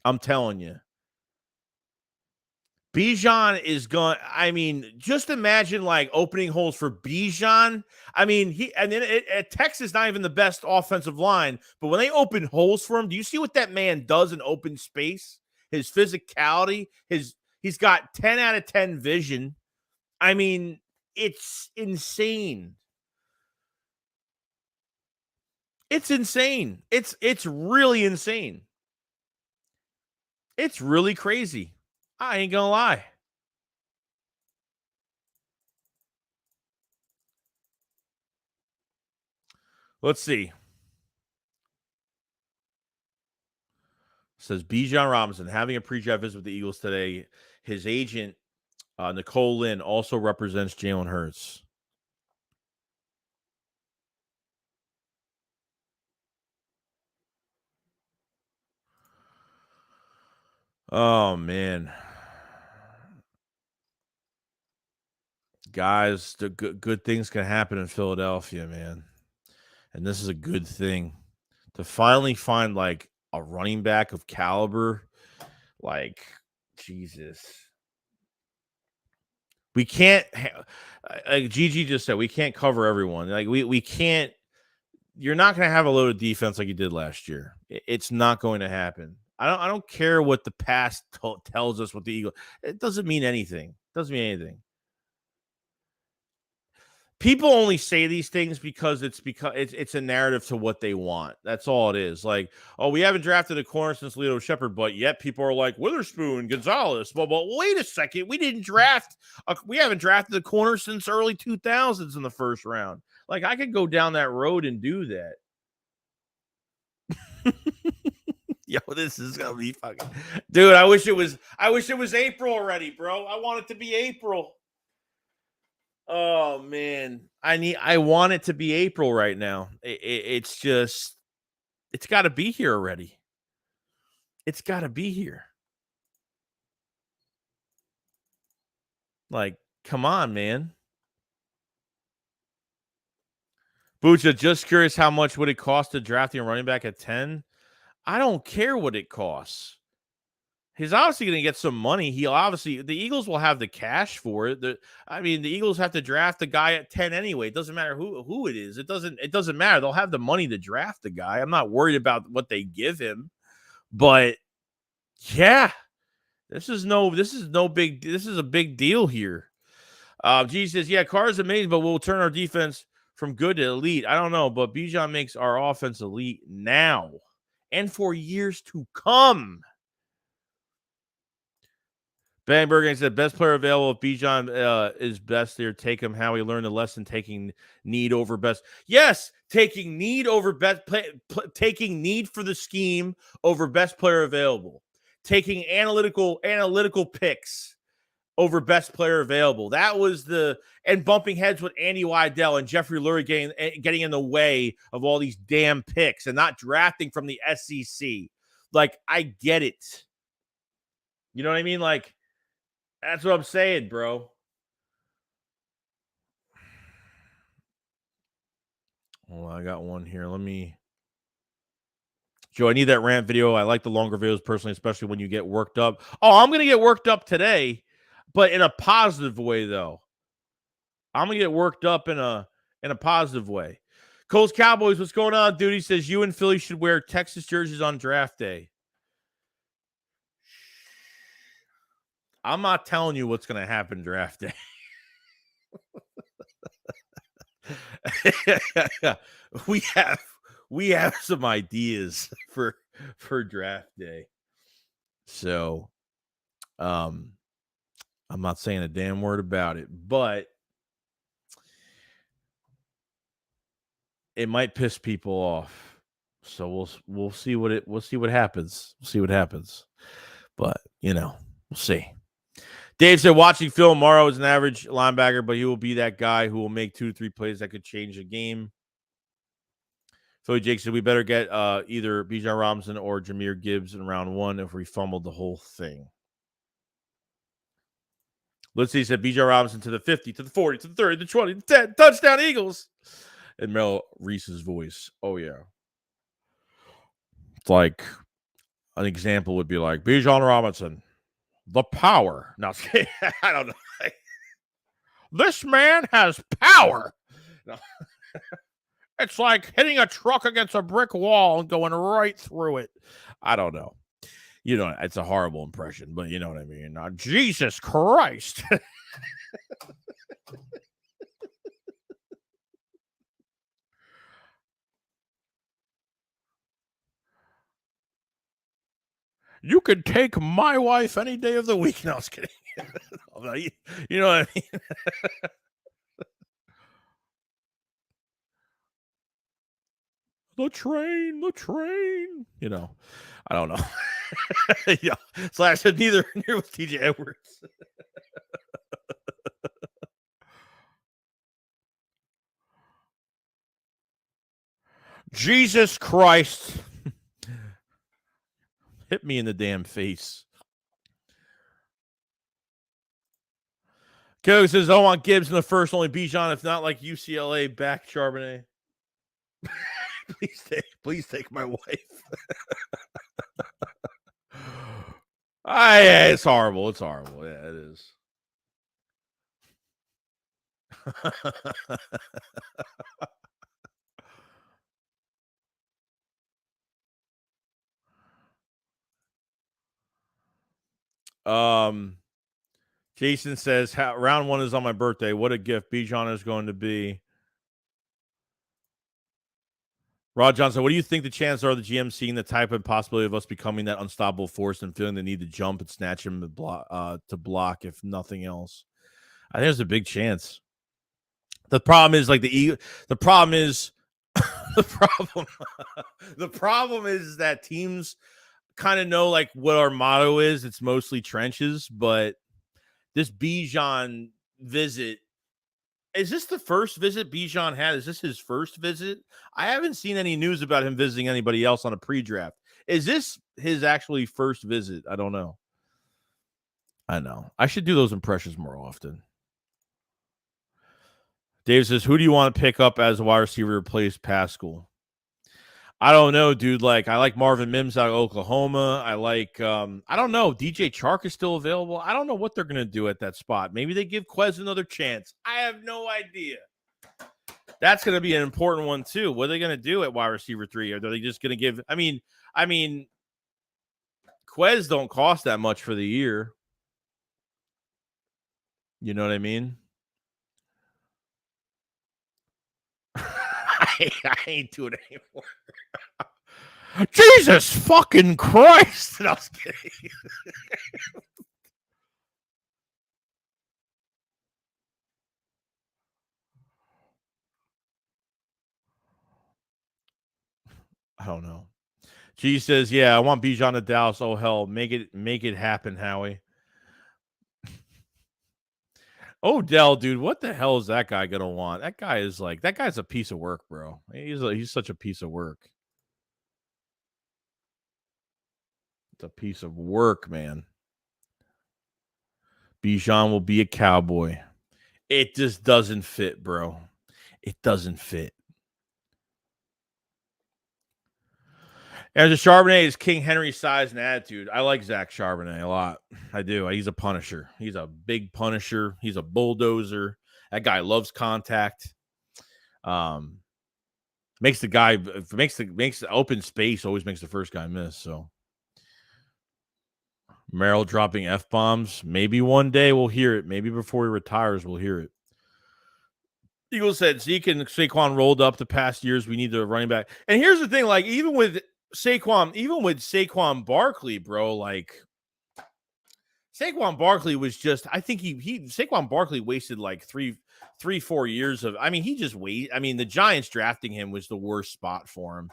I'm telling you. Bijan is going. I mean, just imagine like opening holes for Bijan. I mean, Texas is not even the best offensive line, but when they open holes for him, do you see what that man does in open space? His physicality, he's got 10 out of 10 vision. I mean, it's insane. It's insane. It's really insane. It's really crazy. I ain't gonna lie. Let's see. Says Bijan Robinson having a pre-draft visit with the Eagles today. His agent, Nicole Lynn, also represents Jalen Hurts. Oh, man. Guys, the good things can happen in Philadelphia, man. And this is a good thing. To finally find, like, a running back of caliber, like, Jesus. We can't, like Gigi just said, we can't cover everyone. Like we can't. You're not going to have a loaded defense like you did last year. It's not going to happen. I don't care what the past tells us. What the Eagles, it doesn't mean anything. Doesn't mean anything. People only say these things because it's a narrative to what they want. That's all it is. Like, oh, we haven't drafted a corner since Leo Shepard, but yet people are like Witherspoon, Gonzalez. Well, wait a second, we haven't drafted a corner since early 2000s in the first round. Like, I could go down that road and do that. Yo, this is gonna be fucking, dude. I wish it was April already, bro. I want it to be April. Oh man, I want it to be April right now. It's just, it's got to be here already. It's got to be here. Like, come on, man. Bucha, just curious, how much would it cost to draft a running back at 10? I don't care what it costs. He's obviously going to get some money. The Eagles will have the cash for it. The Eagles have to draft the guy at 10 anyway. It doesn't matter who it is. It doesn't matter. They'll have the money to draft the guy. I'm not worried about what they give him. But yeah, this is a big deal here. G says, yeah, Carr is amazing, but we'll turn our defense from good to elite. I don't know, but Bijan makes our offense elite now and for years to come. Ben Bergen said, best player available. If Bijan is best there, take him. How he learned the lesson, taking need over best. Yes, taking need over best. Taking need for the scheme over best player available. Taking analytical picks over best player available. That was and bumping heads with Andy Weidel and Jeffrey Lurie getting in the way of all these damn picks and not drafting from the SEC. Like, I get it. You know what I mean? Like, that's what I'm saying, bro. Well, I got one here. Joe, I need that rant video. I like the longer videos personally, especially when you get worked up. Oh, I'm going to get worked up today, but in a positive way, though. I'm going to get worked up in a positive way. Colts Cowboys, what's going on, dude? He says you and Philly should wear Texas jerseys on draft day. I'm not telling you what's going to happen draft day. we have some ideas for draft day. So I'm not saying a damn word about it, but it might piss people off. So we'll see what happens. We'll see what happens. But, we'll see. Dave said watching Phil Morrow is an average linebacker, but he will be that guy who will make 2 to 3 plays that could change the game. Philly Jake said we better get either Bijan Robinson or Jahmyr Gibbs in round 1 if we fumbled the whole thing. Let's see, said Bijan Robinson to the 50, to the 40, to the 30, to the 20, to 10, touchdown Eagles. And Mel Reese's voice. Oh, yeah. It's like an example would be like Bijan Robinson. The power. No, I don't know. This man has power. No. It's like hitting a truck against a brick wall and going right through it. I don't know. It's a horrible impression, but you know what I mean. Jesus Christ. You could take my wife any day of the week. No, I was kidding. You know what I mean? The train. I don't know. Yeah. Slash said neither with TJ Edwards. Jesus Christ. Hit me in the damn face. Kelly says, I want Gibbs in the first, only Bijan, if not like UCLA back Charbonnet. Please take my wife. Yeah, it's horrible. Yeah, it is. um, Jason says, round 1 is on my birthday. What a gift Bijan is going to be. Rod Johnson, what do you think the chances are of the GM seeing the type of possibility of us becoming that unstoppable force and feeling the need to jump and snatch him to block, if nothing else? I think there's a big chance. The problem is the problem is the problem the problem is that teams kind of know like what our motto is. It's mostly trenches, but this Bijan visit, is this the first visit Bijan had? Is this his first visit? I haven't seen any news about him visiting anybody else on a pre-draft. Is this his actually first visit? I don't know. I know. I should do those impressions more often. Dave says, who do you want to pick up as a wide receiver to replace Pascal? I don't know, dude. Like, I like Marvin Mims out of Oklahoma. I like, I don't know. DJ Chark is still available. I don't know what they're going to do at that spot. Maybe they give Quez another chance. I have no idea. That's going to be an important one, too. What are they going to do at wide receiver 3? Are they just going to give, I mean, Quez don't cost that much for the year. You know what I mean? I ain't doing it anymore. Jesus fucking Christ. No, I was kidding. I don't know. G says, yeah, I want Bijan to Dallas. Oh, hell. Make it happen, Howie. Odell, dude, what the hell is that guy going to want? That guy's a piece of work, bro. He's such a piece of work. It's a piece of work, man. Bijan will be a Cowboy. It just doesn't fit, bro. It doesn't fit. And the Charbonnet is King Henry size and attitude. I like Zach Charbonnet a lot. I do. He's a punisher. He's a big punisher. He's a bulldozer. That guy loves contact. Makes the open space, always makes the first guy miss. So Merrill dropping F-bombs. Maybe one day we'll hear it. Maybe before he retires, we'll hear it. Eagles said Zeke and Saquon rolled up the past years. We need the running back. And here's the thing, like, even with Saquon Barkley, bro, like Saquon Barkley was just, I think Saquon Barkley wasted like 4 years of, the Giants drafting him was the worst spot for him.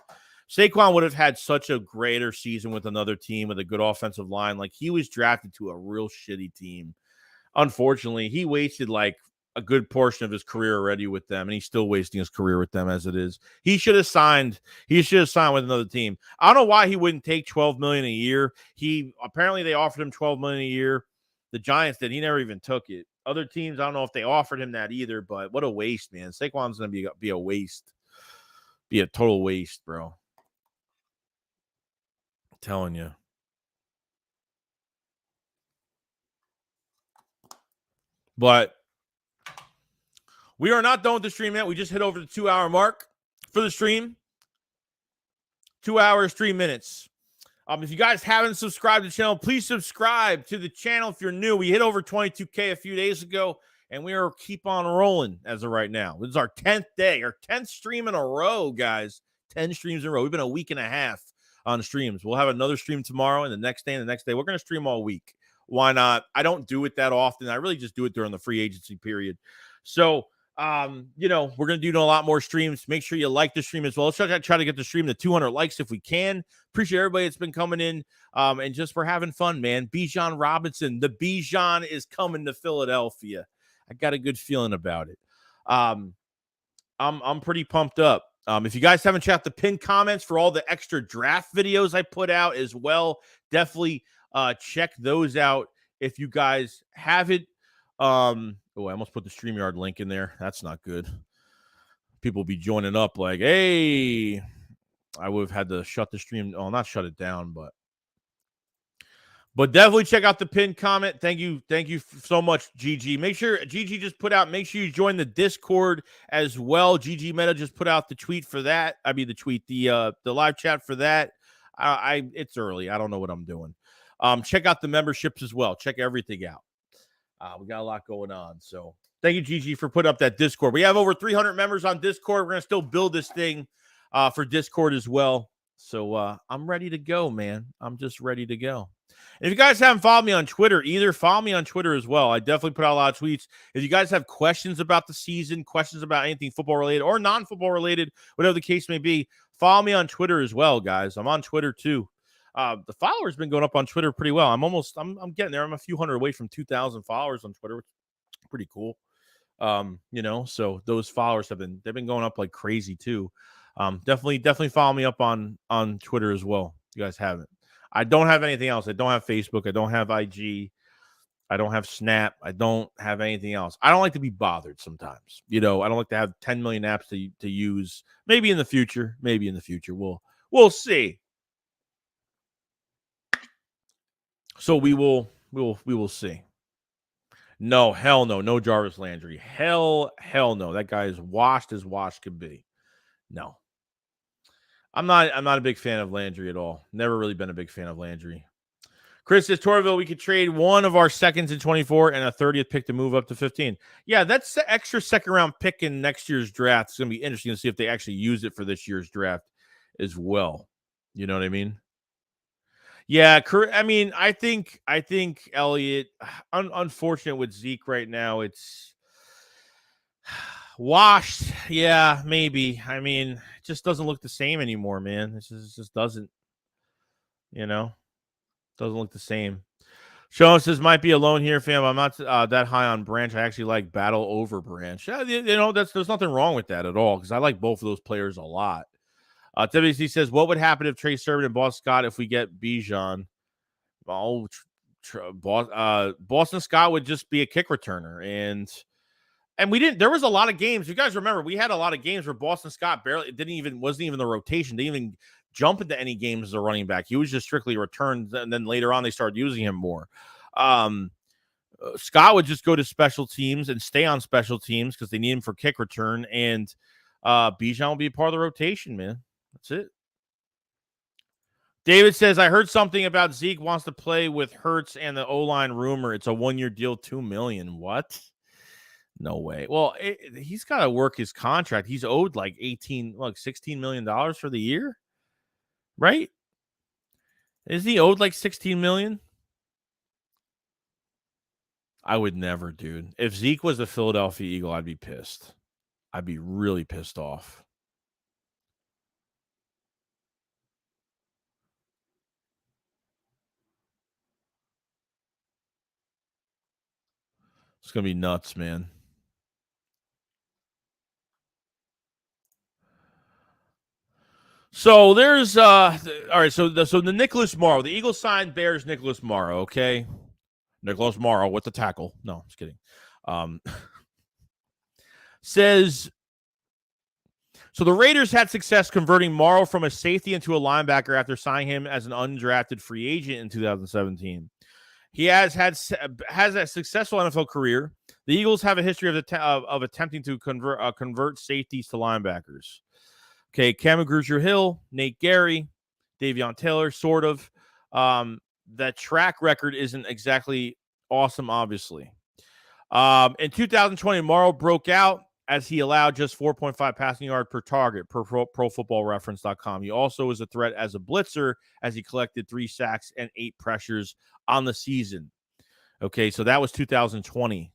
Saquon would have had such a greater season with another team with a good offensive line. Like, he was drafted to a real shitty team. Unfortunately, he wasted like a good portion of his career already with them, and he's still wasting his career with them as it is. He should have signed with another team. I don't know why he wouldn't take $12 million a year. Apparently they offered him $12 million a year. The Giants did. He never even took it. Other teams, I don't know if they offered him that either, but what a waste, man. Saquon's going to be a waste. Be a total waste, bro. I'm telling you. But we are not done with the stream yet. We just hit over the 2-hour mark for the stream. 2 hours, 3 minutes. If you guys haven't subscribed to the channel, please subscribe to the channel if you're new. We hit over 22K a few days ago, and we are keep on rolling as of right now. This is our 10th day, our 10th stream in a row, guys. 10 streams in a row. We've been a week and a half on streams. We'll have another stream tomorrow and the next day and the next day. We're going to stream all week. Why not? I don't do it that often. I really just do it during the free agency period. So, we're going to do a lot more streams. Make sure you like the stream as well. Let's try to get the stream to 200 likes if we can. Appreciate everybody that's been coming in. And just for having fun, man. Bijan Robinson, the Bijan is coming to Philadelphia. I got a good feeling about it. I'm pretty pumped up. If you guys haven't checked the pinned comments for all the extra draft videos I put out as well, definitely check those out if you guys haven't. I almost put the StreamYard link in there. That's not good. People will be joining up like, hey, I would have had to shut the stream. Oh, not shut it down, But definitely check out the pinned comment. Thank you so much, GG. Make sure GG just put out. Make sure you join the Discord as well. GG Meta just put out the tweet for that. I mean the live chat for that. It's early. I don't know what I'm doing. Check out the memberships as well. Check everything out. We got a lot going on. So thank you, GG, for putting up that Discord. We have over 300 members on Discord. We're gonna still build this thing for Discord as well. So I'm ready to go, man. I'm just ready to go. And if you guys haven't followed me on Twitter either, follow me on Twitter as well. I definitely put out a lot of tweets. If you guys have questions about the season, questions about anything football related or non-football related, whatever the case may be, follow me on Twitter as well, guys. I'm on Twitter too. The followers been going up on Twitter pretty well. I'm getting there. I'm a few hundred away from 2,000 followers on Twitter, which is pretty cool. So those followers they've been going up like crazy too. Definitely follow me up on Twitter as well. If you guys haven't. I don't have anything else. I don't have Facebook. I don't have IG. I don't have Snap. I don't have anything else. I don't like to be bothered sometimes. I don't like to have 10 million apps to use. Maybe in the future. We'll see. So we will see. No, hell no. No Jarvis Landry. Hell no. That guy is washed as wash could be. No. I'm not a big fan of Landry at all. Never really been a big fan of Landry. Chris says, Torville, we could trade one of our seconds in 24 and a 30th pick to move up to 15. Yeah, that's the extra second-round pick in next year's draft. It's going to be interesting to see if they actually use it for this year's draft as well. You know what I mean? Yeah, I mean, I think Elliott, unfortunate with Zeke right now, it's washed. Yeah, maybe. I mean, it just doesn't look the same anymore, man. It just doesn't, doesn't look the same. Sean says, might be alone here, fam. I'm not that high on Branch. I actually like Battle over Branch. Yeah, there's nothing wrong with that at all because I like both of those players a lot. WC says, what would happen if Trey Sermon and Boston Scott if we get Bijan? Oh, Boston Scott would just be a kick returner. And we didn't. There was a lot of games. You guys remember we had a lot of games where Boston Scott wasn't even the rotation. Didn't even jump into any games as a running back. He was just strictly returned. And then later on, they started using him more. Scott would just go to special teams and stay on special teams because they need him for kick return. And Bijan will be a part of the rotation, man. That's it. David says, I heard something about Zeke wants to play with Hurts and the O-line rumor. It's a 1-year deal, $2 million. What? No way. Well, he's got to work his contract. He's owed like $16 million for the year, right? Is he owed like $16 million? I would never, dude. If Zeke was the Philadelphia Eagle, I'd be pissed. I'd be really pissed off. It's going to be nuts, man. So there's all right. So the Nicholas Morrow, the Eagles signed Bears Nicholas Morrow. Okay, Nicholas Morrow with the tackle. No, I'm just kidding. Says so the Raiders had success converting Morrow from a safety into a linebacker after signing him as an undrafted free agent in 2017. He has a successful NFL career. The Eagles have a history of attempting to convert safeties to linebackers. Okay, Cameron Grugier-Hill, Nate Gary, Davion Taylor, sort of. That track record isn't exactly awesome, obviously. In 2020, Morrow broke out as he allowed just 4.5 passing yard per target per ProFootballReference.com. He also was a threat as a blitzer as he collected 3 sacks and 8 pressures on the season. Okay, so that was 2020.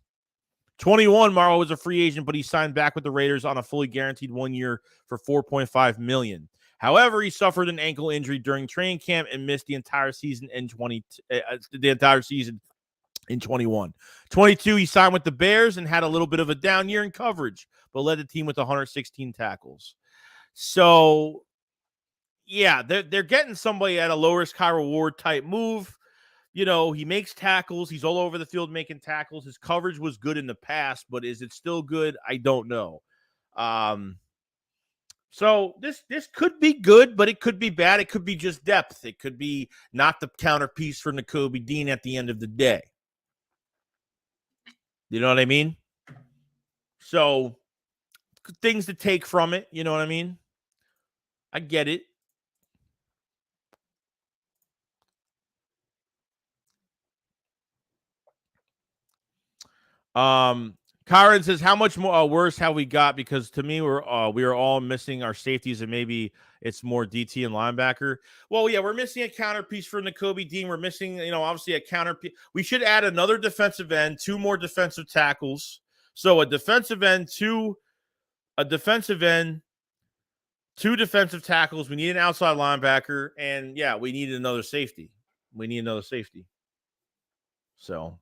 21, Morrow was a free agent, but he signed back with the Raiders on a fully guaranteed 1 year for $4.5 million. However, he suffered an ankle injury during training camp and missed the entire season in 21. 22, he signed with the Bears and had a little bit of a down year in coverage, but led the team with 116 tackles. So, yeah, they're getting somebody at a low risk, high reward type move. He makes tackles. He's all over the field making tackles. His coverage was good in the past, but is it still good? I don't know. So this could be good, but it could be bad. It could be just depth. It could be not the counterpiece for Nakobe Dean at the end of the day. You know what I mean? So things to take from it. You know what I mean? I get it. Kyron says, "How much more worse have we got? Because to me, we are all missing our safeties, and maybe it's more DT and linebacker. Well, yeah, we're missing a counterpiece for Nakobe Dean. We're missing, obviously a counterpiece. We should add another defensive end, 2 more defensive tackles. So a defensive end, 2 defensive tackles. We need an outside linebacker, and yeah, we need another safety. So."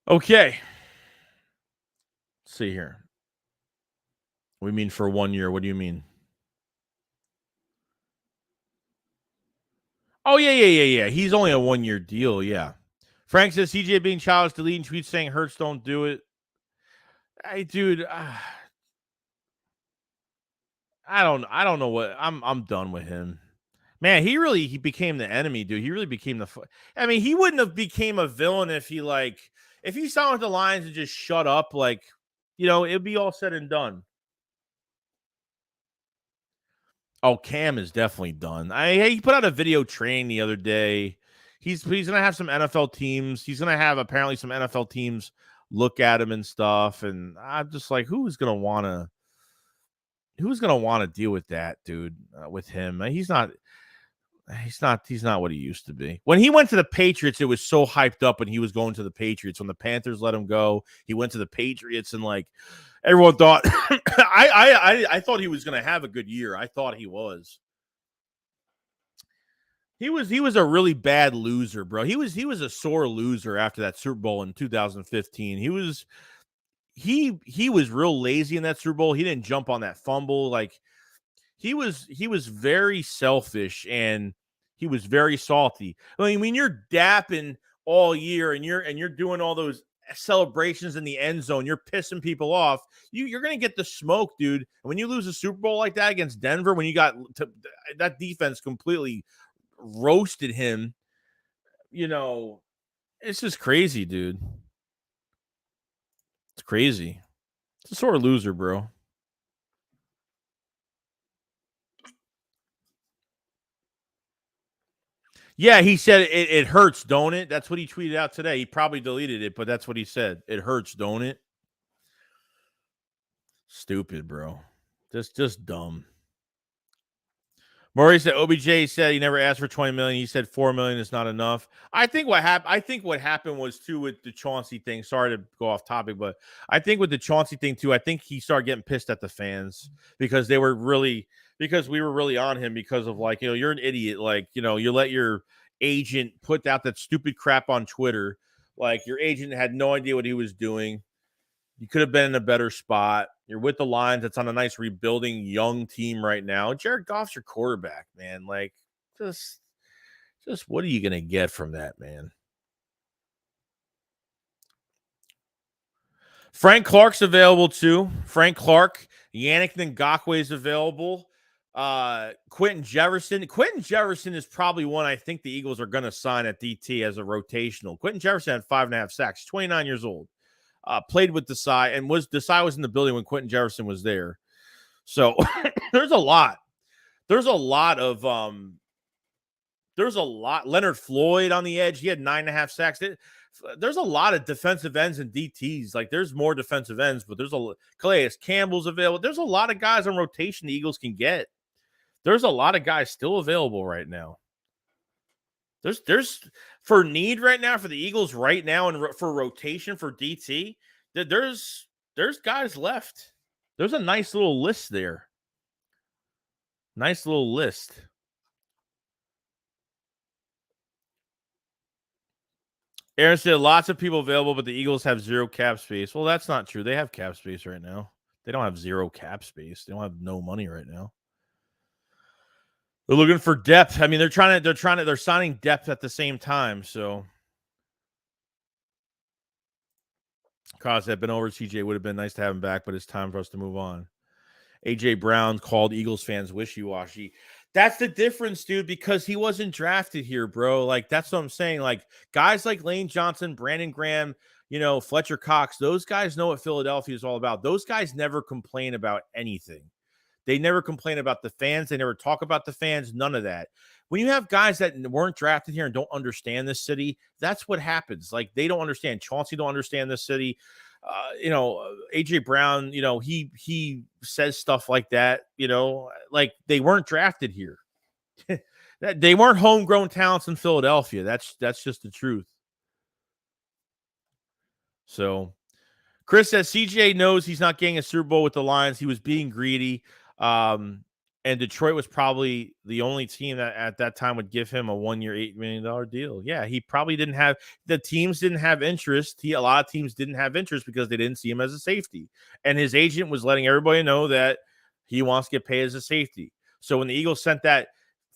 Okay. Let's see here. We mean for 1 year. What do you mean? Oh, yeah. He's only a 1-year deal, yeah. Frank says CJ being childish, deleting tweets saying Hurts don't do it. Hey, dude, I don't know what I'm done with him. Man, he became the enemy, dude. He really became I mean, he wouldn't have became a villain if he signed with the Lions and just shut up, it'd be all said and done. Oh, Cam is definitely done. He put out a video training the other day. He's gonna have some NFL teams. He's gonna have apparently some NFL teams look at him and stuff. And I'm just like, who's gonna wanna deal with that, dude? With him, he's not what he used to be. When he went to the Patriots, it was so hyped up when he was going to the Patriots. When the Panthers let him go, he went to the Patriots, and everyone thought I thought he was going to have a good year. I thought he was. He was a really bad loser, bro. He was a sore loser after that Super Bowl in 2015. He was real lazy in that Super Bowl. He didn't jump on that fumble. He was very selfish, and he was very salty. I mean, when you're dapping all year and you're doing all those celebrations in the end zone, you're pissing people off. You're gonna get the smoke, dude. And when you lose a Super Bowl like that against Denver, when you got that defense completely roasted him, it's just crazy, dude. It's crazy. It's a sore loser, bro. Yeah, he said it hurts, don't it? That's what he tweeted out today. He probably deleted it, but that's what he said. It hurts, don't it? Stupid, bro. Just dumb. Murray said OBJ said he never asked for 20 million. He said 4 million is not enough. I think what happened was too with the Chauncey thing. Sorry to go off topic, but I think with the Chauncey thing too, I think he started getting pissed at the fans because we were really on him because of you're an idiot. You let your agent put out that stupid crap on Twitter. Your agent had no idea what he was doing. You could have been in a better spot. You're with the Lions. That's on a nice rebuilding young team right now. Jared Goff's your quarterback, man. Just what are you going to get from that, man? Frank Clark's available too. Frank Clark. Yannick Ngakoue is available. Quentin Jefferson. Quentin Jefferson is probably one I think the Eagles are going to sign at DT as a rotational. Quentin Jefferson had 5.5 sacks, 29 years old. Played with Desai, and Desai was in the building when Quentin Jefferson was there. So there's a lot. There's a lot. Leonard Floyd on the edge. He had 9.5 sacks. There's a lot of defensive ends and DTs. There's more defensive ends, but there's Calais Campbell's available. There's a lot of guys on rotation the Eagles can get. There's a lot of guys still available right now. There's for need right now for the Eagles right now and for rotation for DT, there's guys left. There's a nice little list there. Nice little list. Aaron said lots of people available, but the Eagles have 0 cap space. Well, that's not true. They have cap space right now. They don't have 0 cap space. They don't have no money right now. They're looking for depth. I mean, they're signing depth at the same time. So, Cos had been over. CJ would have been nice to have him back, but it's time for us to move on. AJ Brown called Eagles fans wishy-washy. That's the difference, dude, because he wasn't drafted here, bro. Like, that's what I'm saying. Like, guys like Lane Johnson, Brandon Graham, Fletcher Cox, those guys know what Philadelphia is all about. Those guys never complain about anything. They never complain about the fans. They never talk about the fans. None of that. When you have guys that weren't drafted here and don't understand this city, that's what happens. Like, they don't understand. Chauncey don't understand this city. AJ Brown, he says stuff like that, like they weren't drafted here. They weren't homegrown talents in Philadelphia. That's just the truth. So Chris says CJ knows he's not getting a Super Bowl with the Lions. He was being greedy. And Detroit was probably the only team that at that time would give him a 1-year, $8 million deal. Yeah, he probably didn't have the teams didn't have interest. A lot of teams didn't have interest because they didn't see him as a safety. And his agent was letting everybody know that he wants to get paid as a safety. So when the Eagles sent that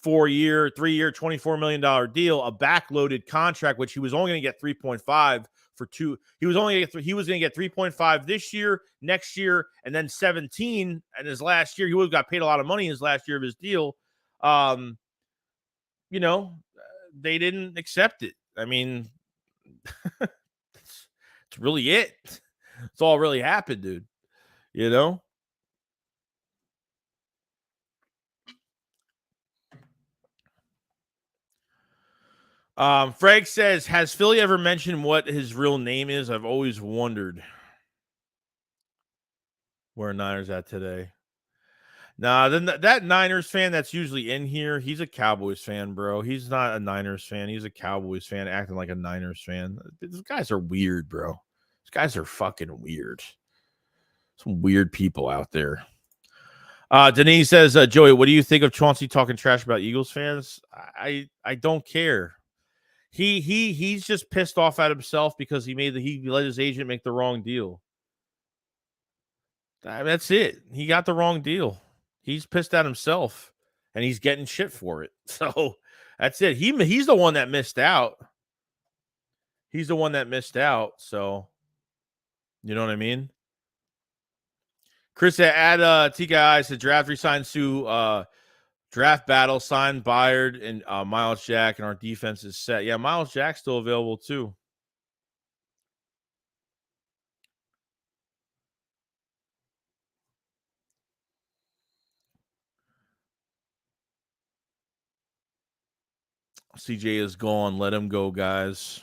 4-year, 3-year, $24 million deal, a backloaded contract, which he was only going to get 3.5 for 2. He was going to get 3.5 this year, next year, and then 17 and his last year. He would have got paid a lot of money his last year of his deal. They didn't accept it. I mean, it's really it. It's all really happened, dude. Frank says, has Philly ever mentioned what his real name is? I've always wondered. Where Niners at today? Nah, then that Niners fan that's usually in here, he's a Cowboys fan, bro. He's not a Niners fan. He's a Cowboys fan acting like a Niners fan. These guys are weird, bro. These guys are fucking weird. Some weird people out there. Denise says, Joey, what do you think of Chauncey talking trash about Eagles fans? I don't care. He's just pissed off at himself because he let his agent make the wrong deal. That's it. He got the wrong deal. He's pissed at himself, and he's getting shit for it. So that's it. He's the one that missed out. He's the one that missed out. So you know what I mean? Chris add TKI said draft resign Sue draft battle signed Byard and Miles Jack, and our defense is set. Yeah, Miles Jack's still available too. CJ is gone. Let him go, guys.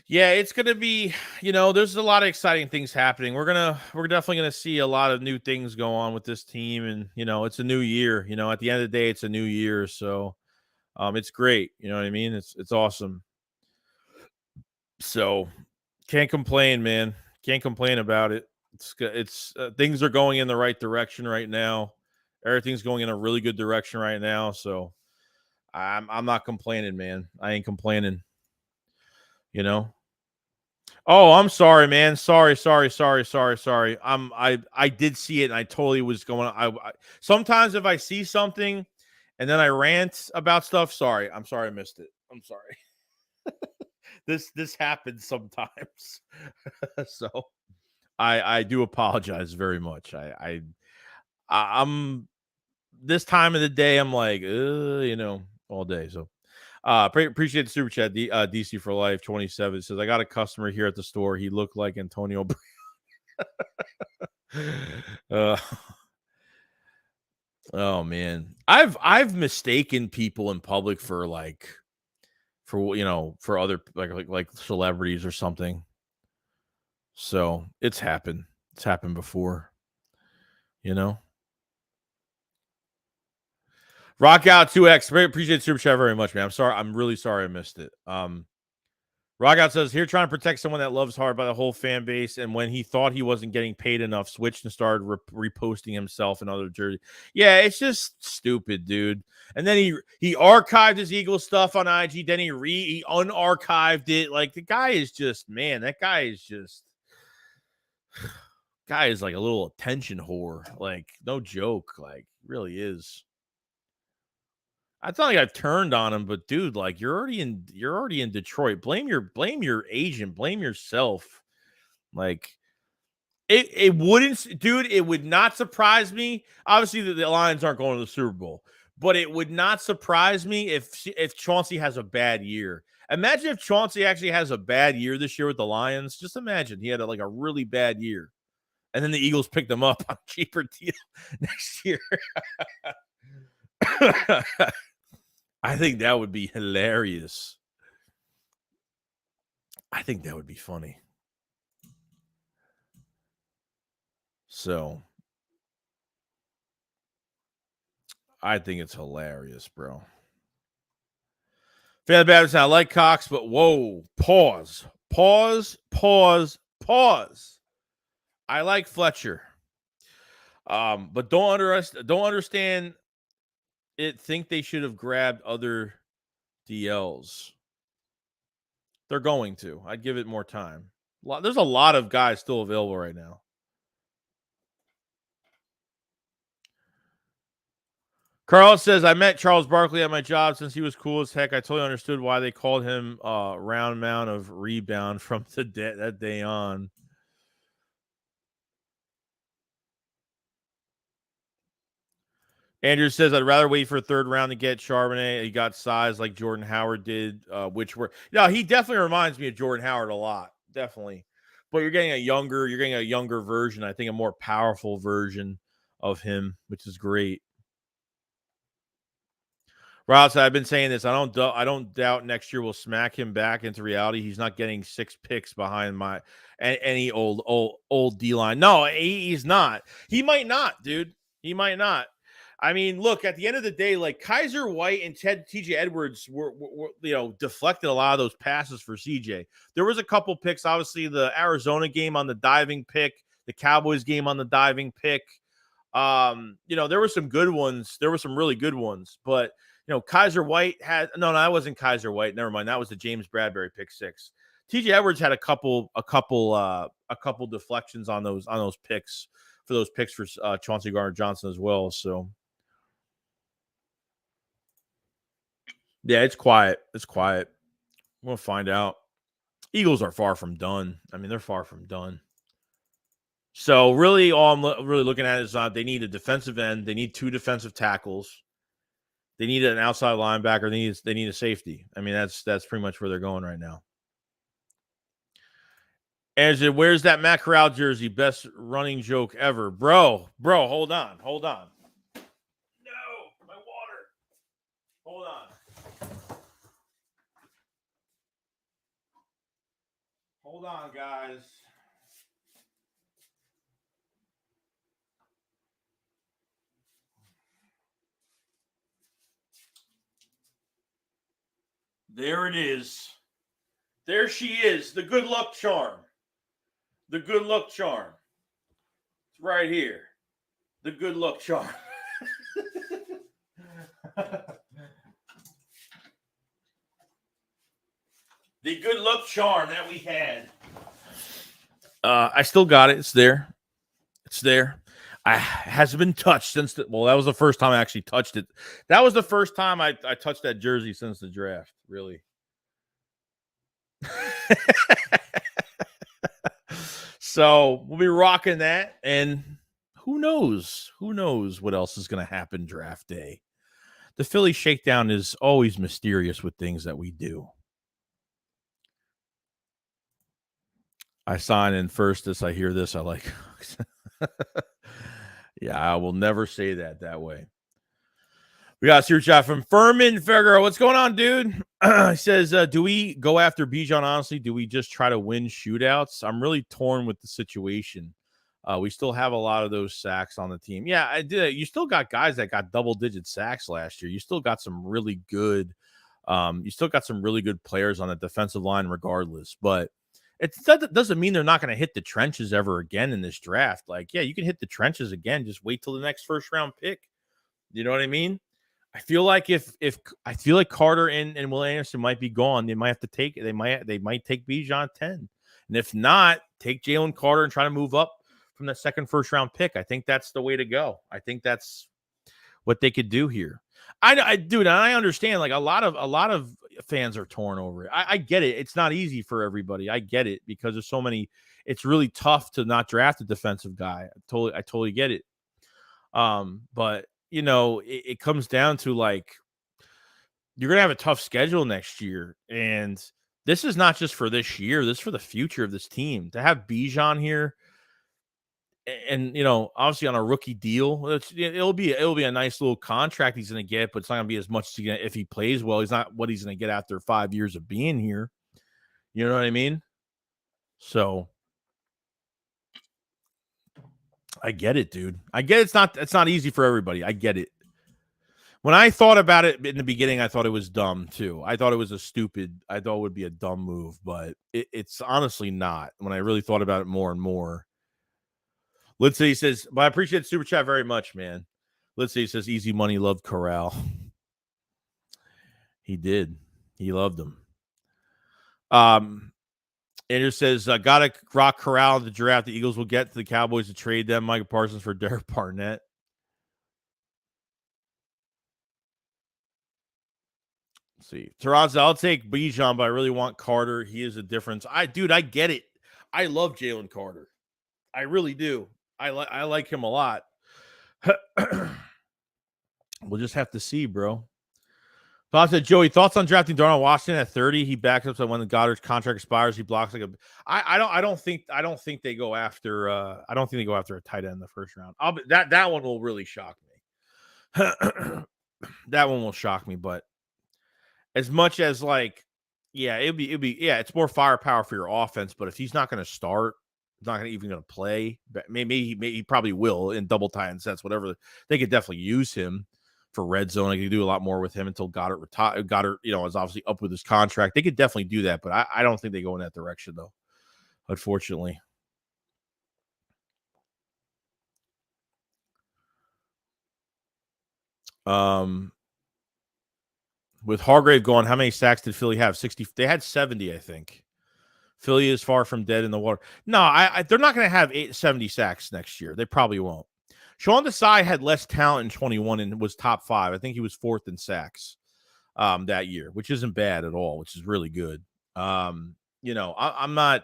Yeah, it's gonna be, there's a lot of exciting things happening. We're definitely gonna see a lot of new things go on with this team, and it's a new year. At the end of the day, it's a new year, so it's great. You know what I mean? It's awesome. So can't complain, man. Can't complain about it. It's things are going in the right direction right now. Everything's going in a really good direction right now. So I'm not complaining, man. I ain't complaining. Oh, I'm sorry, man. Sorry. I did see it, and I totally was going. I sometimes if I see something, and then I rant about stuff. Sorry, I'm sorry I missed it. I'm sorry. This happens sometimes, so I do apologize very much. I'm this time of the day. I'm like, all day. So. Appreciate the super chat. DC for Life 27 says, I got a customer here at the store. He looked like Antonio Brown. Oh man. I've mistaken people in public for for other like celebrities or something. So it's happened. It's happened before. Rock out 2X. Appreciate super chat very much, man. I'm sorry. I'm really sorry I missed it. Rock out says here trying to protect someone that loves hard by the whole fan base, and when he thought he wasn't getting paid enough, switched and started reposting himself in other jerseys. Yeah, it's just stupid, dude. And then he archived his Eagles stuff on IG. Then he unarchived it. Like the guy is just, man. That guy is just. guy is like a little attention whore. Like, no joke. Like, really is. It's not like I've turned on him, but dude, like you're already in Detroit. Blame your agent, blame yourself. Like it wouldn't, dude, it would not surprise me. Obviously, the Lions aren't going to the Super Bowl, but it would not surprise me if Chauncey has a bad year. Imagine if Chauncey actually has a bad year this year with the Lions. Just imagine he had like a really bad year, and then the Eagles picked him up on a cheaper deal next year. I think that would be hilarious. I think that would be funny. So I think it's hilarious, bro. Fan Baptist, I like Cox, but whoa, pause. I like Fletcher. But don't understand it. Think they should have grabbed other DLs. They're going to. I'd give it more time. There's a lot of guys still available right now. Carl says, I met Charles Barkley at my job. Since he was cool as heck, I totally understood why they called him round mound of rebound from that day on. Andrew says, I'd rather wait for a third round to get Charbonnet. He got size like Jordan Howard did, he definitely reminds me of Jordan Howard a lot. Definitely. But you're getting a younger version. I think a more powerful version of him, which is great. Ross, I've been saying this. I don't doubt next year we'll smack him back into reality. He's not getting 6 picks behind any old D-line. No, he's not. He might not, dude. He might not. I mean, look, at the end of the day, like Kaiser White and TJ Edwards were deflected a lot of those passes for CJ. There was a couple picks, obviously the Arizona game on the diving pick, the Cowboys game on the diving pick. There were some good ones. There were some really good ones, but Kaiser White had no, that wasn't Kaiser White. Never mind. That was the James Bradbury pick 6. TJ Edwards had a couple deflections on those picks for Chauncey Gardner-Johnson as well. So yeah, it's quiet. We'll find out. Eagles are far from done. I mean, they're far from done. So really, all I'm really looking at is they need a defensive end. They need 2 defensive tackles. They need an outside linebacker. They need a safety. I mean, that's pretty much where they're going right now. And where's that Matt Corral jersey? Best running joke ever. Bro, hold on. No, my water. Hold on. Hold on, guys. There it is. There she is. The good luck charm. It's right here. The good luck charm. The good luck charm that we had. I still got it. It's there. Hasn't been touched since that was the first time I actually touched it. That was the first time I touched that jersey since the draft, really. So we'll be rocking that, and who knows what else is going to happen draft day. The Philly Shakedown is always mysterious with things that we do. I sign in first as I hear this. I like. Yeah, I will never say that way. We got a super chat from Furman Figueroa. What's going on, dude? He says, do we go after Bijan, honestly? Do we just try to win shootouts? I'm really torn with the situation. We still have a lot of those sacks on the team. Yeah, I did. You still got guys that got double-digit sacks last year. You still got some really good players on the defensive line regardless. But it doesn't mean they're not going to hit the trenches ever again in this draft. Like, yeah, you can hit the trenches again. Just wait till the next first-round pick. You know what I mean? I feel like if Carter and Will Anderson might be gone, they might take Bijan 10. And if not, take Jalen Carter and try to move up from the second first round pick. I think that's the way to go. I think that's what they could do here. Dude, I understand. Like a lot of fans are torn over it. I get it. It's not easy for everybody. I get it because there's so many. It's really tough to not draft a defensive guy. I totally get it. But it comes down to like you're gonna have a tough schedule next year, and this is not just for this year. This is for the future of this team. To have Bijan here, and obviously on a rookie deal, it'll be a nice little contract he's going to get, but it's not going to be as much as if he plays well. He's not what he's going to get after 5 years of being here. You know what I mean? So I get it, dude. I get it's not easy for everybody. I get it. When I thought about it in the beginning, I thought it was dumb too. I thought it was I thought it would be a dumb move, but it's honestly not. When I really thought about it more and more. Let's say he says, but I appreciate the super chat very much, man. Let's say he says, easy money loved Corral. He did. He loved him. Andrew says, gotta rock Corral in the draft. The Eagles will get to the Cowboys to trade them. Micah Parsons for Derek Barnett. Let's see. Terrazza, I'll take Bijan, but I really want Carter. He is a difference. I get it. I love Jalen Carter. I really do. I like him a lot. We'll just have to see, bro. Thoughts at Joey. Thoughts on drafting Darnell Washington at 30? He backs up so when the Goddard's contract expires, he blocks like a. I don't think they go after. I don't think they go after a tight end in the first round. That one will really shock me. That one will shock me, but as much as like, yeah, it'd be it's more firepower for your offense. But if he's not going to start, not even going to play. Maybe he probably will in double tie and sets, whatever. They could definitely use him for red zone. They could do a lot more with him until Goddard retire. Goddard, is obviously up with his contract. They could definitely do that, but I don't think they go in that direction though. Unfortunately. With Hargrave gone, how many sacks did Philly have? 60. They had 70, I think. Philly is far from dead in the water. No, they're not going to have 70 sacks next year. They probably won't. Sean Desai had less talent in 21 and was top 5. I think he was 4th in sacks that year, which isn't bad at all, which is really good. I'm not.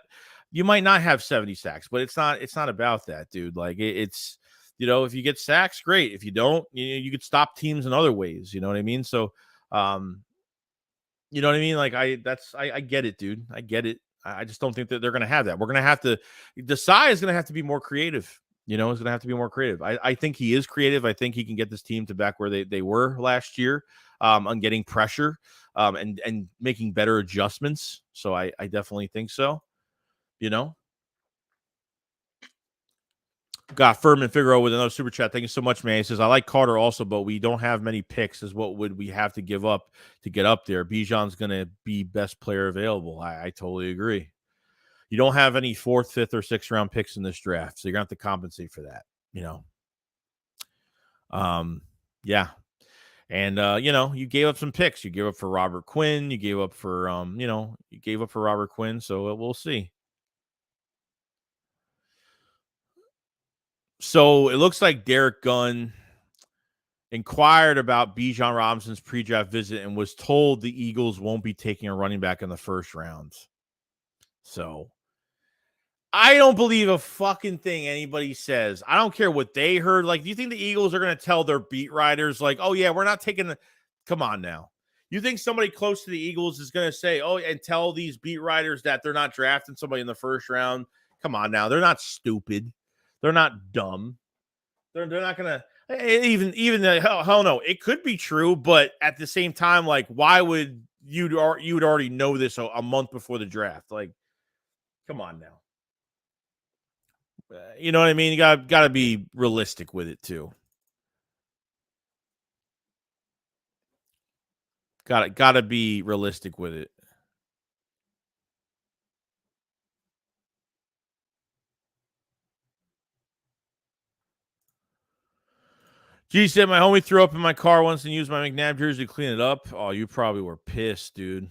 You might not have 70 sacks, but it's not about that, dude. Like it's if you get sacks, great. If you don't, you could stop teams in other ways. You know what I mean? So, you know what I mean? Like I get it, dude. I get it. I just don't think that they're going to have that. We're going to have to. Desai is going to have to be more creative. Is going to have to be more creative. I think he is creative. I think he can get this team to back where they were last year on getting pressure and making better adjustments. So I definitely think so. Got Furman Figueroa with another super chat. Thank you so much, man. He says, I like Carter also, but we don't have many picks. Is what would we have to give up to get up there? Bijan's going to be best player available. I totally agree. You don't have any 4th, 5th, or 6th round picks in this draft, so you're going to have to compensate for that, Yeah. And, you gave up some picks. You gave up for Robert Quinn. You gave up for, you gave up for Robert Quinn, so we'll see. So it looks like Derek Gunn inquired about Bijan Robinson's pre-draft visit and was told the Eagles won't be taking a running back in the first round. So I don't believe a fucking thing anybody says. I don't care what they heard. Like, do you think the Eagles are going to tell their beat writers, like, oh, yeah, we're not taking come on now. You think somebody close to the Eagles is going to say, oh, and tell these beat writers that they're not drafting somebody in the first round? Come on now. They're not stupid. They're not dumb. They're not going to even hell no. It could be true, but at the same time, like, why would you would already know this a month before the draft? Like, come on now. You know what I mean? You got to be realistic with it too. Got to be realistic with it. G said my homie threw up in my car once and used my McNabb jersey to clean it up. Oh, you probably were pissed, dude.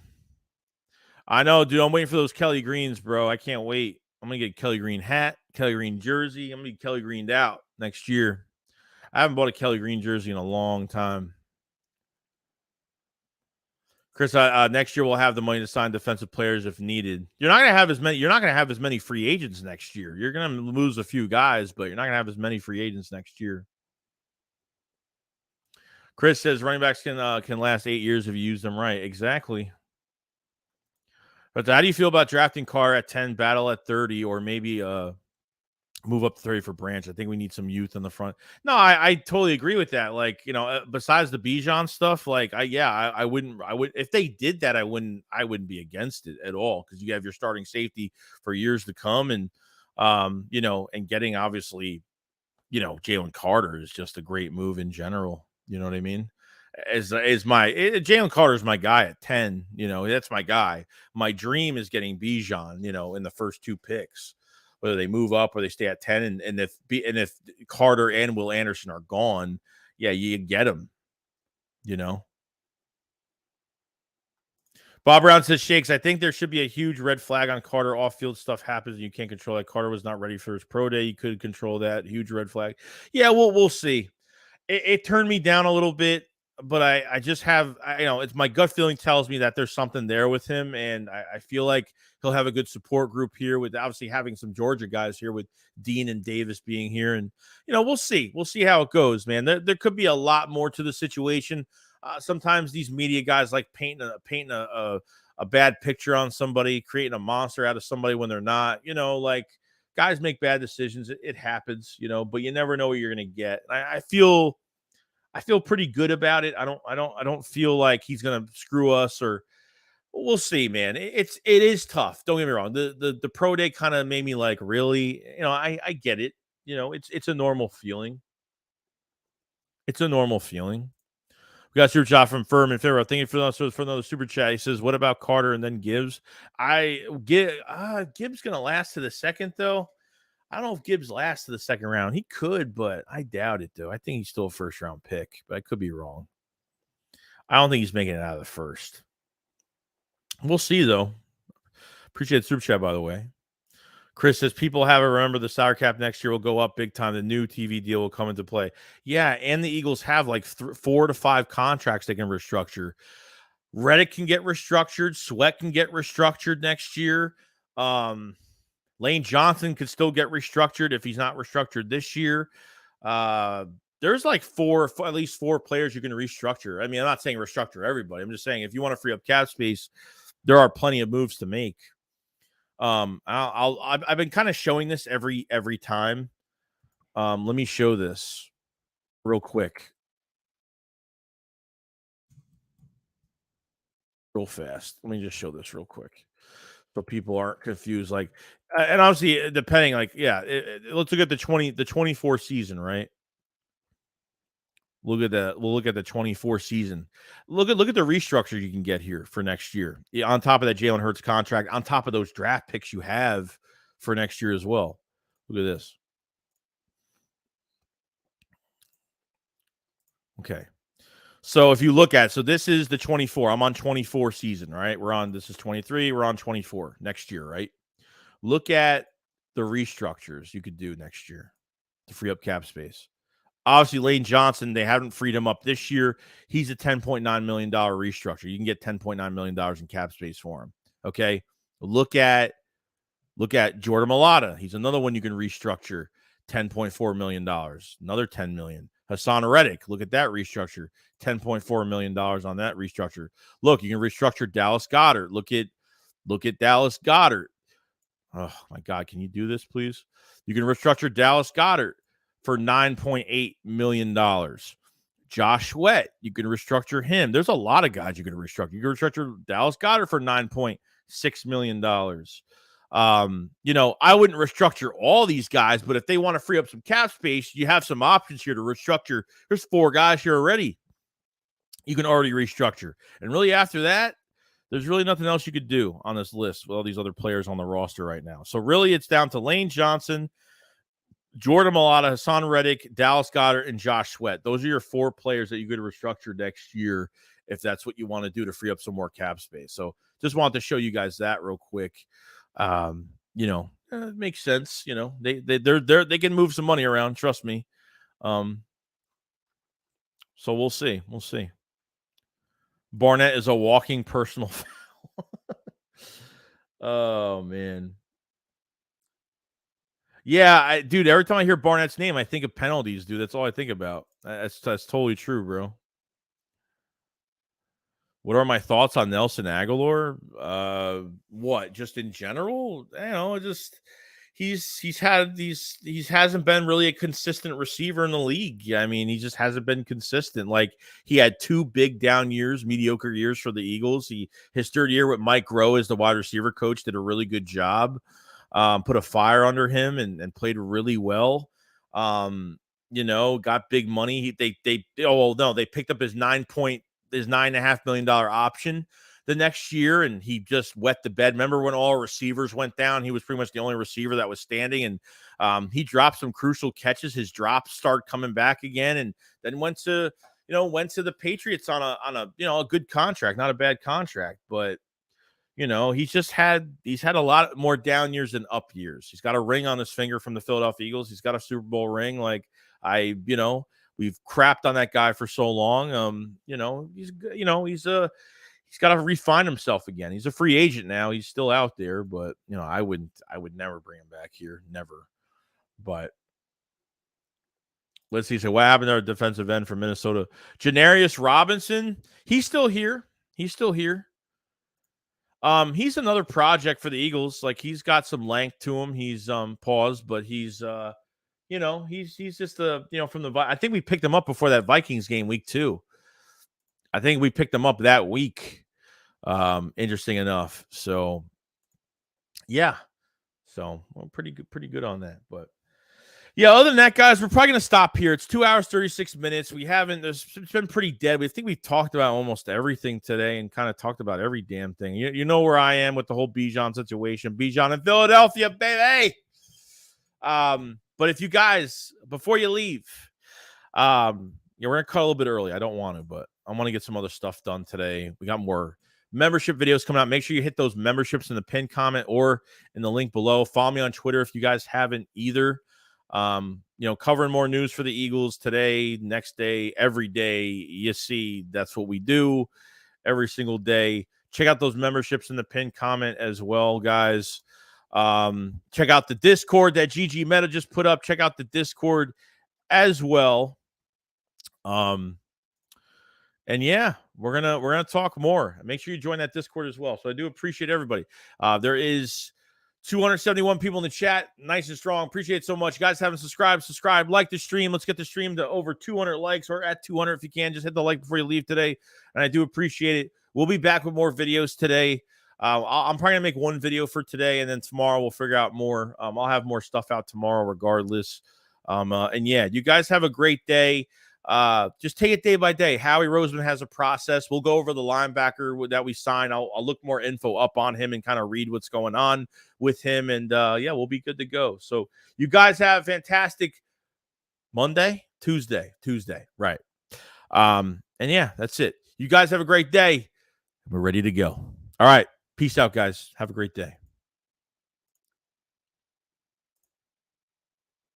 I know, dude. I'm waiting for those Kelly Greens, bro. I can't wait. I'm going to get a Kelly Green hat, Kelly Green jersey. I'm going to be Kelly Greened out next year. I haven't bought a Kelly Green jersey in a long time. Chris, next year we'll have the money to sign defensive players if needed. You're not going to have as many. You're not going to have as many free agents next year. You're going to lose a few guys, but you're not going to have as many free agents next year. Chris says running backs can last 8 years if you use them right. Exactly. But how do you feel about drafting Carr at 10, Battle at 30, or maybe move up to 30 for Branch? I think we need some youth in the front. No, I totally agree with that. Like, besides the Bijan stuff, like I would if they did that, I wouldn't be against it at all, because you have your starting safety for years to come, and and getting obviously, Jalen Carter is just a great move in general. You know what I mean? Jalen Carter's my guy at 10. That's my guy. My dream is getting Bijan, in the first 2 picks, whether they move up or they stay at 10. And if Carter and Will Anderson are gone, yeah, you get them. Bob Brown says, Shakes, I think there should be a huge red flag on Carter. Off-field stuff happens and you can't control that. Carter was not ready for his pro day. You could control that. Huge red flag. Yeah, we'll see. It turned me down a little bit, but I just have, it's my gut feeling tells me that there's something there with him, and I feel like he'll have a good support group here, with obviously having some Georgia guys here, with Dean and Davis being here, and we'll see how it goes, man. There could be a lot more to the situation. Sometimes these media guys like painting a bad picture on somebody, creating a monster out of somebody when they're not. Like, guys make bad decisions. It happens, but you never know what you're going to get. I feel pretty good about it. I don't feel like he's going to screw us, or we'll see, man. It is tough. Don't get me wrong. The pro day kind of made me like, really, I get it. It's a normal feeling. It's a normal feeling. We got a super chat from Furman Pharaoh. Thank you for another super chat. He says, what about Carter and then Gibbs? Gibbs going to last to the second, though. I don't know if Gibbs lasts to the second round. He could, but I doubt it, though. I think he's still a first-round pick, but I could be wrong. I don't think he's making it out of the first. We'll see, though. Appreciate the super chat, by the way. Chris says, people have to remember the salary cap next year will go up big time. The new TV deal will come into play. Yeah, and the Eagles have like 4 to 5 contracts they can restructure. Reddick can get restructured. Sweat can get restructured next year. Lane Johnson could still get restructured if he's not restructured this year. There's like at least 4 players you can restructure. I mean, I'm not saying restructure everybody. I'm just saying if you want to free up cap space, there are plenty of moves to make. I've been kind of showing this every time. Let me show this real quick, real fast. Let me just show this real quick, so people aren't confused. Like, and obviously, depending, like, yeah, let's look at the 24 season, right? Look at that. We'll look at the 24 season. Look at the restructure you can get here for next year. Yeah, on top of that Jalen Hurts contract, on top of those draft picks you have for next year as well. Look at this. Okay. So if you look at, so this is the 24. I'm on 24 season, right? This is 23. We're on 24 next year, right? Look at the restructures you could do next year to free up cap space. Obviously, Lane Johnson, they haven't freed him up this year. He's a $10.9 million restructure. You can get $10.9 million in cap space for him. Okay. Look at Jordan Mailata. He's another one you can restructure. $10.4 million. Another $10 million. Hassan Reddick. Look at that restructure. $10.4 million on that restructure. Look, you can restructure Dallas Goedert. Look at Dallas Goedert. Oh my God. Can you do this, please? You can restructure Dallas Goedert for $9.8 million. Josh Sweat, you can restructure him. There's a lot of guys you can restructure. You can restructure Dallas Goedert for $9.6 million. I wouldn't restructure all these guys, but if they want to free up some cap space, you have some options here to restructure. There's 4 guys here already. You can already restructure. And really after that, there's really nothing else you could do on this list with all these other players on the roster right now. So really it's down to Lane Johnson, Jordan Mailata, Hassan Reddick, Dallas Goedert, and Josh Sweat. Those are your 4 players that you could restructure next year if that's what you want to do to free up some more cap space. So just wanted to show you guys that real quick. It makes sense. You know, they can move some money around. Trust me. So we'll see. We'll see. Barnett is a walking personal foul. Oh man. Yeah, dude. Every time I hear Barnett's name, I think of penalties, dude. That's all I think about. That's totally true, bro. What are my thoughts on Nelson Aguilar? What, just in general? You know, just he's hasn't been really a consistent receiver in the league. Yeah, I mean, he just hasn't been consistent. Like, he had 2 big down years, mediocre years for the Eagles. His third year with Mike Rowe as the wide receiver coach did a really good job. Put a fire under him and played really well. You know, got big money. They picked up his $9.5 million option the next year, and he just wet the bed. Remember when all receivers went down? He was pretty much the only receiver that was standing, and he dropped some crucial catches. His drops start coming back again, and then went to the Patriots on a good contract, not a bad contract, but he's had a lot more down years than up years. He's got a ring on his finger from the Philadelphia Eagles. He's got a Super Bowl ring. Like, we've crapped on that guy for so long. He's got to refine himself again. He's a free agent now. He's still out there, but I would never bring him back here. Never. But let's see. So what happened to our defensive end from Minnesota? Janarius Robinson. He's still here. He's another project for the Eagles. Like, he's got some length to him. He's paused, but he's he's just from the I think we picked him up before that Vikings game week 2. I think we picked him up that week. Interesting enough. So yeah. So pretty good on that. But yeah, other than that, guys, we're probably going to stop here. It's 2 hours, 36 minutes. It's been pretty dead. I think we've talked about almost everything today and kind of talked about every damn thing. You know where I am with the whole Bijan situation. Bijan in Philadelphia, baby. But if you guys, before you leave, we're going to cut a little bit early. I don't want to, but I want to get some other stuff done today. We got more membership videos coming out. Make sure you hit those memberships in the pinned comment or in the link below. Follow me on Twitter if you guys haven't either. Covering more news for the Eagles today, next day, every day. You see, that's what we do every single day. Check out those memberships in the pinned comment as well, guys. Check out the Discord that GG Meta just put up. Check out the Discord as well. And yeah, we're gonna talk more. Make sure you join that Discord as well. So I do appreciate everybody. There is 271 people in the chat. Nice and strong. Appreciate it so much. You guys haven't subscribe, like the stream. Let's get the stream to over 200 likes, or at 200 if you can. Just hit the like before you leave today. And I do appreciate it. We'll be back with more videos today. I'm probably going to make one video for today, and then tomorrow we'll figure out more. I'll have more stuff out tomorrow regardless. And yeah, you guys have a great day. Just take it day by day. Howie Roseman has a process. We'll go over the linebacker that we signed. I'll look more info up on him and kind of read what's going on with him. And yeah, we'll be good to go. So you guys have a fantastic Tuesday, right? And yeah, that's it. You guys have a great day. We're ready to go. All right. Peace out, guys. Have a great day.